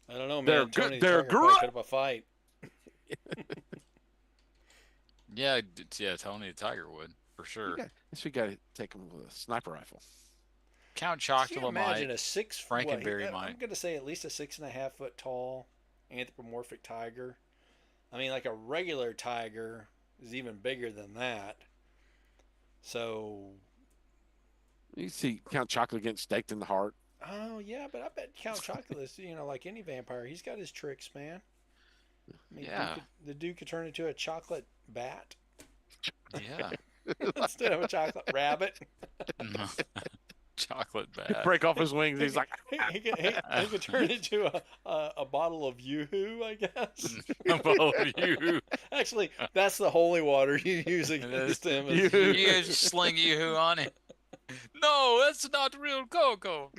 I don't know, They're man. good. Tony the They're Tiger probably great. put up a fight. yeah, yeah. Tony the Tiger would for sure. Guess we got to take him with a sniper rifle. Count Can you Chocula imagine might. a six? Frankenberry I'm might. going to say at least a 6.5 foot tall anthropomorphic tiger. I mean, like a regular tiger is even bigger than that. So, You see Count Chocula getting staked in the heart. oh yeah, but I bet Count Chocula is, like any vampire, he's got his tricks, man. I mean, Yeah, the dude could turn into a chocolate bat yeah. instead of a chocolate rabbit. Chocolate bath. Break off his wings. He He's could, like, he could turn into a bottle of Yoo-hoo, I guess. Above you. Actually, that's the holy water you use against him. Is Yoo-hoo. You guys sling you on it. No, that's not real cocoa.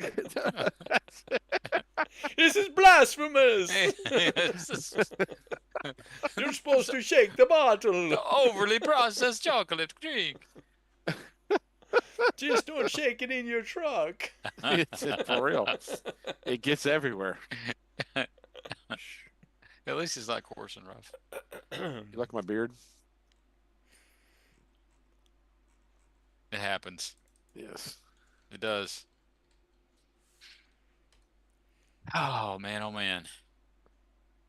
This is blasphemous! It's You're supposed to shake the bottle. overly processed chocolate drink. Just don't shake it in your truck. it's for real. It gets everywhere. At least it's not coarse and rough. You like my beard? It happens. Yes. It does. Oh man, oh man.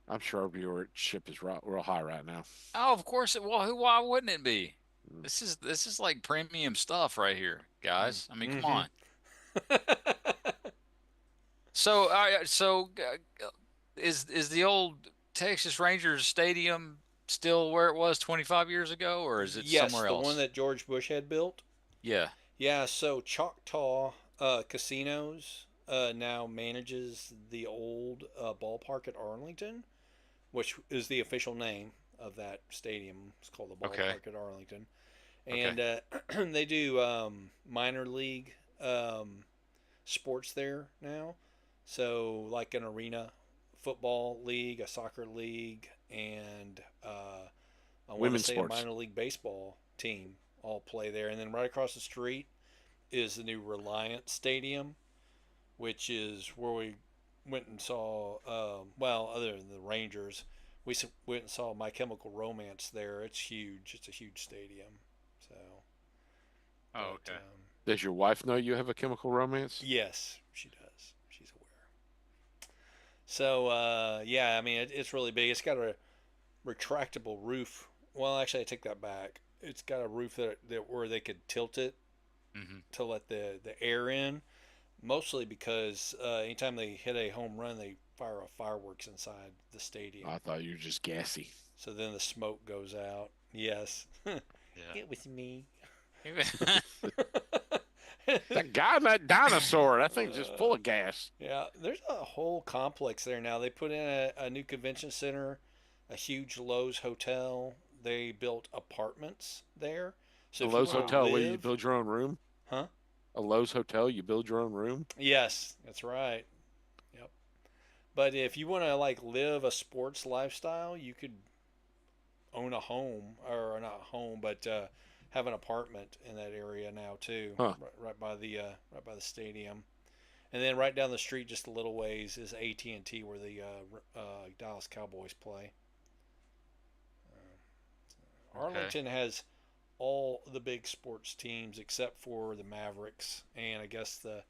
I'm sure our viewership is real high right now. Oh, of course it. Well, why wouldn't it be? This is like premium stuff right here, guys. I mean, come on. So is the old Texas Rangers stadium still where it was 25 years ago, or is it Yes, somewhere the one else? that George Bush had built. Yeah. Yeah, so Choctaw Casinos now manages the old ballpark at Arlington, which is the official name of that stadium. It's called the Okay. ballpark at Arlington. Okay. And they do minor league sports there now. So, like an arena football league, a soccer league, and I want to Women's say sports. a minor league baseball team all play there. And then right across the street is the new Reliant Stadium, which is where we went and saw, well, other than the Rangers, we went and saw My Chemical Romance there. It's huge. It's a huge stadium. So, Oh, but, okay. Does your wife know you have a chemical romance? yes, she does. She's aware. So, yeah, I mean, it's really big. It's got a retractable roof. Well, actually, I take that back. It's got a roof that where they could tilt it Hmm. to let the air in. Mostly because anytime they hit a home run, they fire off fireworks inside the stadium. I thought you were just gassy. So then the smoke goes out. Yes. Yeah. It was me. That guy and that dinosaur, that thing's just full of gas. Yeah, there's a whole complex there now. They put in a new convention center, a huge Lowe's hotel. They built apartments there. So A if you Lowe's wanna Hotel where you live- build your own room? Huh? A Lowe's Hotel, you build your own room? Yes, that's right. Yep. But if you want to like live a sports lifestyle, you could own a home, or not a home, but have an apartment in that area now too, Huh. right by the stadium. And then right down the street, just a little ways, is AT&T where the Dallas Cowboys play. Okay. Arlington has all the big sports teams except for the Mavericks and I guess the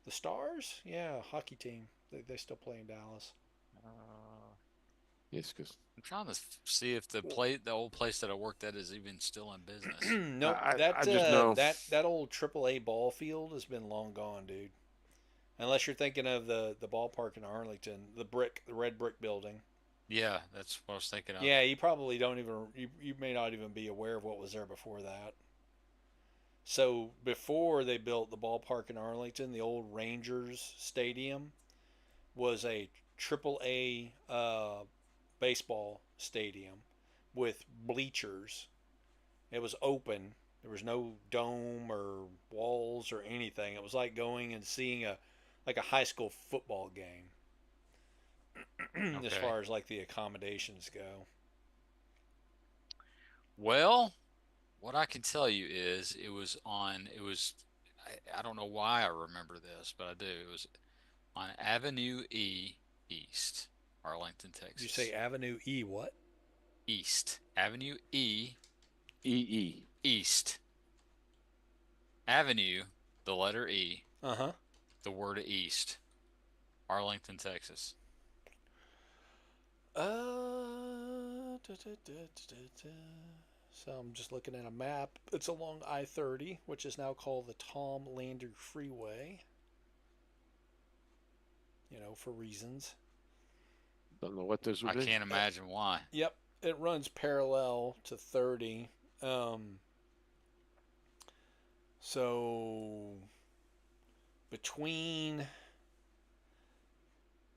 Stars. Yeah, hockey team. They still play in Dallas. Uh, Yes, because I'm trying to see if the old place that I worked at is even still in business. Nope, I just know. that old AAA ball field has been long gone, dude. Unless you're thinking of the ballpark in Arlington, the red brick building. Yeah, that's what I was thinking of. Yeah, you probably don't even you may not even be aware of what was there before that. So before they built the ballpark in Arlington, the old Rangers Stadium was a AAA baseball stadium with bleachers. It was open. There was no dome or walls or anything. It was like going and seeing a high school football game as Okay. far as like the accommodations go. Well, what I can tell you is I don't know why I remember this, but I do. It was on Avenue E East, Arlington, Did you say Texas. Avenue E what? East. Avenue E EE. East. Avenue, the letter E, Uh-huh. the word East, Arlington, Texas. Da. So I'm just looking at a map. It's along I-30, which is now called the Tom Lander Freeway, for reasons. Don't know what those would I be. can't imagine why. Yep, it runs parallel to 30. Um, so between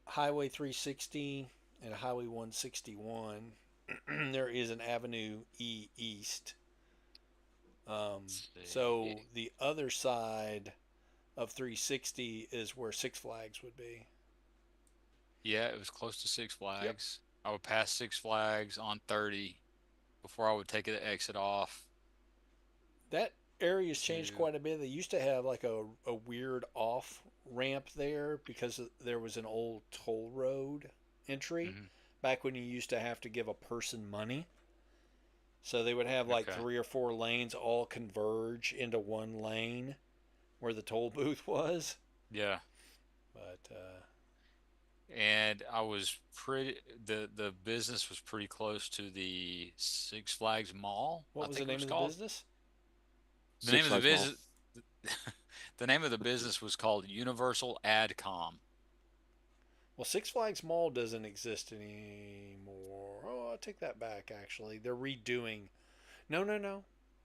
Highway 360 and Highway 161, there is an Avenue E East. Let's So see. the other side of 360 is where Six Flags would be. Yeah, it was close to Six Yep. Flags. I would pass Six Flags on 30 before I would take the exit off That area's changed to. quite a bit. They used to have like a weird off ramp there because there was an old toll road entry Mhm. back when you used to have to give a person money. So they would have like Okay. three or four lanes all converge into one lane where the toll booth was. Yeah. But And I was pretty the business was pretty close to the Six Flags Mall, what I was the think it name was of the called. business? The name Six of the Flags Mall. business the name of the business was called Universal Adcom. Well, Six Flags Mall doesn't exist anymore. Oh, I take that back. Actually, they're redoing. No, no, no.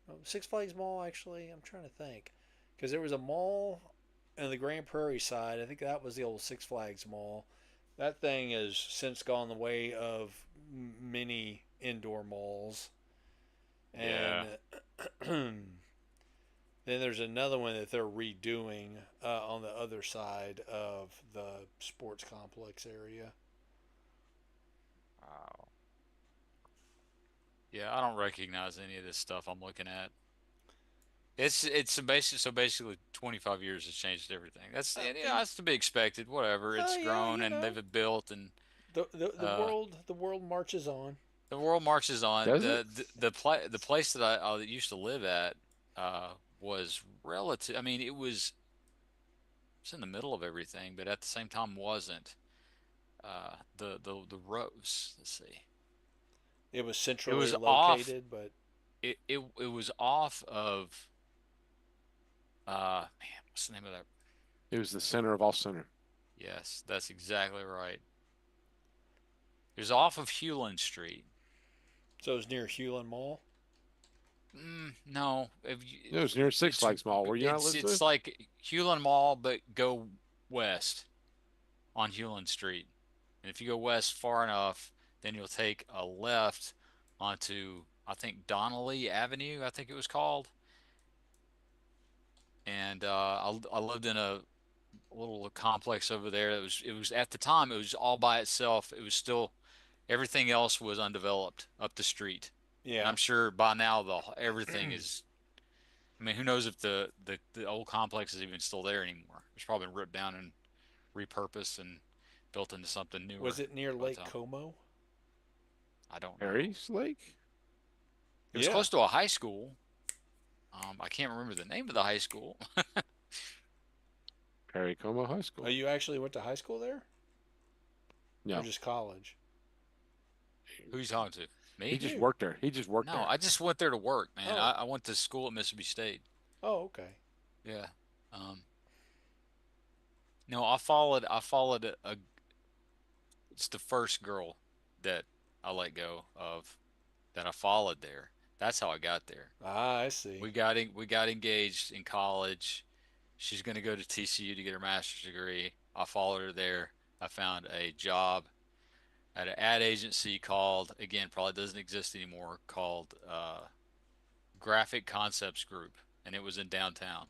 No, Six Flags Mall. Actually, I'm trying to think because there was a mall in the Grand Prairie side. I think that was the old Six Flags Mall. That thing has since gone the way of many indoor malls, Yeah. and then there's another one that they're redoing on the other side of the sports complex area. Wow. Yeah, I don't recognize any of this stuff I'm looking at. It's basically 25 years has changed everything. That's and, And that's to be expected. Whatever. It's yeah, grown and they've built and the uh world marches on. the world marches on. Does it? The place that I used to live at was relative. I mean, it's in the middle of everything, but at the same time wasn't. The rows. Let's see. It was It centrally was off. located, but It was off of man, what's the name of that? It was the center of all center. Yes, that's exactly right. It was off of Hewlin Street. so it was near Hewlin Mall. No, It was near Six it's Flags Mall. Were you not it's listening? like Hewlin Mall, but go west on Hewlin Street. And if you go west far enough, then you'll take a left onto I think Donnelly Avenue, I think it was called. And I lived in a little complex over there. It was at the time it was all by itself. It was still everything else was undeveloped up the street. And Yeah. I'm sure by now the everything is. I mean, who knows if the old complex is even still there anymore? It's probably been ripped down and repurposed and built into something Was newer it near by the Lake time. Como? I don't know. Harry's Lake, It was Yeah. close to a high school. I can't remember the name of the high school. Perry Como High Oh, School. you actually went to high school there, or No, just college? Who you talking to? he Me? just You. worked there. He just worked No, there. I just went there to work, man. I, Oh. I went to school at Mississippi State. Oh, okay. Yeah. Um, no, I followed it's the first girl that I let go of that I followed there. That's how I got there. Ah, I see. We got engaged in college. She's going to go to TCU to get her master's degree. I followed her there. I found a job at an ad agency called, again, probably doesn't exist anymore, called Graphic Concepts Group, and it was in downtown.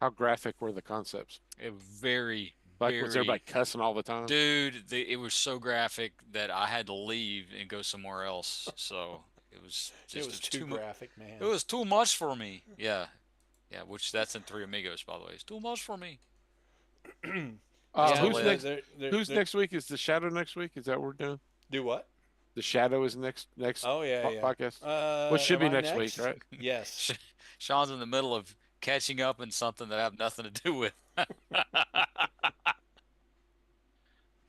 How graphic were the concepts? It was very, Like, was everybody very, cussing all the time? dude, it was so graphic that I had to leave and go somewhere else. So it was It just, it was was too too much. graphic, It man. was too much for me. Yeah, yeah, which that's in Three Amigos, by the way. It's too much for me. That's Yeah, Who's totally it. next? Who's they're, next week? Is the Shadow next week? Is that what we're doing? do what? The Shadow is next Oh yeah, yeah. podcast. Well, it should Am be I next week, next? right? Yes. Sean's in the middle of catching up in something that I have nothing to do with.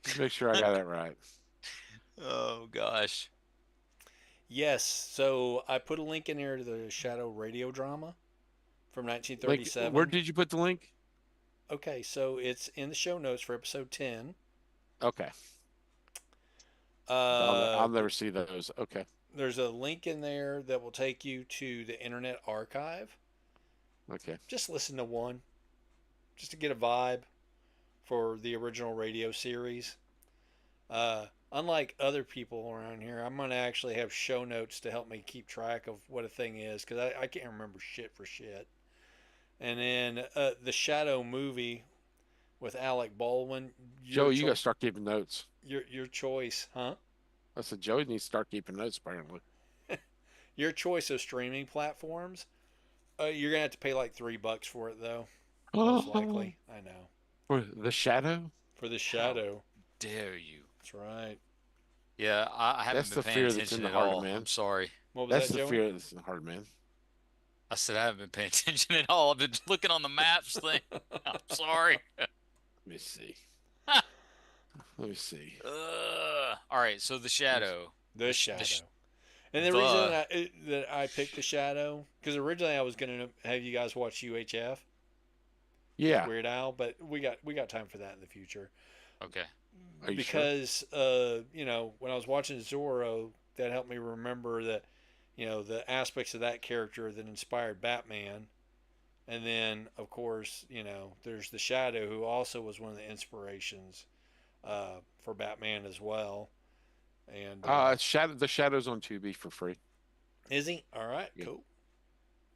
Just make sure I got that right. Oh gosh. Yes. So I put a link in there to the Shadow radio drama from Link. Where 1937. did you put the link? Okay, so it's in the show notes for episode 10. Okay, Uh, I'll never see those. Okay, there's a link in there that will take you to the Internet Archive. okay. Just listen to one, just to get a vibe for the original radio series. Unlike other people around here, I'm going to actually have show notes to help me keep track of what a thing is because I can't remember shit for shit. And then the Shadow movie with Alec Baldwin, Joey, you got to start keeping notes. your choice, huh? I said Joey needs to start keeping notes. Apparently, Your choice of streaming platforms. You're gonna have to pay like $3 for it though, most oh, likely. I know. for the Shadow. For the How Shadow. dare you? That's right. Yeah, I haven't That's been the paying fear that's attention in the at heart of all. man. I'm sorry. What was That's that, the Joey? fear that's in the heart of man. I said I haven't been paying attention at all. I've been looking on the maps thing. I'm sorry. Let me see. Let me see. All right, so the shadow. The The Shadow. And the reason the that I picked the Shadow, because originally I was gonna have you guys watch UHF with Yeah. Weird Al, but we got time for that in the future. Okay. Are you sure? Because when I was watching Zorro, that helped me remember that the aspects of that character that inspired Batman. And then, of course, there's the Shadow, who also was one of the inspirations for Batman as well. And Shadow. The Shadow's on Tubi for free. is he? All right, Yeah. cool.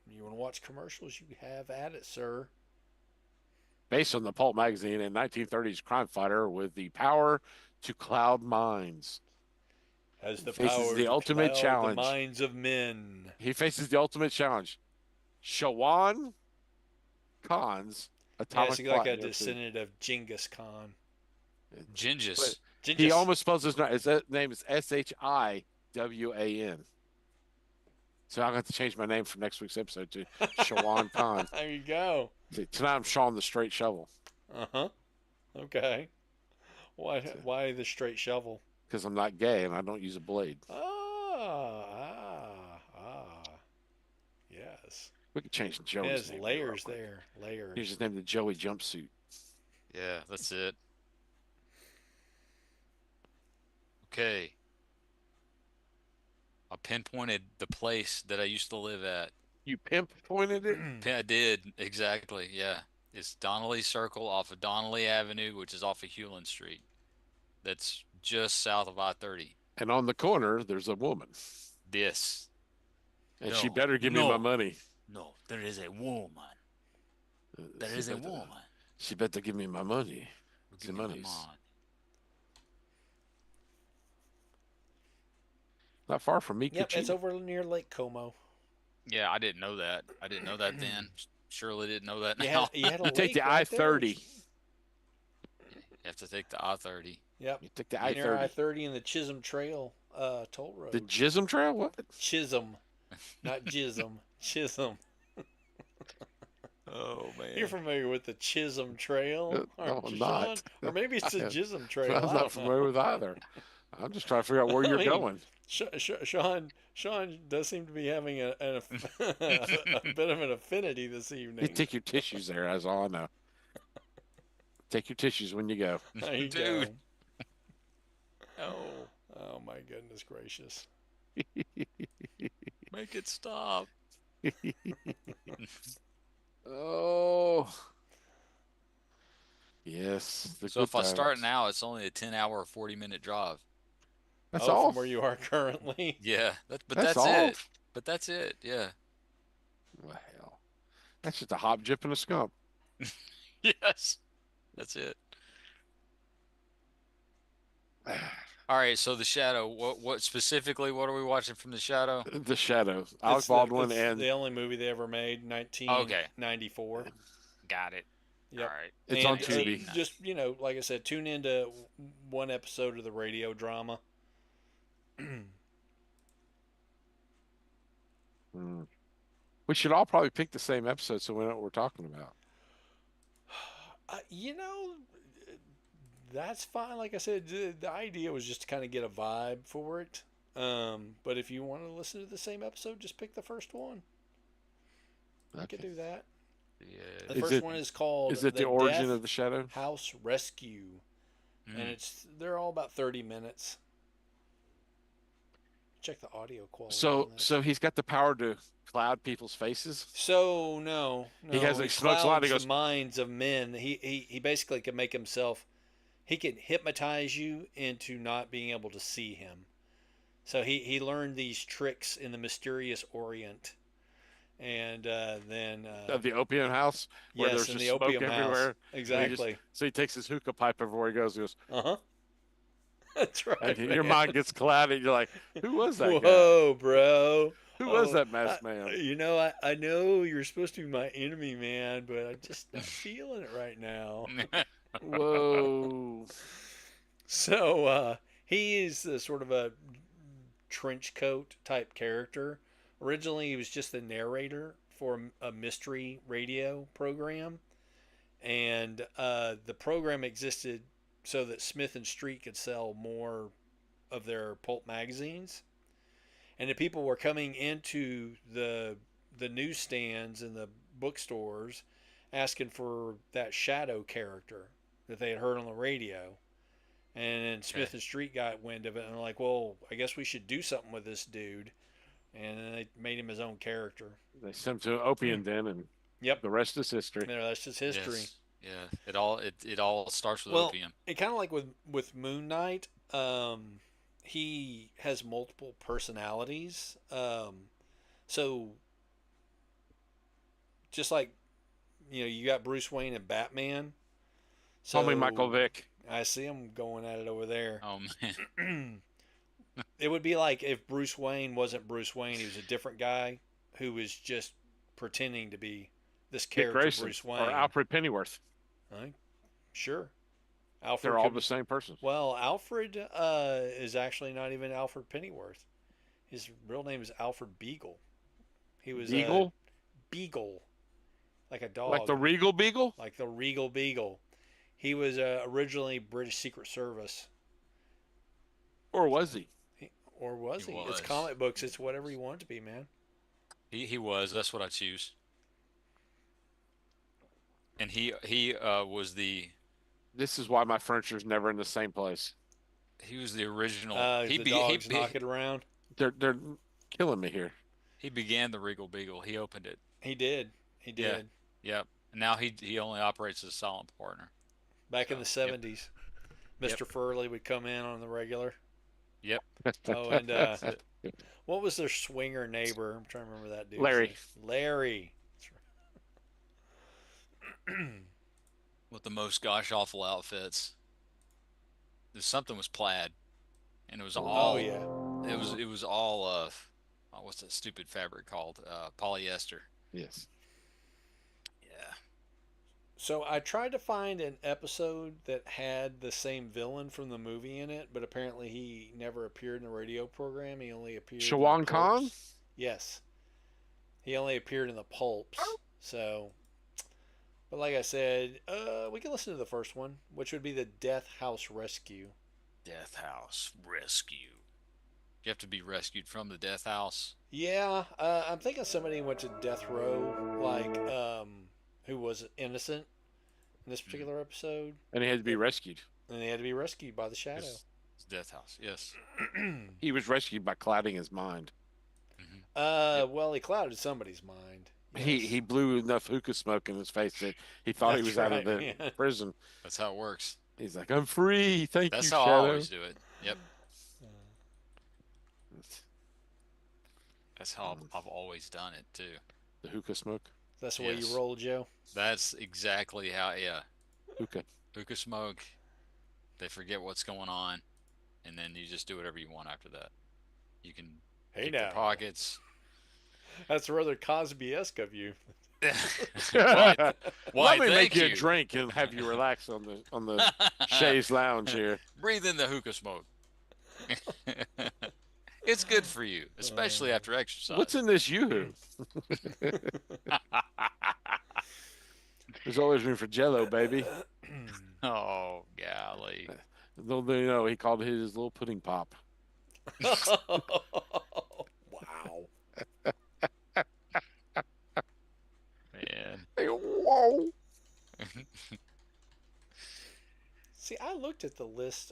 You want to watch commercials? You have at it, sir. Based on the pulp magazine and 1930s crime fighter with the power to cloud minds. Has He the faces power the to ultimate cloud the challenge. minds of men. He faces the ultimate challenge. Shawan Khan's Yeah, it's atomic like plot. a You ever see? descendant of Genghis Khan. But Gingis. he Genghis. almost spells his name is Shiwan. So I'm going to have to change my name for next week's episode to Shawan Khan. There you go. See, tonight I'm Sean the Straight Shovel Uh huh. Okay. Why the straight shovel? because I'm not gay and I don't use a blade. Ah. Yes. We could change Joey's There's name here real layers quick. there. Here's Layers. his name, the Joey Jumpsuit. Yeah, that's it. Okay. I pinpointed the place that I used to live at. You pimp pointed it? I did, exactly. Yeah. It's Donnelly Circle off of Donnelly Avenue, which is off of Hewlin Street. That's just south of I-30. And on the corner, there's a woman. This. And she No, better give me my no, money. no. There is a woman. There She is a better, woman. she better give me my money. Who The give me my money's money. not far from me, Yep, it's Kachina. over near Lake Como. Yeah, I didn't know that. I didn't know that then. Surely didn't know that You now. had you had a You take the lake right there. I-30. You have to take the I-30. Yep, You take the near I-30. I-30 and the Chisholm Trail toll The road. Jism Trail? What? Chisholm, not Jism. Chisholm. Oh You're man. familiar with the Chisholm Trail, No, aren't I'm you, Sean? not. Or maybe it's I the am, Jism Trail. I'm I not don't familiar know. with either. I'm just trying to figure out where I you're mean, going. Sean does seem to be having a bit of an affinity this You evening. take your tissues there, that's all I know. Take your tissues when you go. There you Dude. go. Oh, Oh my goodness gracious. make it stop. Oh, yes, the So good if I start times. now, it's only a 10-hour, 40-minute drive. That's Oh, from all. where you are currently. Yeah, but That's that's all. it. But that's it. Yeah. Well, hell, that's just a hop, jip, and a skunk. Yes. That's it. All right, so The Shadow. What specifically? What are we watching from The Shadow? The Shadows. Alec It's Baldwin the and only movie they ever made, Okay, 1994. got it. All Yep. right, it's on And 2B. 1990. just, like I said, tune into one episode of the radio drama. Hmm. We should all probably pick the same episode so we know what we're talking about. You know, that's fine. Like I said, the idea was just to kind of get a vibe for it. But if you want to listen to the same episode, just pick the first one. We could Okay. do that. Yeah. The Is first it one is called is it the The origin Death of the shadow? House Rescue, and Mm. they're all about 30 minutes. Check the audio quality So on this. so he's got the power to cloud people's faces. So no, He has no, he he smokes a lot. He clouds the goes, minds of men. He basically can make himself. He can hypnotize you into not being able to see him. So he learned these tricks in the mysterious Orient, and then of the opium house where yes, there's in just the smoke opium house, everywhere, and he just exactly. so he takes his hookah pipe everywhere he goes. He goes, Uh huh. That's and right, your man. mind gets clouded. You're like, who was that guy? Whoa, bro. Who was Oh, that masked man? I know you're supposed to be my enemy, man, but I'm just not feeling it right now. Whoa. So he is sort of a trench coat type character. Originally, he was just the narrator for a mystery radio program, and the program existed so that Smith and Street could sell more of their pulp magazines, and the people were coming into the newsstands and the bookstores asking for that shadow character that they had heard on the radio. And then Okay. Smith and Street got wind of it and they're like, well, I guess we should do something with this dude. And then they made him his own character. They sent him to an opium den, and Yep. the rest is history. That's just history. Yes. Yeah. It all starts with Well, opium. it kind of like with Moon Knight, he has multiple personalities. So just like you got Bruce Wayne and Batman. Call me Michael So Vick. I see him going at it over there. Oh man. It would be like if Bruce Wayne wasn't Bruce Wayne, he was a different guy who was just pretending to be this Dick character, Grayson Bruce or Wayne. Alfred Pennyworth. Right? Sure. Alfred They're all could. the same person. Well, Alfred is actually not even Alfred Pennyworth. His real name is Alfred Beagle. He was a Beagle, beagle, like a like dog, the Regal Beagle, like the Regal Beagle. He was originally British Secret Service. or was he? Or was He he? It's was. comic books. It's whatever you want it to be, man. He was. That's what I choose. And he was This is why my furniture's never in the same place. he was the original. He The be he dogs be, knock it around. They're killing me here. he began the Regal Beagle. He opened it. He did. He Yeah. did. Yep. And now he only operates as a silent partner. Back in So the yep. 70s, Yep. Mr. Furley would come in on the regular. Yep. Oh, and That's it. what was their swinger neighbor? I'm trying to remember that dude's Larry. name. Larry. That's right. With the most gosh awful outfits. Something was plaid, and it was Oh all yeah. it was all what's that stupid fabric called? Polyester. Yes. Yeah. So I tried to find an episode that had the same villain from the movie in it, but apparently he never appeared in the radio program. He only appeared in the Shawan Khan? pulps. Yes, he only appeared in the pulps. So, but like I said, we can listen to the first one, which would be the Death House Rescue. Death House Rescue. You have to be rescued from the death house. Yeah, I'm thinking somebody went to death row, like who was innocent in this Mm. particular episode, And he had to be rescued. and they had to be rescued by the shadow. It's death house. Yes. He was rescued by clouding his mind. Yep. Well, he clouded somebody's mind. He Yes, blew enough hookah smoke in his face that he thought he that's was out of right, the man. prison. That's how it works. He's like, I'm free. Thank That's you, how I Shadow. always do it. Yep. That's how I've always done it too. The hookah smoke. That's the way you Yes. roll, Joe. That's exactly how. Yeah. Hookah. Hookah smoke. They forget what's going on, and then you just do whatever you want after that. You can Hey pick their now, pockets. that's rather Cosby-esque of you. Why? Why? Let me make Thank you a you. drink and have you relax on the chaise lounge here. Breathe in the hookah smoke. It's good for you, especially after exercise. What's in this yoo-hoo? There's always room for Jello, baby. Oh, golly. Little do you know, he called his little pudding pop. Wow. Man. Hey, whoa! See, I looked at the list.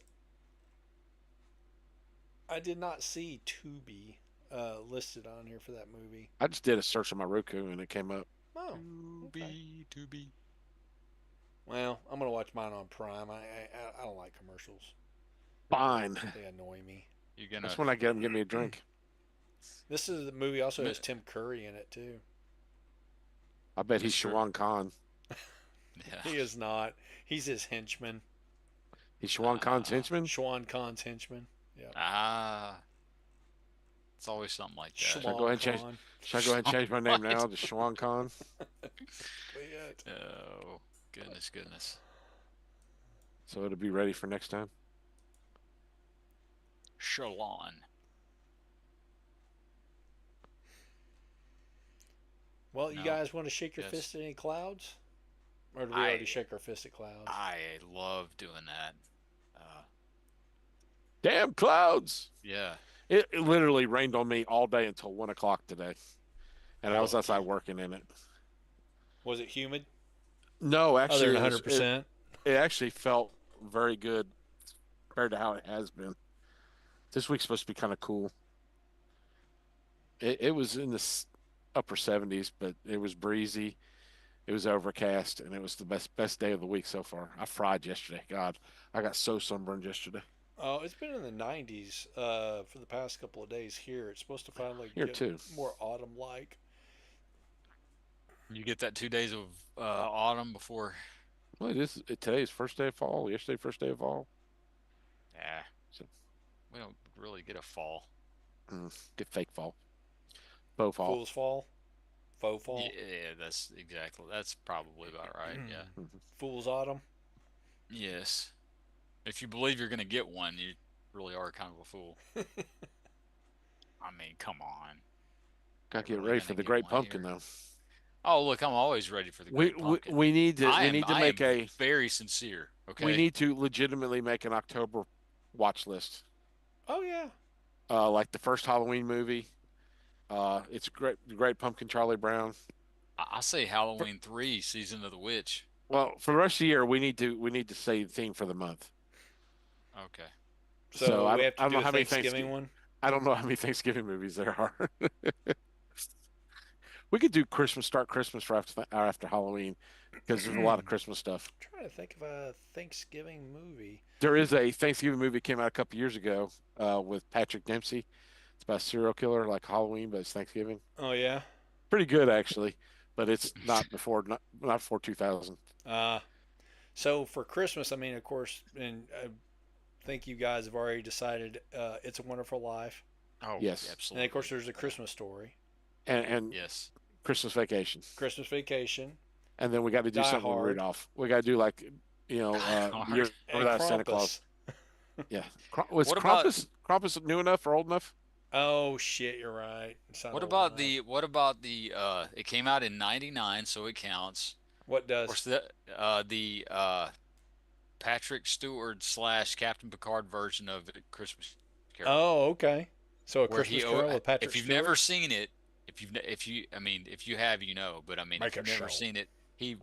I did not see Tubi listed on here for that movie. I just did a search on my Roku and it came up. Oh, To okay. be, to be. Well, I'm gonna watch mine on Prime. I don't like commercials. Fine. They annoy me. You're gonna. That's when I get him give me a drink. This is the movie also has Tim Curry in it too. I bet he's Mr. Shawan Khan. He Yeah. is not. He's his henchman. He's Shawan Khan's henchman? Schwan Khan's henchman. Yeah. Ah. It's always something like that. I go ahead and change- Khan. Should I go ahead and change my name now to Shawan Khan? But Oh, goodness, goodness. So it'll be ready for next time? Shalon. well, you No. guys want to shake your Yes. fist at any clouds? Or did we I- already shake our fist at clouds? I love doing that. Damn clouds! Yeah. It literally rained on me all day until 1 o'clock today. And I was Oh. outside working in it. Was it humid? No, Other actually, than it, was- 100%? it actually felt very good compared to how it has been. This week's supposed to be kind of cool. It was in the upper 70s, but it was breezy. It was overcast, and it was the best day of the week so far. I fried yesterday. God, I got so sunburned yesterday. Oh, it's been in the 90s for the past couple of days here. It's supposed to finally Here get too. more autumn-like. You get that 2 days of autumn before. Well, today's first day of fall. Yesterday, first day of fall. Yeah. So- We don't really get a fall. Get fake fall, faux fall. Fool's Fall? Faux Fall? Yeah, that's probably about right. Yeah. Fool's Autumn? Yes. If you believe you're gonna get one, you really are kind of a fool. I mean, come on. Got to get Really ready gonna for the get Great one Pumpkin, here. though. Oh, look, I'm always ready for the Great Pumpkin. We need to I we am, need to I make am a very sincere. Okay. we need to legitimately make an October watch list. Oh, yeah. Like the first Halloween movie. It's great. The Great Pumpkin, Charlie Brown. I say Halloween 3, Season of the Witch. Well, for the rest of the year, we need to say the theme for the month. Okay. So, I we don't, have I to don't do know a how many Thanksgiving one? I don't know how many Thanksgiving movies there are. We could do start Christmas for after Halloween because there's a lot of Christmas stuff. I'm trying to think of a Thanksgiving movie. There is a Thanksgiving movie that came out a couple years ago with Patrick Dempsey. It's about a serial killer like Halloween, but it's Thanksgiving. Oh, yeah? Pretty good actually, but it's not before 2000. So, for Christmas, I mean, of course, and I think you guys have already decided It's a Wonderful Life. Oh, Yes, And of course, absolutely. there's a Christmas Story, and Yes. Christmas Vacation, Christmas Vacation, and then we got to do Die something with Hard, Rudolph. We got to do like Die Hard. Year and Without Santa Claus. Krampus. Yeah, was What about Krampus new enough or old enough? Oh shit, you're right. It's not what old about enough. the it came out in 99, so it counts. What Of does? course the Patrick Stewart slash Captain Picard version of A Christmas Carol, Oh, okay. So a where Christmas Carol with Patrick if you've Stewart. never seen it, if you I mean if you have, you know, but I mean if Make you've a never show. seen it, he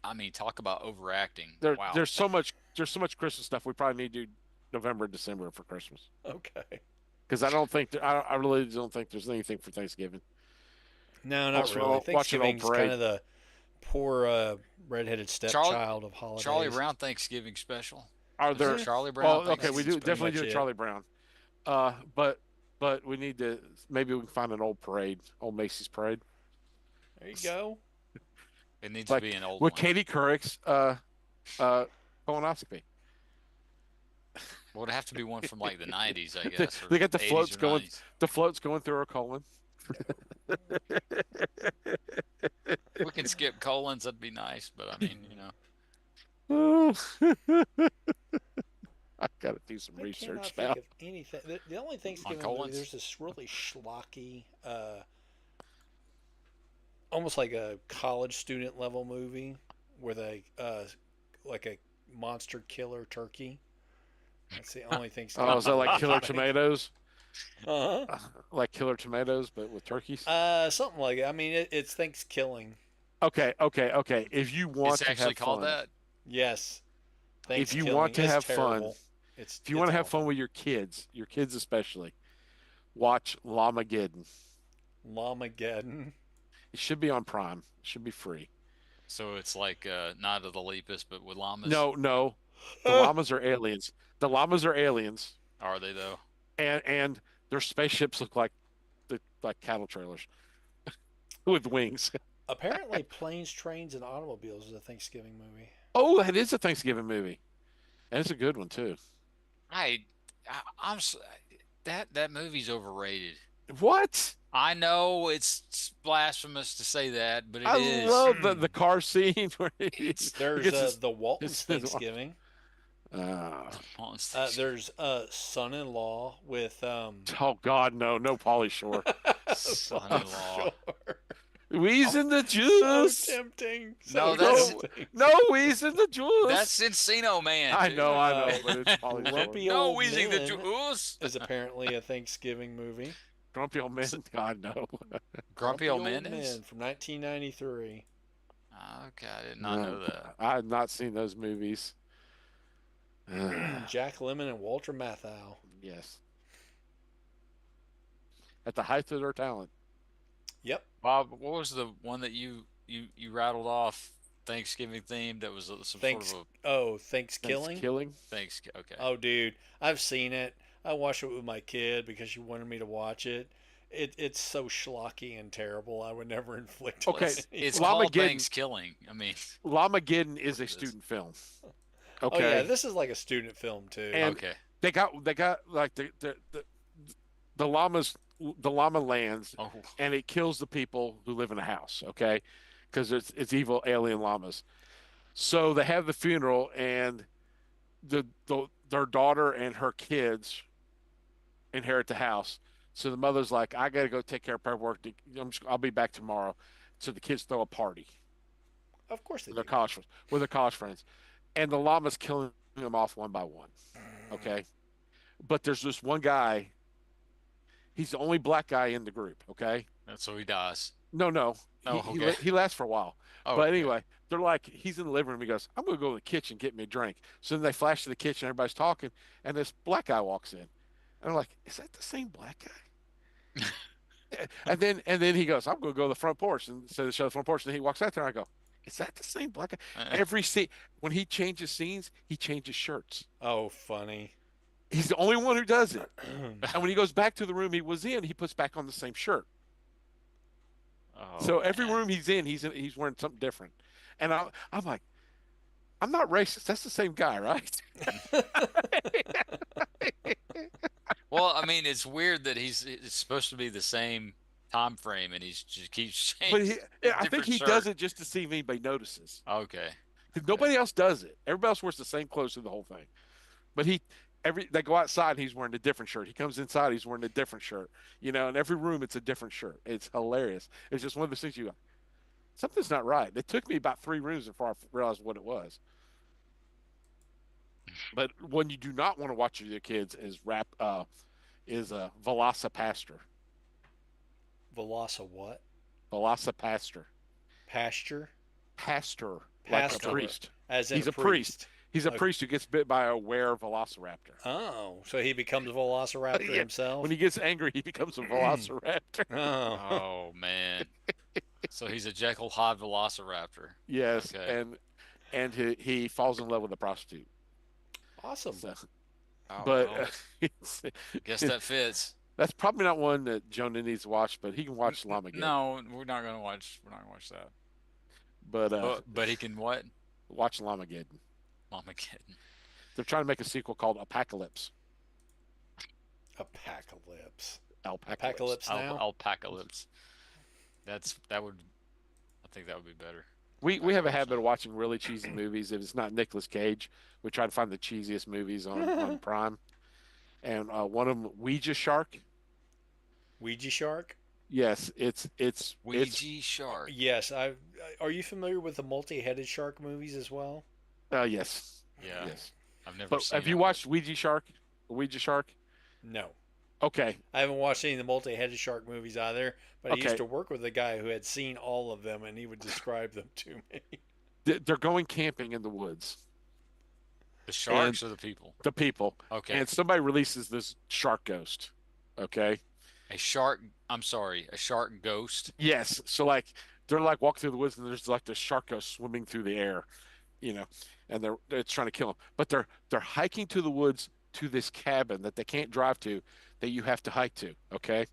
I mean talk about overacting. There Wow. there's so much Christmas stuff we probably need to do November and December for Christmas Okay. because I don't think I really don't think there's anything for Thanksgiving. No, not really. Watch an old Thanksgiving's kind parade. of the poor redheaded Charlie stepchild of Charlie holidays. Brown Thanksgiving special. Are Is it there? Eh, Charlie Brown Well, I okay, we think Thanksgiving that's do pretty special? definitely much do a it. Charlie Brown. But we need to maybe we can find an old parade, old Macy's parade, There you go. It needs to like be an old with one. Katie Couric's uh colonoscopy. Well, it'd have to be one from like the 90s, I guess, or They got 80s or 90s. the floats going through her colon. We can skip colons, that'd be nice, but I mean, you know. Oh, I gotta do some I cannot research think now. of anything. The only On Thanksgiving movie, colons? there's this really schlocky, almost like a college student level movie where they, like a monster killer turkey. That's the only Oh, Thanksgiving is that movie like I can Killer think Tomatoes? of. Like Killer Tomatoes, but with turkeys? Something like that. I mean, it's Thanksgiving. Okay. If you want It's to actually have called fun, that. Yes, if you want Thanksgiving to is have fun, terrible. if you want It's to have fun awful. with your kids especially, watch Llamageddon. Lamageddon. It should be on Prime. It should be free. So it's like Night of the Lepus, but with llamas. No. The llamas are aliens. The llamas are aliens, Are they though? and their spaceships look like like cattle trailers with wings. Apparently, Planes, Trains, and Automobiles is a Thanksgiving movie. Oh, that is a Thanksgiving movie, and it's a good one too. I, I'm that movie's overrated. What? I know it's blasphemous to say that, but it I is. love the car scene where It's he There's gets his, the Waltons his Thanksgiving. uh, There's Son-in-Law with oh God, no, Pauly Shore. Pauly Son-in-law. Shore. Wheeze in the So juice. tempting. No, So that's tempting. No, wheeze in the that's juice. Encino Man, I dude. know, Uh, but it's Pauly Shore. Grumpy No Old wheezing the Men juice. is apparently a Thanksgiving movie. Grumpy old man. God no. Grumpy Old Man Men is. from 1993. Okay, I did not know that. I have not seen those movies. Jack Lemmon and Walter Matthau. Yes. At the height of their talent. Yep. Bob, what was the one that you rattled off Thanksgiving themed that was some Thanks. sort of Oh, Thanksgiving. Killing. a thanks? Okay. Oh, dude, I've seen it. I watched it with my kid because she wanted me to watch it. It's so schlocky and terrible. I would never inflict it Okay, on It's anyone. called Llamageddon. Thanksgiving. I mean, Llamageddon is a It is. student film. Oh yeah, Okay. this is like a student film too. And okay. they got like the llamas the llama lands Oh, and it kills the people who live in the house, okay? Because it's evil alien llamas. So they have the funeral and their daughter and her kids inherit the house. So the mother's like, I got to go take care of paperwork. I'll be back tomorrow. So the kids throw a party Of course they with their do. college friends, and the llama's killing them off one by one. Okay, but there's this one guy. He's the only black guy in the group. Okay, so he dies. no, Oh, okay. he lasts for a while. Oh, But okay. anyway, they're like, he's in the living room. He goes, I'm going to go to the kitchen, get me a drink. So then they flash to the kitchen. Everybody's talking. And this black guy walks in. And I'm like, is that the same black guy? and then he goes, I'm going to go to the front porch. And so they show the front porch. And he walks out there. And I go, is that the same black guy? Every scene, when he changes scenes, he changes shirts. Oh, funny. He's the only one who does it. And when he goes back to the room he was in, he puts back on the same shirt. Oh, So every man. room he's in, he's wearing something different. And I'm like, I'm not racist. That's the same guy, right? Well, I mean, it's weird that it's supposed to be the same time frame and he's just keeps But changing a I think different he does shirt. it just to see if anybody notices. Okay. 'Cause Okay. nobody else does it. Everybody else wears the same clothes through the whole thing. But they go outside, he's wearing a different shirt. He comes inside, he's wearing a different shirt. In every room, it's a different shirt. It's hilarious. It's just one of those things you go, something's not right. It took me about three rooms before I realized what it was. But when you do not want to watch with your kids is Velocipaster. Velosa what? Velocipaster. Pasture? Pastor, like a Okay. Pastor, priest. as in a He's a priest. priest. He's a Okay. priest who gets bit by a were velociraptor. Oh, so he becomes a velociraptor Yeah. When himself? he gets angry, he becomes a velociraptor. Oh, Oh man. So he's a Jekyll Hyde Velociraptor. Yes, Okay. and he falls in love with a prostitute. awesome. So, Oh but well. it's, Guess that fits. that's probably not one that Jonah needs to watch, but he can watch Llamageddon. No, we're not gonna watch. We're not gonna watch that. But But he can what? watch Llamageddon. Mama kitten. They're trying to make a sequel called Apocalypse. Apocalypse. Alpacalypse. Apocalypse now? Alpacalypse. That would. I think that would be better. We have a Apocalypse habit of now. watching really cheesy movies. If it's not Nicolas Cage, we try to find the cheesiest movies on Prime. And one of them, Ouija Shark. Ouija shark? Yes, it's Ouija shark. Yes, I. Are you familiar with the multi-headed shark movies as well? yes, Yeah, yes. I've never But seen have you them. watched Ouija Shark? Ouija Shark? No. Okay, I haven't watched any of the multi-headed shark movies either, but I used okay. to work with a guy who had seen all of them and he would describe them to me. They're going camping in the woods, The and sharks or the people? the people, Okay, and somebody releases this shark ghost. Okay, a shark. I'm sorry, a shark ghost. yes. So like they're like walking through the woods, and there's like this shark ghost swimming through the air, you know, and they're trying to kill him, but they're hiking to the woods to this cabin that they can't drive to, that you have to hike to. Okay,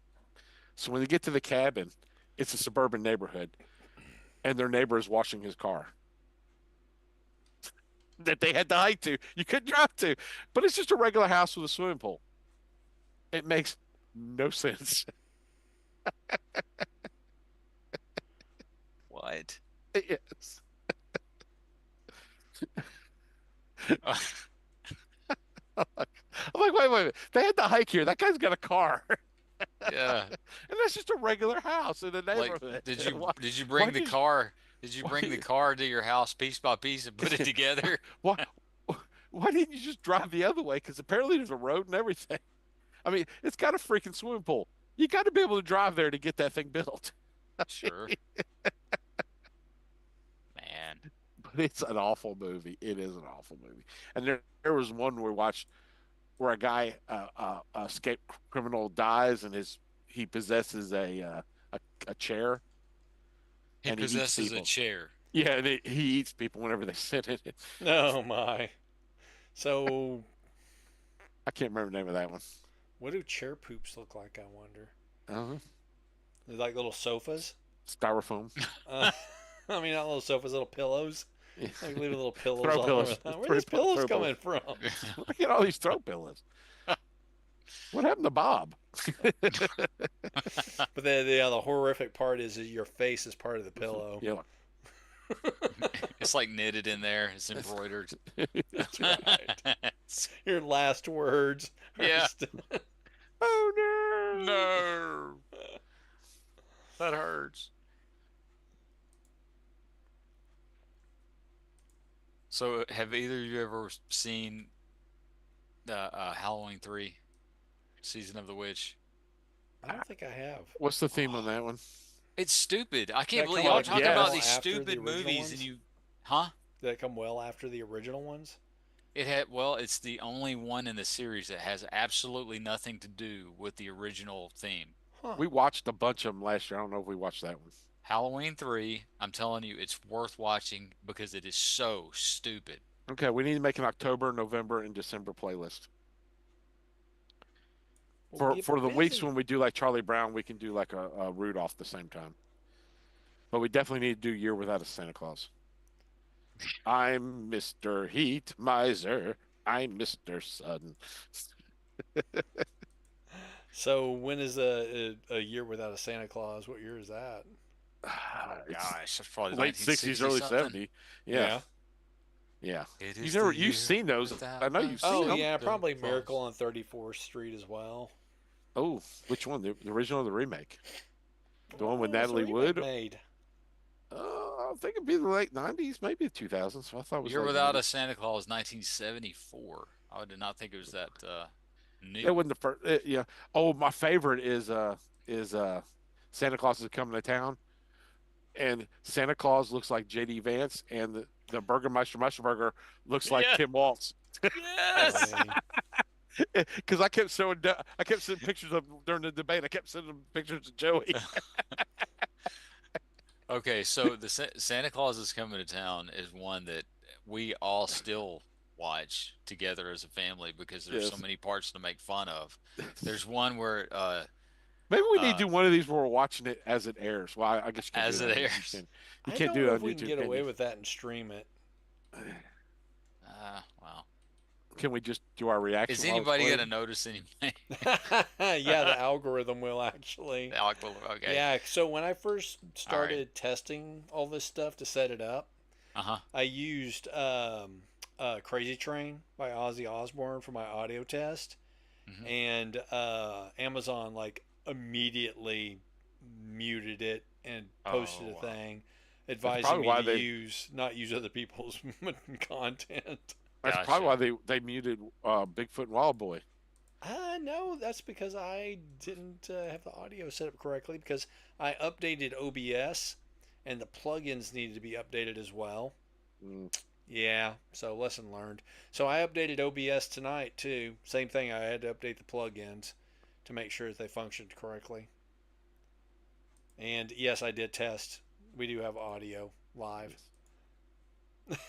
so when they get to the cabin, it's a suburban neighborhood, and their neighbor is washing his car that they had to hike to. You couldn't drive to, but it's just a regular house with a swimming pool. It makes no sense. What? Yes. I'm like, wait, wait. They had to hike here. That guy's got a car, Yeah. and that's just a regular house in the Like, neighborhood. Why? did you Why bring the did car? Did you bring the why? car to your house piece by piece and put it together? Why? Why didn't you just drive the other way? Because apparently there's a road and everything. I mean, it's got a freaking swimming pool. You got to be able to drive there to get that thing built. Sure, man. But it's an awful movie. It is an awful movie. And there was one we watched where a guy, escaped criminal, dies and he possesses a chair He and he eats possesses a people. chair. Yeah, and he eats people whenever they sit in it. Oh my. So, I can't remember the name of that one. what do chair poops look like, I wonder? Uh-huh. They're like little sofas? Styrofoam. Uh, I mean, not little sofas, little pillows. Yeah. Like leave little pillows Throw all over pillows. them. Where Throw, these pillows throw coming pillows. from? Look at all these throw pillows. What happened to Bob? But the horrific part is that your face is part of the pillow. Yeah. It's like knitted in there. It's embroidered. That's right. Your last words are Yeah. Oh no. No, that hurts. So, have either of you ever seen the Halloween 3 Season of the Witch? I don't think I have. What's the theme on that one? It's stupid. I can't That believe come y'all out talking yes. about well these after the stupid original movies and ones? you, huh? Did that come well after the original ones? It's the only one in the series that has absolutely nothing to do with the original theme. Huh. We watched a bunch of them last year. I don't know if we watched that one. Halloween 3, I'm telling you, it's worth watching because it is so stupid. Okay, we need to make an October, November, and December playlist. We'll For get for the weeks busy. when we do like Charlie Brown, we can do like a Rudolph the same time. But we definitely need to do Year Without a Santa Claus. I'm Mr. Heat Miser. I'm Mr. Sun. So when is a year without a Santa Claus? What year is that? Oh It's gosh, that's probably late 60s, 1960 early something. 70s. Yeah, Yeah. yeah. It You've is the never you've year seen those. I without know a you've seen Oh them. yeah, Santa probably Miracle Claus. on 34th Street as well. Oh, which one? The original or the remake? The one with When was the Natalie remake Wood? made? I think it'd be the late 90s, maybe the 2000s. I thought it was Year late Without a 90s. Santa Claus, 1974. I did not think it was that It new. wasn't the first. Yeah. Oh, my favorite is Santa Claus is coming to town, and Santa Claus looks like JD Vance, and the Burgermeister Meisterburger looks like Yeah. Tim Waltz. Yes. Funny. Because I kept sending pictures of during the debate. I kept sending them pictures of Joey. Okay, so the Santa Claus is coming to town is one that we all still watch together as a family because there's so Yes. many parts to make fun of. There's one where Maybe we need uh to do one of these where we're watching it as it airs. Well, I guess you can't do as that it on YouTube. airs. You I can't don't do it know on if we can YouTube, get can you? away with that and stream it. Well, Can we just do our is reaction while it's anybody gonna playing? notice anyway? Yeah, the algorithm will actually. Okay. Yeah, so when I first All right. started testing all this stuff to set it up, Uh-huh. I used Crazy Train by Ozzy Osbourne for my audio test, Hmm. and Amazon like immediately muted it and posted Oh a wow. thing That's advising probably me why to they. use not use other people's content. That's probably why Gotcha. they muted Bigfoot and Wild Boy. No, that's because I didn't have the audio set up correctly because I updated OBS and the plugins needed to be updated as well. Mm. Yeah, so lesson learned. So I updated OBS tonight too. Same thing, I had to update the plugins to make sure that they functioned correctly. And yes, I did test. We do have audio live. Yes.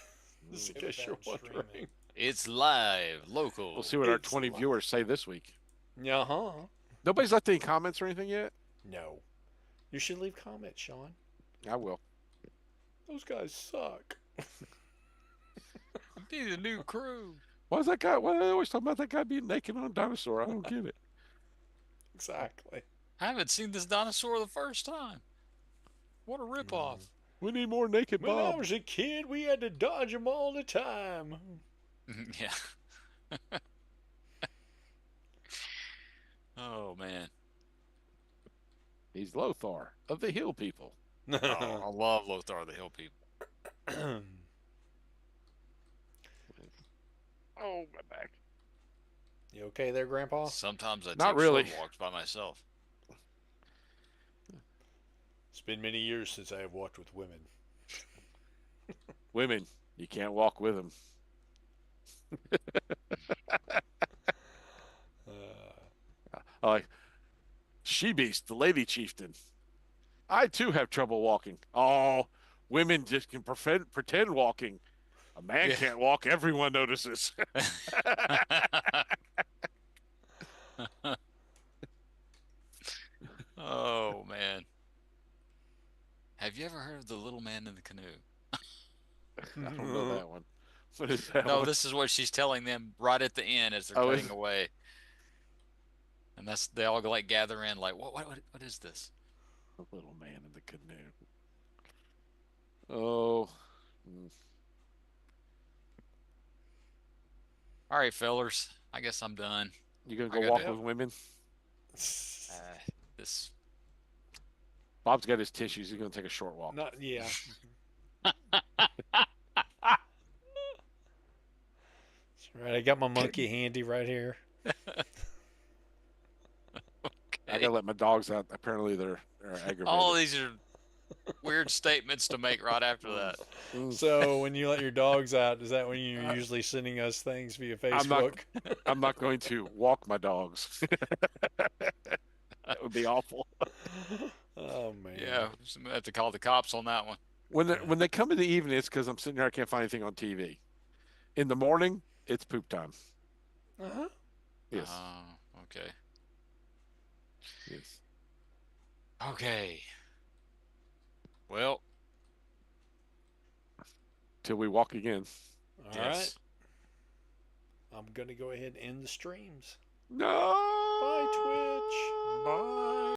Just Mm. in case you're wondering. It's live, We'll local. see what our It's 20 live. viewers say this week. Uh huh. Nobody's left any comments or anything yet? No. You should leave comments, Sean. I will. Those guys suck. Need a new crew. Why is that guy? Why are they always talking about that guy being naked on a dinosaur? I don't get it. Exactly. I haven't seen this dinosaur the first time. What a ripoff. We need more naked When I Bob. was a kid, we had to dodge them all the time. Yeah. Oh man. He's Lothar of the Hill People. Oh, I love Lothar the Hill People. Oh, my back. You okay there, Grandpa? Sometimes I Not take short really. walks by myself. It's been many years since I have walked with women. Women, you can't walk with them. Like She Beast, the lady chieftain. I too have trouble walking. Oh, women just can pretend walking. A man Yeah. can't walk. Everyone notices. Oh man. Have you ever heard of the little man in the canoe? I don't know that one. What is that No, one? this is what she's telling them right at the end as they're Oh, cutting away. And that's they all like gather in like what is this? the little man in the canoe. Oh, mm, All right, fellers. I guess I'm done. you gonna I go got walk to with women? uh, this Bob's got his tissues. He's gonna take a short walk. Not yeah. That's right. I got my monkey handy right here. I okay. gotta let my dogs out. Apparently, they're All aggravated. these are weird statements to make right after that. Mm. So when you let your dogs out, is that when you're usually sending us things via I'm not. Facebook? I'm not going to walk my dogs. That would be awful. Oh man. Yeah, so I'm gonna have to call the cops on that one. When they come in the evening, it's because I'm sitting here. I can't find anything on TV. In the morning, it's poop time. Uh huh. Yes. Okay. Yes. Okay. Well, Till we walk again. All right. yes. I'm gonna go ahead and end the streams. No. Bye, Twitch. Bye.